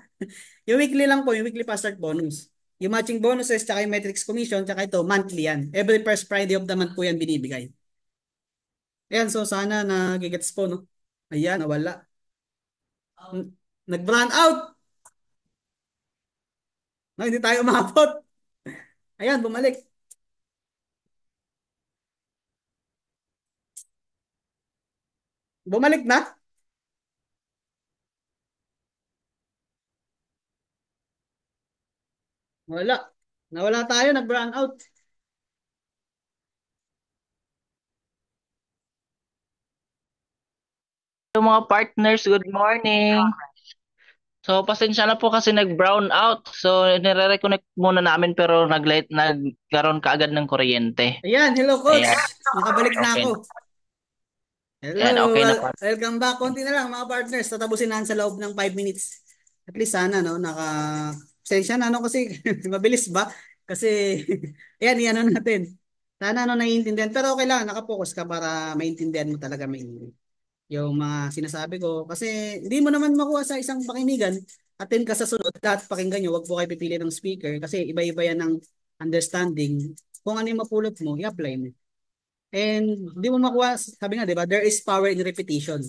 Yung weekly lang po, yung weekly fast start bonus. Yung matching bonuses, tsaka yung Matrix Commission, tsaka ito, monthly yan. Every first Friday of the month po yan binibigay. Ayan, so sana nagigets po, no? Ayan, wala. Nag-brand out. No, hindi tayo umabot. Ayan, bumalik. Bumalik na. Wala. Nawala tayo, nag-brand out. Hello mga partners, good morning. So pasensya na po kasi nag-brown out. So nire-reconnect muna namin pero nagkaroon kaagad ng kuryente. Ayan, hello coach. Ayan. Nakabalik na Okay. ako. Hello, Ayan, okay na po. welcome back. Konti na lang mga partners. Tatapusin na sa loob ng 5 minutes. At least sana, no, pasensya na, no, kasi mabilis ba? Kasi, ayan, yan ano natin. Sana, no, naiintindihan. Pero okay lang, nakapokus ka para maintindihan mo talaga yung mga sinasabi ko. Kasi hindi mo naman makuha sa isang pakinigan. Attend ka sa sunod, lahat pakinggan nyo. Huwag po kayo pipili ng speaker kasi iba-iba yan ng understanding. Kung ano yung mapulot mo, i-apply mo. And hindi mo makuha, sabi nga, di ba, there is power in repetition.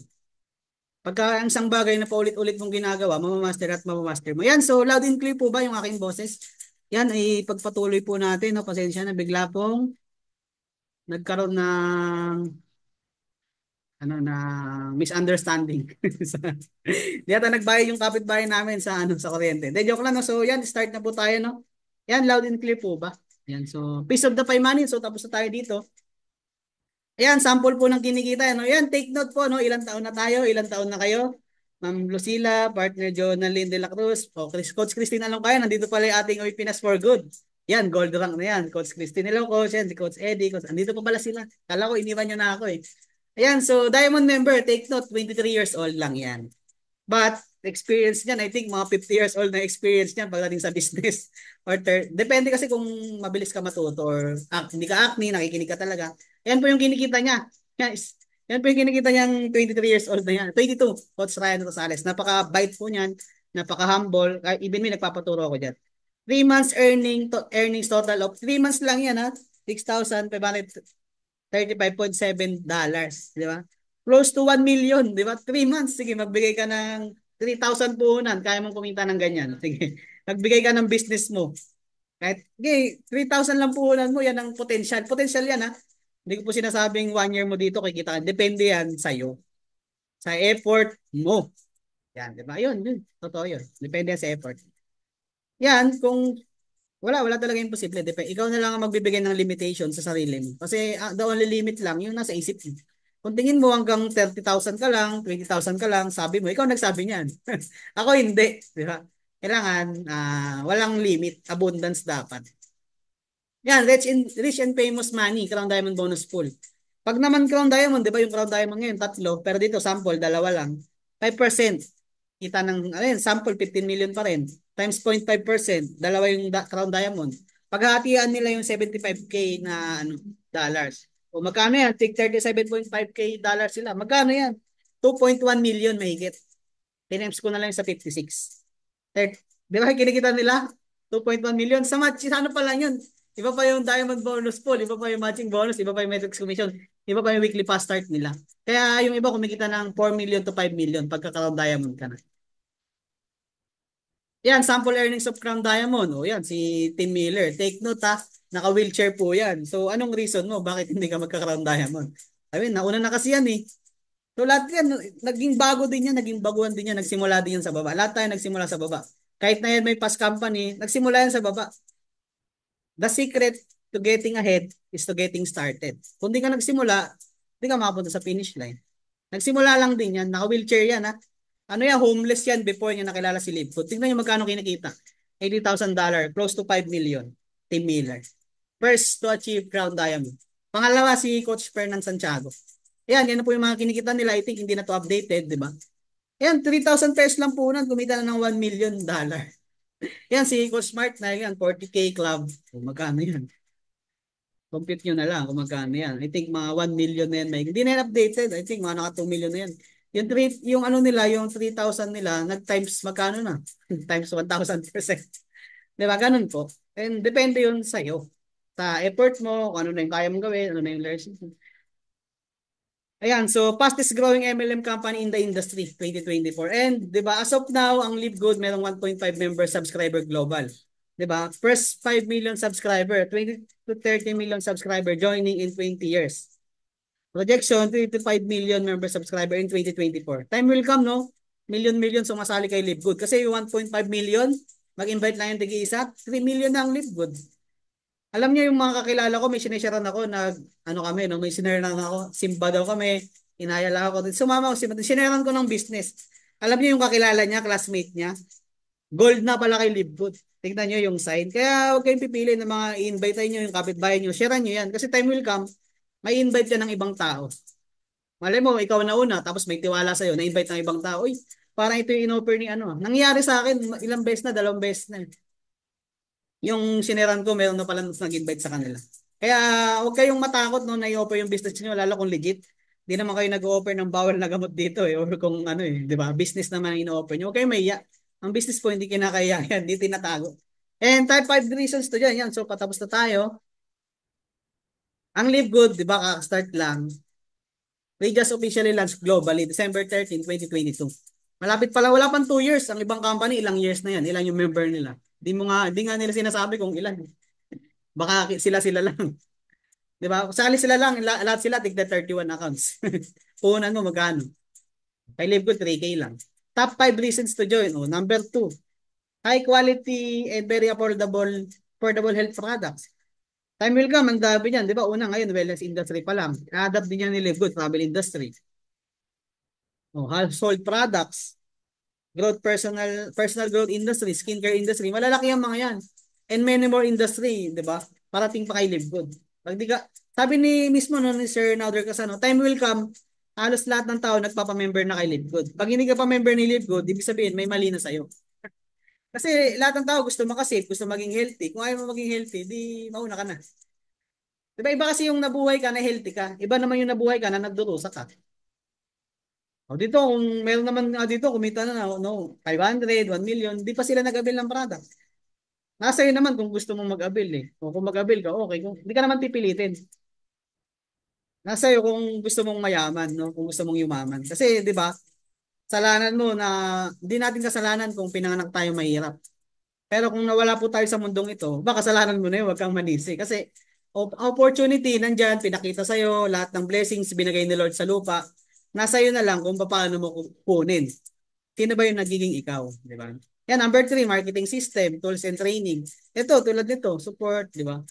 Pagka ang isang bagay na paulit-ulit mong ginagawa, mamamaster at mamamaster mo. Yan, so loud and clear po ba yung aking boses? Yan, ipagpatuloy po natin. No? Pasensya na, bigla pong nagkaroon ng na misunderstanding. Di ata nagbayad yung kapitbahay namin sa kuryente. De joke lang, no? So yan, start na po tayo, no? Yan, loud and clear po ba? Yan, so piece of the pie money. So tapos na tayo dito. Ayan, sample po ng kinikita. Ano? Ayan, take note po. No? Ilang taon na tayo? Ilang taon na kayo? Ma'am Lucila, partner Jonalyn de la Cruz, o Coach Christine Along kayo. Nandito pala yung ating Pinas for Good. Yan, gold rank na yan. Coach Christine, hello coach. Yan, si Coach Eddie. Coach, andito pa pala sila. Kala ko, iniwan nyo na ako eh. Ayan, so Diamond member, take note, 23 years old lang yan. But experience niyan, I think mga 50 years old na experience niyan pagdating sa business. Depende kasi kung mabilis ka matuto or hindi ka acne, nakikinig ka talaga. Yan po yung kinikita niya. Guys, yan po yung kinikita niyang 23 years old na yan. 22, Coach Ryan Rosales. Napaka-bite po niyan, napaka-humble. Even may nagpapaturo ako diyan. 3 months earnings total of 3 months lang yan ha. $6,535.7, di ba? Close to 1 million, di ba? 3 months, sige, magbigay ka ng 3,000 puhunan, kaya mong kumita ng ganyan. Sige, magbigay ka ng business mo. Kahit, okay, 3,000 lang puhunan mo, yan ang potential. Potential yan, ha? Hindi ko po sinasabing 1 year mo dito, kikita ka. Depende yan sa'yo. Sa effort mo. Yan, di ba? Yun. Totoo yun. Depende yan sa effort. Yan, kung wala talaga imposible. Ikaw na lang ang magbibigay ng limitation sa sarili mo. Kasi the only limit lang, yung nasa isip mo. Kung tingin mo hanggang 30,000 ka lang, 20,000 ka lang, sabi mo, ikaw nagsabi niyan. Ako hindi. Di ba? Kailangan, walang limit. Abundance dapat. Yan, rich and famous money, Crown Diamond bonus pool. Pag naman Crown Diamond, di ba yung Crown Diamond ngayon, tatlo, pero dito sample, dalawa lang. 5%. Kita ng, sample, 15 million pa rin. Times 0.5%, dalawa yung Crown Diamond. Paghahatian nila yung 75K na dollars. O magkano yan? Take 37.5K dollars sila. Magkano yan? 2.1 million mahigit. Tinems ko na lang sa 56. Di ba kinikita nila? 2.1 million. Sa ano pa lang yun? Iba pa yung diamond bonus pool, iba pa yung matching bonus, iba pa yung matrix commission. Iba pa yung weekly fast start nila. Kaya yung iba kumikita ng 4 million to 5 million pagka Crown Diamond ka na. Yan, sample earnings of Crown Diamond. O yan, si Tim Miller. Take note ha, naka-wheelchair po yan. So anong reason mo bakit hindi ka magka-Crown Diamond? I mean, nauna na kasi yan eh. So lahat yan, naging bago din yan, naging baguhan din yan, nagsimula din yan sa baba. Lahat tayo nagsimula sa baba. Kahit na yan may past company, nagsimula yan sa baba. The secret to getting ahead is to getting started. Kung di ka nagsimula, di ka makapunta sa finish line. Nagsimula lang din yan, naka-wheelchair yan ha. Ano yan, homeless yan before niya nakilala si Livefoot. Tingnan niyo magkano kinikita. $80,000, close to 5 million. Tim Miller. First to achieve Crown Diamond. Pangalawa si Coach Fernan Santiago. Yan po yung mga kinikita nila. I think hindi na to updated, di ba? Yan, 3,000 pesos lang po nun. Kumita na ng $1 million. Yan, si Coach Smart na yan, 40K club. O, magkano yan? Compute nyo na lang kung magkano yan. I think mga 1 million na yan. Hindi na yan updated. I think mga naka 2 million na yan. Yung ano nila, yung 3,000 nila, nag-times magkano na? Times 1,000%. Di ba? Ganun po. And depende yun sa'yo. Sa effort mo, kung ano na yung kaya mong gawin, ano na yung learning. Ayan, so fastest growing MLM company in the industry 2024. And 'di ba, as of now, ang Live Good merong 1.5 member subscriber global. 'Di ba? First 5 million subscriber, 20 to 30 million subscriber joining in 20 years. Projection 3 to 5 million member subscriber in 2024. Time will come, no? Million sumasali kay Live Good kasi yung 1.5 million, mag-invite lang yung tigi-isa, 3 million na ang Live Good. Alam niyo yung mga kakilala ko, may sinesharean ako, ano kami, no? May sinare lang ako, Simba daw kami, inaya lang ako. Sumama ako, Simba, sineran ko ng business. Alam niyo yung kakilala niya, classmate niya, gold na pala kay Livegood. Tingnan niyo yung sign. Kaya huwag kayong pipili ng mga i-invite niyo yung kapitbahay niyo, sharean niyo yan. Kasi time will come, may invite ka ng ibang tao. Malay mo, ikaw na una, tapos may tiwala sa'yo, na-invite ng ibang tao. Uy, parang ito yung in-offer ni ano. Nangyari sa akin, ilang beses na, 2 beses na. Yung sineran ko, meron na pala nag-invite sa kanila. Kaya huwag kayong matakot no, na i-offer yung business niyo lalo kung legit. Hindi naman kayo nag-offer ng bawal na gamot dito or kung ano di ba? Business naman ang ino-offer niyo. Huwag kayong mahiya. Ang business po hindi kinakaya yan, hindi tinatago. And type 5 reasons to dyan. Yan, so patapos na tayo. Ang Live Good, di ba, kaka-start lang. We just officially launched globally December 13, 2022. Malapit pala, wala pang 2 years. Ang ibang company, ilang years na yan. Ilan yung member nila. Di nga nila sinasabi kung ilan. Baka sila lang. 'Di ba? Sali sila lang, lahat sila tigda 31 accounts. Puhunan mo magkano? Kay Live Good 3K lang. Top 5 reasons to join. Oh, number 2, high quality and very affordable health products. Time will come, ang dami niyan, 'di ba? Una ngayon, wellness industry pa lang. Adapt din yan ni Live Good, travel industry. Oh, household products, personal growth industry, skincare industry. Malalaki ang mga yan. And many more industry, 'di ba? Parating pa kay Live Good. Pag di ka, sabi ni mismo no, ni Sir Nader Casano, time will come, halos lahat ng tao nagpapa-member na kay Live Good. Pag hindi ka pa member ni Live Good, ibig sabihin may mali na sa'yo. Kasi lahat ng tao gusto makasave, gusto maging healthy. Kung ayaw mo maging healthy, di mauna ka na. Diba iba kasi yung nabuhay ka na healthy ka, iba naman yung nabuhay ka na nagdurusa ka. O dito, kung meron naman dito, kumita na, no, 500, 1 million, di pa sila nag-avail ng product. Nasa iyo naman kung gusto mong mag-avail eh. O kung mag-avail ka, okay. Kung hindi ka naman pipilitin. Nasa iyo kung gusto mong mayaman, no? Kung gusto mong yumaman. Kasi, 'di ba? Kasalanan mo na hindi natin kasalanan kung pinanganak tayo mahirap. Pero kung nawala po tayo sa mundong ito, baka kasalanan mo na 'yun, wag kang manisi kasi opportunity nandiyan, pinakita sa iyo lahat ng blessings binigay ni Lord sa lupa. Nasa iyo na lang kung paano mo kukunin. Sino ba yung nagiging ikaw, 'di ba? Yan, number 3, marketing system, tools and training. Ito, tulad nito, support, 'di ba?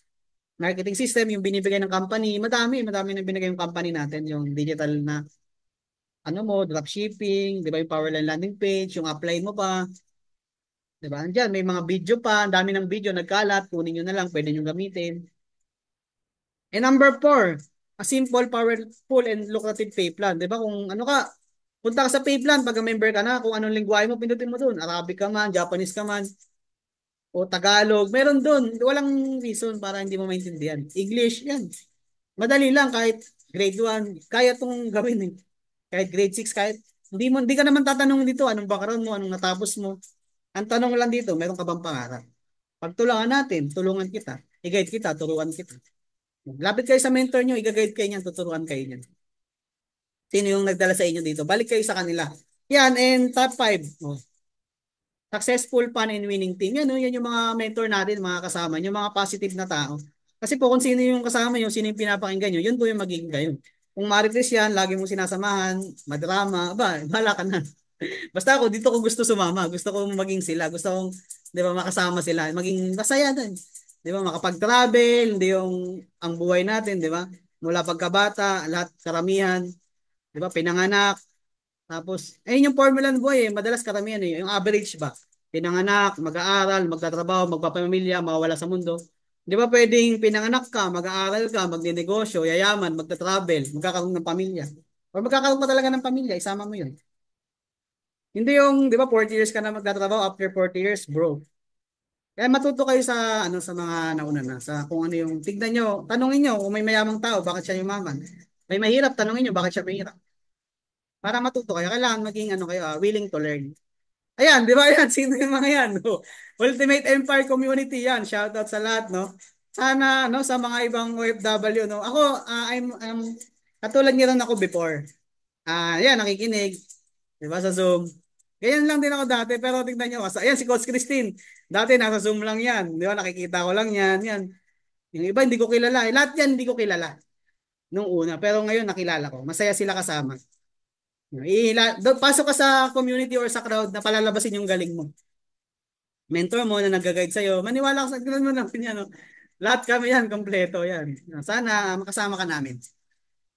Marketing system, yung binibigay ng company, madami na binigay yung company natin, yung digital na ano mo, dropshipping, 'di ba, yung Powerline landing page, yung upline mo pa, 'di ba? Andiyan may mga video pa, ang dami ng video nagkalat, kunin niyo na lang, pwede niyo gamitin. And number 4, a simple, powerful and lucrative pay plan, 'di ba? Kung ano ka, punta ka sa pay plan, pag member ka na, kung anong lengguwahe mo, pindutin mo doon, Arabic ka man, Japanese ka man, o Tagalog, meron doon. Walang reason para hindi mo maintindihan. English, yan. Madali lang kahit grade 1, kaya tong gawin eh. Kahit grade 6, kahit hindi ka naman tatanong dito anong background mo, anong natapos mo. Ang tanong lang dito, meron ka bang pangarap? Pagtulungan natin, tulungan kita. I-guide kita, turuan kita. Lapit kayo sa mentor nyo, i-guide kayo niyan, tuturuan kayo niyan. Sino yung nagdala sa inyo dito? Balik kayo sa kanila. Yan, and top 5. Oh. Successful, fun, and winning team. Yan, yan yung mga mentor natin, mga kasama, yung mga positive na tao. Kasi po kung sino yung kasama nyo, sino yung pinapakinggan nyo, yun po yung magiging kayo. Kung marites yan, lagi mong sinasamahan, madrama, bahala ka na. Basta ako, dito ko gusto sumama. Gusto ko maging sila. Gusto kong, di ba, makasama sila. Maging masaya din. Di ba, makapag-travel, hindi yung ang buhay natin, di ba? Mula pagkabata, lahat karamihan, di ba, pinanganak. Tapos, ayun yung formula ng buhay eh. Madalas karamihan eh. Yung average ba? Pinanganak, mag-aaral, magtatrabaho, magpapamilya, mawawala sa mundo. Di ba pwedeng pinanganak ka, mag-aaral ka, magnenegosyo, yayaman, magta-travel, magkakaroon ng pamilya. O magkakaroon ka talaga ng pamilya, isama mo yun. Hindi yung, di ba, 40 years ka na magtatrabaho, after 40 years, bro. Kaya matuto kayo sa ano sa mga nauna na, sa kung ano yung tignan nyo, tanungin nyo kung may mayamang tao, bakit siya yumaman? May mahirap, tanungin nyo bakit siya mahirap. Para matuto kayo, kailangan maging ano kayo, willing to learn. Ayan, di ba yan? Sino yung mga yan? No? Ultimate Empire Community yan. Shoutout sa lahat, no? Sana, no, sa mga ibang OFW, no? Ako, katulad niyo rin ako before. Yan, nakikinig. Di ba, sa Zoom. Ganyan lang din ako dati, pero tingnan nyo. Ayan, si Coach Christine. Dati, nasa Zoom lang yan. Di ba, nakikita ko lang yan. Yan. Yung iba, hindi ko kilala. Lahat yan, hindi ko kilala. Nung una. Pero ngayon, nakilala ko. Masaya sila kasama. Pasok ka sa community or sa crowd na palalabasin yung galing mo. Mentor mo na nag-guide sa'yo, maniwala ka sa ganun mo lang yan. No? Lahat kami yan, kompleto yan. Sana makasama ka namin.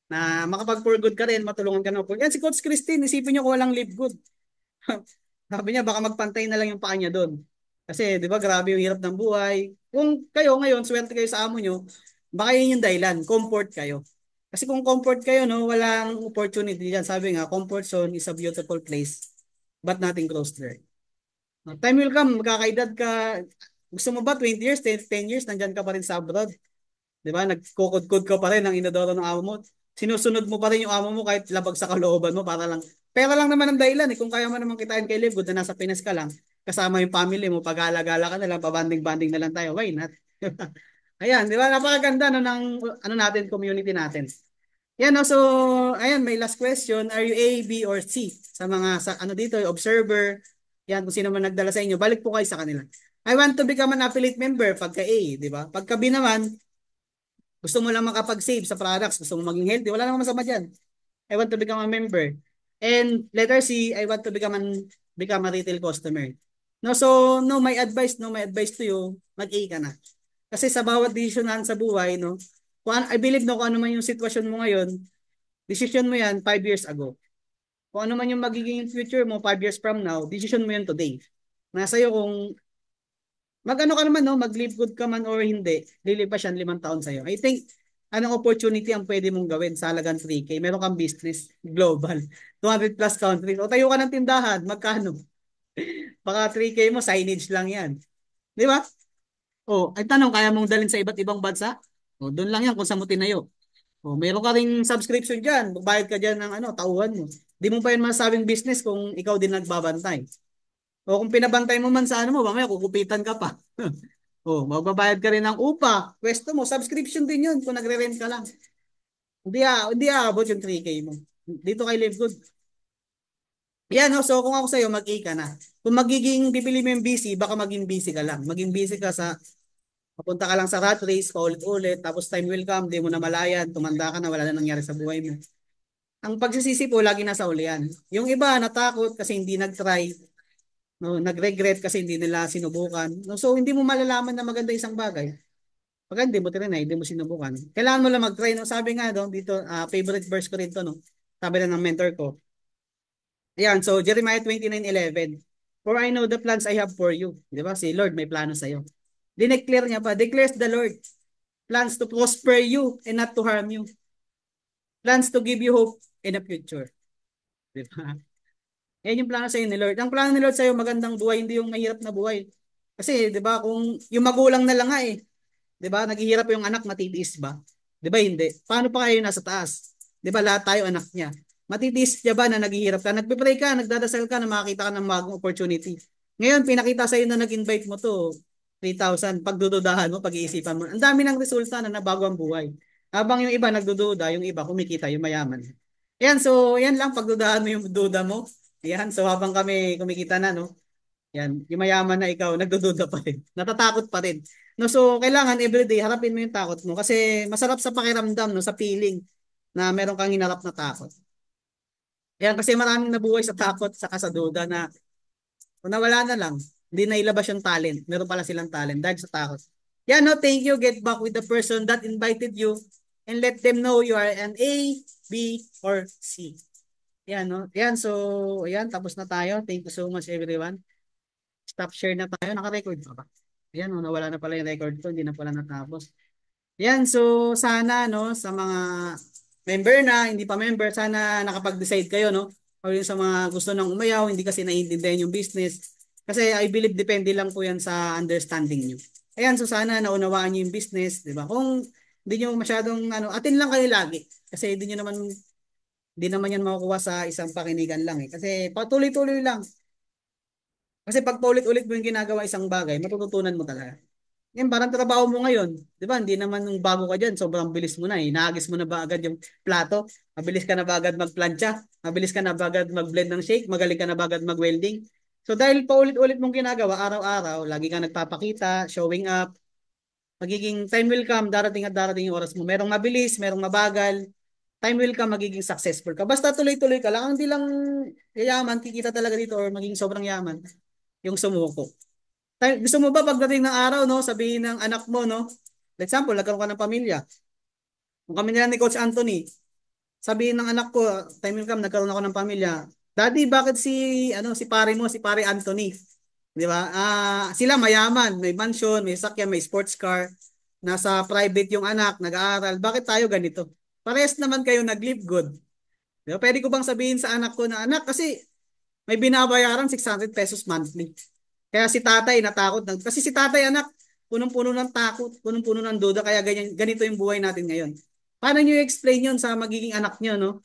Na makapag-for good ka rin, matulungan ka na po. Yan si Coach Christine, isipin niyo kung walang live good. Sabi niya, baka magpantay na lang yung paa niya doon. Kasi, di ba, grabe yung hirap ng buhay. Kung kayo ngayon, swerte kayo sa amo nyo, baka yun yung dahilan, comfort kayo. Kasi kung comfort kayo, no, walang opportunity dyan. Sabi nga, comfort zone is a beautiful place, but nothing grows there. Time will come, magkakaedad ka. Gusto mo ba 20 years, 10 years, nandyan ka pa rin sa abroad? Di ba? Nagkukod-kod ka pa rin ng inodoro ng amo mo. Sinusunod mo pa rin yung amo mo kahit labag sa kalooban mo para lang. Pera lang naman ang dahilan eh. Kung kaya mo naman kitain kay Live Good na nasa Pinas ka lang, kasama yung family mo, pag-gala-gala ka na lang, pabanding-banding na lang tayo. Why not? Ayan, di ba? Napakaganda no, ng ano natin, community natin. Yan, no? So, ayan, may last question. Are you A, B, or C? Sa mga, sa, ano dito, observer. Yan, kung sino man nagdala sa inyo, balik po kayo sa kanila. I want to become an affiliate member pagka A, di ba? Pagka B naman, gusto mo lang makapag-save sa products, gusto mo maging healthy, wala namang masama dyan. I want to become a member. And letter C, I want to become a retail customer. No, so no, my advice to you, mag-A ka na. Kasi sa bawat desisyonan sa buhay, no, I believe no, kung ano man yung sitwasyon mo ngayon, decision mo yan 5 years ago. Kung ano man yung magiging future mo 5 years from now, decision mo yan today. Nasa iyo kung mag-ano ka naman, no? Mag-live good ka man or hindi, lilipas yan 5 taon sa'yo. I think, anong opportunity ang pwede mong gawin sa halagang 3K? Meron kang business, global, 200 plus countries. O tayo ka ng tindahan, magkano? Baka 3K mo, signage lang yan. Di ba? O, ay tanong, kaya mong dalhin sa iba't ibang bansa? O, doon lang yan kung saan mo tinayo. O, meron ka ring subscription dyan. Bayad ka dyan ng ano, tauhan mo. Di mo pa yun masasabing business kung ikaw din nagbabantay. O kung pinabantay mo man sa ano mo, mamaya kukupitan ka pa. O, magbabayad ka rin ng upa. Pwesto mo, subscription din yun kung nagre-rent ka lang. Hindi aabot yung 3K mo. Dito kay Live Good. Yan, no? So kung ako sa'yo, mag-A ka na. Kung magiging bibili mo yung busy, baka maging busy ka lang. Maging busy ka sa, papunta ka lang sa rat race, paulit-ulit, tapos time will come, di mo na malayan, tumanda ka na, wala na nangyari sa buhay mo. Ang pagsisisi po, lagi nasa uli yan. Yung iba, natakot kasi hindi nag-try. No, nag-regret kasi hindi nila sinubukan. No, so hindi mo malalaman na maganda isang bagay. Pag hindi mo tinry, hindi mo sinubukan. Kailangan mo lang mag-try. No? Sabi nga dito, favorite verse ko rin to, no? Sabi na ng mentor ko. Ayan, so Jeremiah 29:11. For I know the plans I have for you. Di ba? Si Lord may plano sa'yo. Dineclare niya pa, declares the Lord. Plans to prosper you and not to harm you. Plans to give you hope in the future. Di ba? Yan yung plano sa'yo ni Lord. Ang plano ni Lord sa'yo, magandang buhay, hindi yung mahirap na buhay. Kasi, di ba, kung yung magulang na lang nga eh, di ba, naghihirap yung anak, matitiis ba? Di ba, hindi. Paano pa kayo nasa taas? Di ba, lahat tayo anak niya. Matitiis niya ba na naghihirap ka? Nagpipray ka, nagdadasal ka na makakita ka ng magong opportunity. Ngayon, pinakita sa'yo na nag-invite mo to. 3,000. Pagdududahan mo, pag-iisipan mo. Ang dami ng resulta na nabago ang buhay. Habang yung iba nagdududa, yung iba kumikita, yung mayaman. Yan, so yan lang, pagdudahan mo yung duda mo. Yan, so habang kami kumikita na, no? Yan, yung mayaman na ikaw, nagdududa pa rin. Natatakot pa rin. No, so kailangan everyday harapin mo yung takot mo kasi masarap sa pakiramdam, no, sa feeling na meron kang hinarap na takot. Yan, kasi maraming nabuhay sa takot saka sa duda na kung nawala na lang, hindi na ilabas yung talent. Meron pala silang talent dahil sa takot. Yan, no, thank you. Get back with the person that invited you and let them know you are an A, B, or C. Yan, no? Yan, so, ayan, tapos na tayo. Thank you so much, everyone. Stop share na tayo. Naka-record pa ba? Ayan, no, nawala na pala yung record ko. Hindi na pala natapos. Yan, so sana no sa mga member na, hindi pa member, sana nakapag-decide kayo no. O yung sa mga gusto nang umayaw, hindi kasi naiintindihan yung business. Kasi I believe depende lang po yan sa understanding nyo. Ayan, so sana naunawaan nyo yung business, di ba? Kung hindi nyo masyadong atin lang kayo lagi. Kasi hindi naman yan makukuha sa isang pakinigan lang eh. Kasi patuloy-tuloy lang. Kasi pag paulit-ulit mo yung ginagawa isang bagay, matututunan mo talaga. Yan, parang trabaho mo ngayon. Di ba? Hindi naman nung bago ka dyan, sobrang bilis mo na eh. Naagis mo na ba agad yung plato? Mabilis ka na ba agad magplancha? Mabilis ka na ba agad mag-blend ng shake? Magaling ka na ba agad mag-welding? So dahil paulit-ulit mong ginagawa, araw-araw, lagi ka nagpapakita, showing up, magiging time will come, darating at darating yung oras mo. Merong mabilis, merong mabagal. Time will come, magiging successful ka. Basta tuloy-tuloy ka lang. Hindi lang yayaman, kikita talaga dito or maging sobrang yaman yung sumuko. Gusto mo ba pagdating ng araw, no, sabihin ng anak mo, no? For example, nagkaroon ka ng pamilya. Kung kami nila ni Coach Anthony, sabihin ng anak ko, time will come, nagkaroon ako ng pamilya. Daddy, bakit si pare mo, si pare Anthony? Di ba? Sila mayaman, may mansion, may sakyan, may sports car, nasa private yung anak, nag-aaral. Bakit tayo ganito? Parehas naman kayo nag-live good. Di ba? Pwede ko bang sabihin sa anak ko na, anak, kasi may binabayaran 600 pesos monthly. Kaya si tatay natakot kasi si tatay anak punong-puno ng takot, punong-puno ng duda kaya ganito yung buhay natin ngayon. Paano niyo i-explain 'yon sa magiging anak niyo no?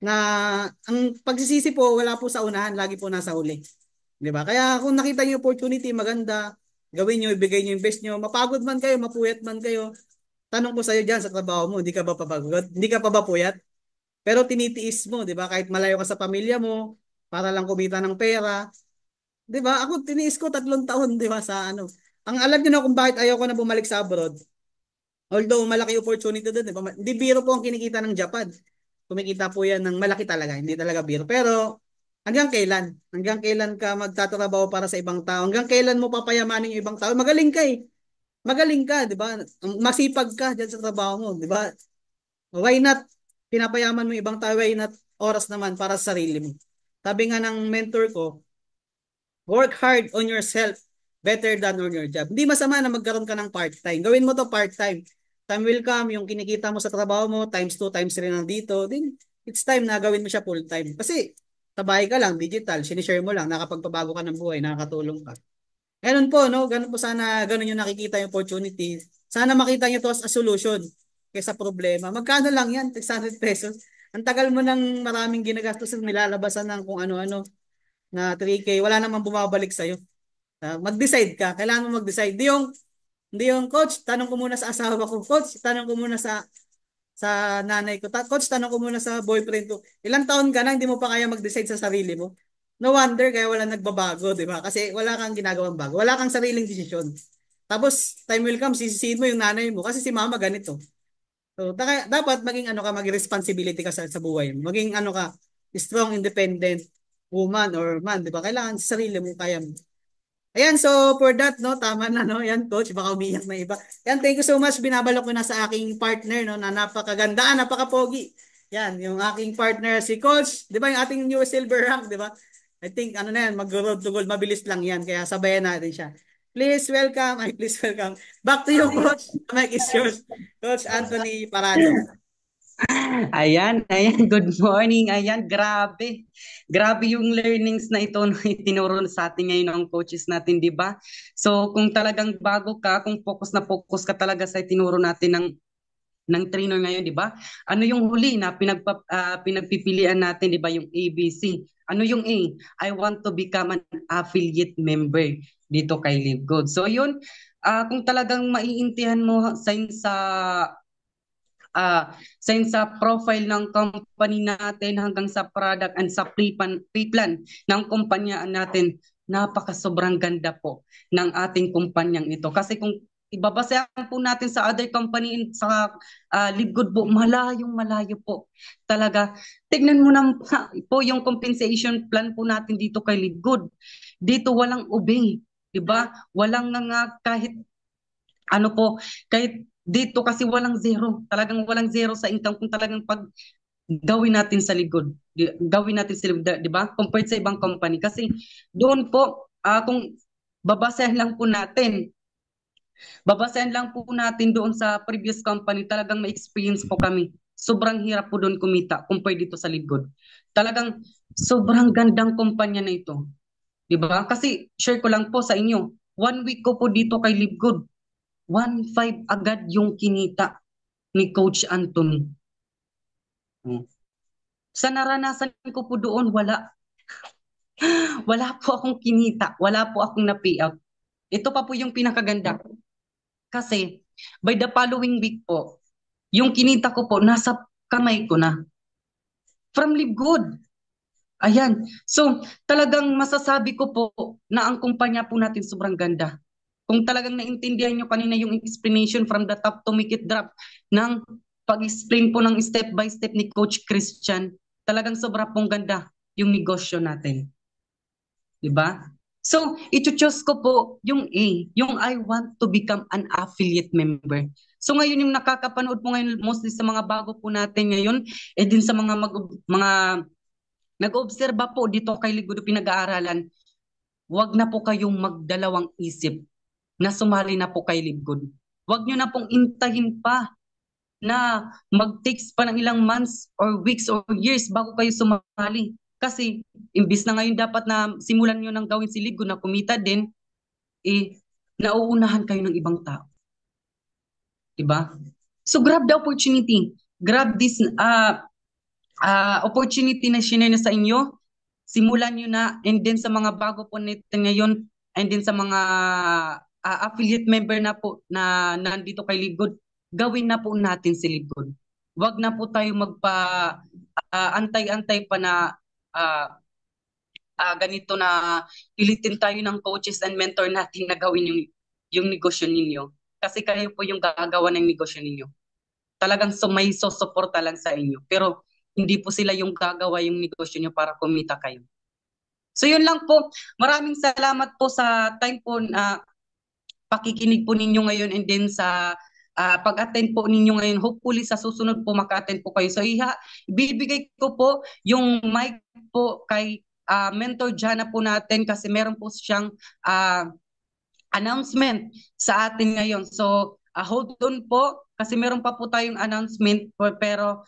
Na ang pagsisisi po wala po sa unahan, lagi po nasa huli. 'Di ba? Kaya kung nakita niyo opportunity maganda, gawin niyo, ibigay niyo yung best niyo. Mapagod man kayo, mapuyat man kayo. Tanong ko sa iyo diyan sa trabaho mo, hindi ka ba papagod? Hindi ka pa ba puyat? Pero tinitiis mo, 'di ba? Kahit malayo ka sa pamilya mo para lang kumita ng pera. 'Di ba? Ako tiniis ko 3 taon, 'di ba, sa ano. Ang alam niyo na kung bakit ayaw ko na bumalik sa abroad. Although malaki opportunity doon, 'di ba? Hindi biro po ang kinikita ng Japan. Kumikita po 'yan ng malaki talaga, hindi talaga biro. Pero hanggang kailan? Hanggang kailan ka magtatrabaho para sa ibang tao? Hanggang kailan mo papayamanin yung ibang tao? Magaling ka eh. Magaling ka, 'di ba? Masipag ka diyan sa trabaho mo, 'di ba? Why not pinapayaman mo yung ibang tao? Why not oras naman para sa sarili mo? Sabi nga ng mentor ko, work hard on yourself better than on your job. Hindi masama na magkaroon ka ng part-time. Gawin mo to part-time. Time will come, yung kinikita mo sa trabaho mo, times 2, times 3 nandito, then it's time na gawin mo siya full-time. Kasi tabay ka lang, digital, sinishare mo lang, nakapagpabago ka ng buhay, nakakatulong ka. Ganun po, no? Ganun po sana, ganun yung nakikita yung opportunity. Sana makita nyo to as a solution kaysa problema. Magkano lang yan? 600 pesos. Ang tagal mo nang maraming ginagastos at nilalabasan ng kung ano-ano na 3K, wala namang bumabalik sa'yo. Mag-decide ka. Kailangan mo mag-decide. Hindi yung coach, tanong ko muna sa asawa ko. Coach, tanong ko muna sa nanay ko. Coach, tanong ko muna sa boyfriend ko. Ilang taon ka na, hindi mo pa kaya mag-decide sa sarili mo. No wonder kaya wala nagbabago, di ba? Kasi wala kang ginagawang bago. Wala kang sariling desisyon. Tapos, time will come, sisisihin mo yung nanay mo kasi si mama ganito. So, dapat maging ano ka, maging responsibility ka sa buhay mo. Maging ano ka, strong, independent woman or man, di ba? Kailangan sa sarili mo, kaya mo. Ayan, so for that, no, tama na, no? Yan, coach, baka umiyak na iba. Yan, thank you so much. Binabalok ko na sa aking partner, no, na napakaganda, napakapogi. Yan, yung aking partner, si coach, di ba, yung ating new silver rank, di ba? I think, ano na yan, mag-road to gold, mabilis lang yan, kaya sabayan natin siya. Please welcome. Back to you, coach. The mic is yours. Coach Anthony Parado. Ayan, ayan, good morning. Ayan, grabe. Grabe yung learnings na ito na itinuro sa atin ngayon ng coaches natin, di ba? So, kung talagang bago ka, kung focus na focus ka talaga sa itinuro natin ng trainer ngayon, di ba? Ano yung huli na pinagpipilian natin, di ba? Yung ABC. Ano yung A? I want to become an affiliate member dito kay Live Good. So yun, kung talagang maiintihan mo sa profile ng company natin hanggang sa product and sa pre-plan ng kumpanya natin, napaka sobrang ganda po ng ating kumpanyang ito. Kasi kung ibabasehan po natin sa other company sa Live Good po, malayong malayo po. Talaga, tignan mo na po yung compensation plan po natin dito kay Live Good. Dito walang ubing, 'di ba? Walang nga kahit ano po, kahit dito kasi walang zero, talagang walang zero sa income kung talagang pag gawin natin sa likod, gawin natin sa likod, di ba? Compared sa ibang company. Kasi doon po, kung babasahin lang po natin, doon sa previous company, talagang may experience po kami. Sobrang hirap po doon kumita compared dito sa likod. Talagang sobrang gandang kumpanya na ito. Di ba? Kasi share ko lang po sa inyo, 1 week ko po dito kay Live Good, 1.5 agad yung kinita ni Coach Anthony. Sa naranasan ko po doon, wala. Wala po akong kinita. Wala po akong na-payout. Ito pa po yung pinakaganda. Kasi, by the following week po, yung kinita ko po, nasa kamay ko na. From Live Good. Ayan. So, talagang masasabi ko po na ang kumpanya po natin sobrang ganda. Kung talagang naintindihan nyo kanina yung explanation from the top to make it drop ng pag-explain po ng step by step ni Coach Christian, talagang sobra pong ganda yung negosyo natin. Diba? So, ito-choose ko po yung A, yung I want to become an affiliate member. So ngayon yung nakakapanood po ngayon mostly sa mga bago po natin ngayon, din sa mga nag-obserba po dito kay Ligudo pinag-aaralan, wag na po kayong magdalawang isip na sumali na po kay Live Good. Huwag nyo na pong intahin pa na mag-takes pa ng ilang months or weeks or years bago kayo sumali. Kasi imbis na ngayon dapat na simulan nyo nang gawin si Live Good na kumita din, nauunahan kayo ng ibang tao. Diba? So grab the opportunity. Grab this opportunity na sinare na sa inyo. Simulan nyo na, and then sa mga bago po nito ngayon, and then sa mga affiliate member na po na nandito kay Live Good, gawin na po natin si Live Good. Huwag na po tayo antay-antay pa na ganito na pilitin tayo ng coaches and mentor natin na gawin yung negosyo ninyo. Kasi kayo po yung gagawa ng negosyo ninyo. Talagang may susuporta lang sa inyo. Pero hindi po sila yung gagawa yung negosyo nyo para kumita kayo. So yun lang po. Maraming salamat po sa time po na pakikinig po ninyo ngayon, and then sa pag-attend po ninyo ngayon. Hopefully sa susunod po maka-attend po kayo. So bibigay ko po yung mic po kay Mentor Jana po natin kasi meron po siyang announcement sa atin ngayon. So hold on po kasi meron pa po tayong announcement pero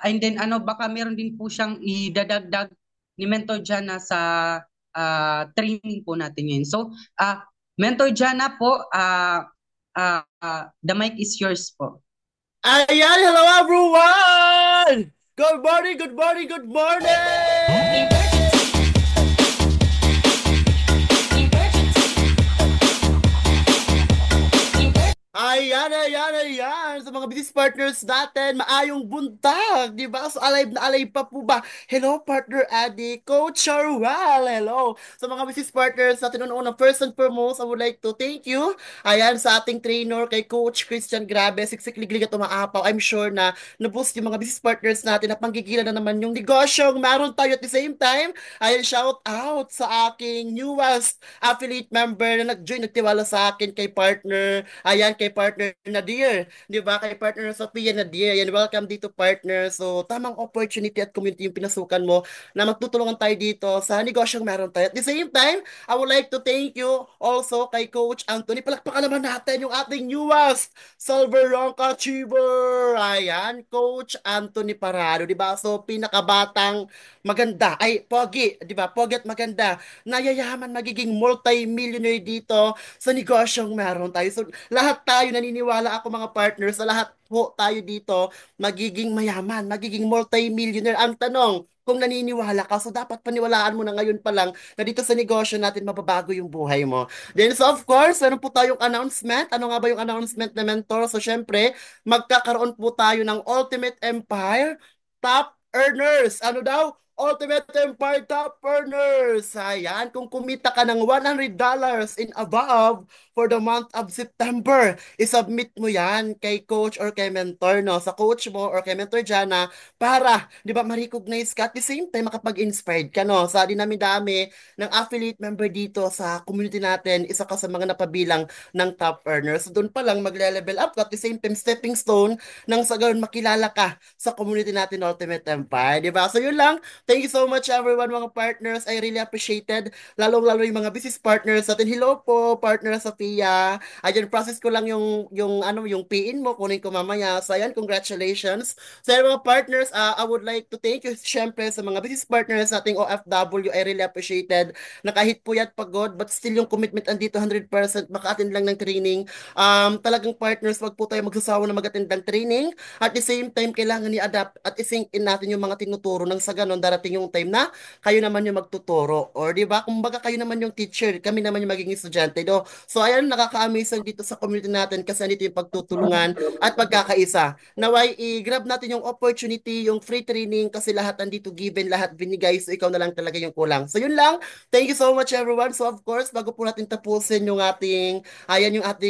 and then baka meron din po siyang idadagdag ni Mentor Jana sa training po natin ngayon. So Mentor Jana po, the mic is yours po. Ayan, hello everyone! Good morning, good morning, good morning! Ayan. Sa mga business partners natin, maayong buntag, di ba? So, alive na alive pa po ba? Hello, partner Adi, Coach Charwell, hello. Sa mga business partners natin, una, first and foremost, I would like to thank you. Ayan, sa ating trainer, kay Coach Christian, grabe, siksik-liglig at umaapaw. I'm sure na na-boost yung mga business partners natin na panggigilan na naman yung negosyong meron tayo at the same time. Ayan, shout out sa aking newest affiliate member na nag-join, nagtiwala sa akin kay partner. Ayan, kay partner Nadir. Di ba? Kay partner Sophia Nadir. Ayan, welcome dito partner. So, tamang opportunity at community yung pinasukan mo na magtutulungan tayo dito sa negosyong meron tayo. At the same time, I would like to thank you also kay Coach Anthony. Palakpakan naman natin yung ating newest Silver Rank Achiever. Ayan, Coach Anthony Parado. Di ba? So, pinakabatang maganda. Ay, pogi. Di ba? Pogi at maganda. Nayayaman magiging multi-millionaire dito sa negosyong meron tayo. So, lahat tayo naniniwala naniniwala ako mga partners sa lahat po tayo dito magiging mayaman, magiging multi-millionaire. Ang tanong, kung naniniwala ka, so dapat paniwalaan mo na ngayon pa lang na dito sa negosyo natin mababago yung buhay mo. Then, so of course, meron po tayong announcement. Ano nga ba yung announcement na mentor? So, syempre, magkakaroon po tayo ng Ultimate Empire Top Earners. Ano daw? Ultimate Empire Top Earners. Ayan, kung kumita ka ng $100 in above for the month of September, isubmit mo yan kay coach or kay mentor, no? Sa coach mo or kay mentor Jana para, di ba, ma-recognize ka at the same time makapag-inspired ka, no? Sa dinami-dami ng affiliate member dito sa community natin, isa ka sa mga napabilang ng top earners. So, doon pa lang magle-level up ka at the same time stepping stone nang sa ganun makilala ka sa community natin Ultimate Empire, di ba? So, yun lang. Thank you so much everyone mga partners. I really appreciated. Lalong-lalo yung mga business partners natin. Hello po, partner Sophia. Ayan, process ko lang yung PIN mo. Kunin ko mamaya. So, ayan, congratulations. So, ayan, mga partners, I would like to thank you syempre sa mga business partners nating OFW. I really appreciated na kahit puyat pagod, but still yung commitment andito 100%. Maka-attend lang ng training. Talagang partners, wag po tayo magsasawa na mag-attend ng training. At the same time, kailangan i-adapt at i-sync in natin yung mga tinuturo nang sa ganon darating yung time na kayo naman yung magtuturo. Or di ba? Kumbaga kayo naman yung teacher, kami naman yung magiging estudyante do. So ayan, nakaka-amazing dito sa community natin kasi nandito yung pagtutulungan at pagkakaisa. Naway i-grab natin yung opportunity, yung free training kasi lahat nandito given, lahat binigay. So ikaw na lang talaga yung kulang. So yun lang. Thank you so much everyone. So of course, bago po natin tapusin yung ating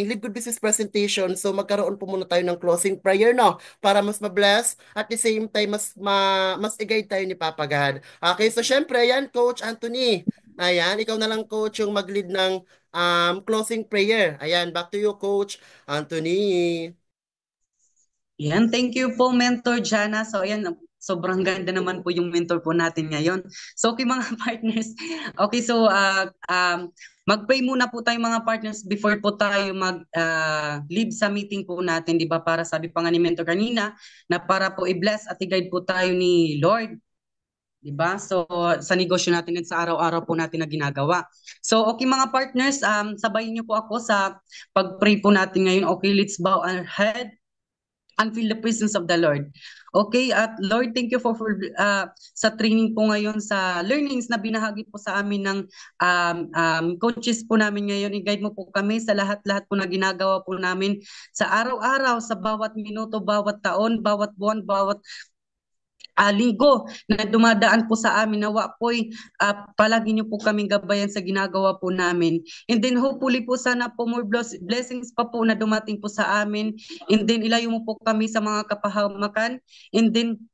Live Good Business presentation. So magkaroon po muna tayo ng closing prayer, no? Para mas ma-bless at the same time mas i-guide tayo ni Papa God. Okay, so syempre yan Coach Anthony. Ayan, ikaw na lang coach yung mag-lead ng closing prayer. Ayan, back to you Coach Anthony. Yan, thank you po, Mentor Jana. So, ayan, sobrang ganda naman po yung mentor po natin ngayon. So, okay mga partners. Okay, so, mag-pray muna po tayo mga partners before po tayo mag-leave sa meeting po natin, di ba? Para sabi pa nga ni mentor kanina, na para po i-bless at i-guide po tayo ni Lord. Di ba? So, sa negosyo natin at sa araw-araw po natin na ginagawa. So, okay mga partners, sabayin niyo po ako sa pag-pray po natin ngayon. Okay, let's bow our head and feel the presence of the Lord. Okay, at Lord, thank you sa training po ngayon, sa learnings na binahagi po sa amin ng coaches po namin ngayon. I-guide mo po kami sa lahat-lahat po na ginagawa po namin sa araw-araw, sa bawat minuto, bawat taon, bawat buwan, bawat linggo na dumadaan po sa amin. Nawa po'y palagi niyo po kaming gabayan sa ginagawa po namin. And then hopefully po sana po more blessings pa po na dumating po sa amin. And then ilayo mo po kami sa mga kapahamakan. And then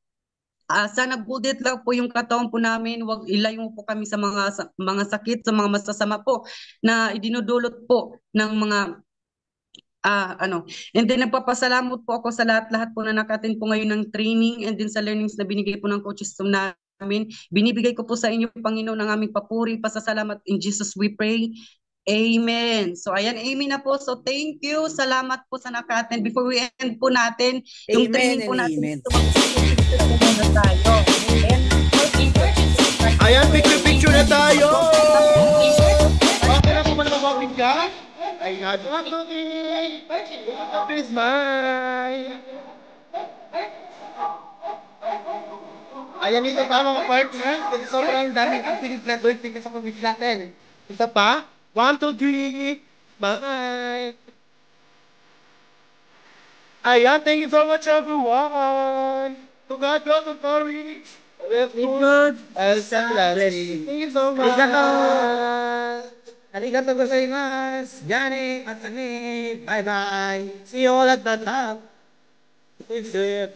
sana budit lang po yung katawan po namin. Wag ilayo mo po kami sa mga sakit, sa mga masasama po na idinudulot po ng mga and then nagpapasalamat po ako sa lahat-lahat po na nakatin po ngayon ng training and then sa learnings na binigay po ng coaches namin. Binibigay ko po sa inyo, Panginoon, ng aming papuri, pasasalamat. In Jesus we pray. Amen. So ayan, amen na po. So thank you. Salamat po sa naka-attend. Before we end po natin, yung training po natin. Ayan, picture na tayo! Okay na po man mag-walking ka? Ay, God. Please, bye! Ayan, ito pa mga partner. Sobrang daming activity na doon sa community natin. Isa pa? 1, 2, 3. Bye! Ayan, thank you so much everyone! To God go the glory! With good as Thank you so much! Arigato gozaimasu! Johnny, Anthony, bye-bye! See you all at the top! Please do it!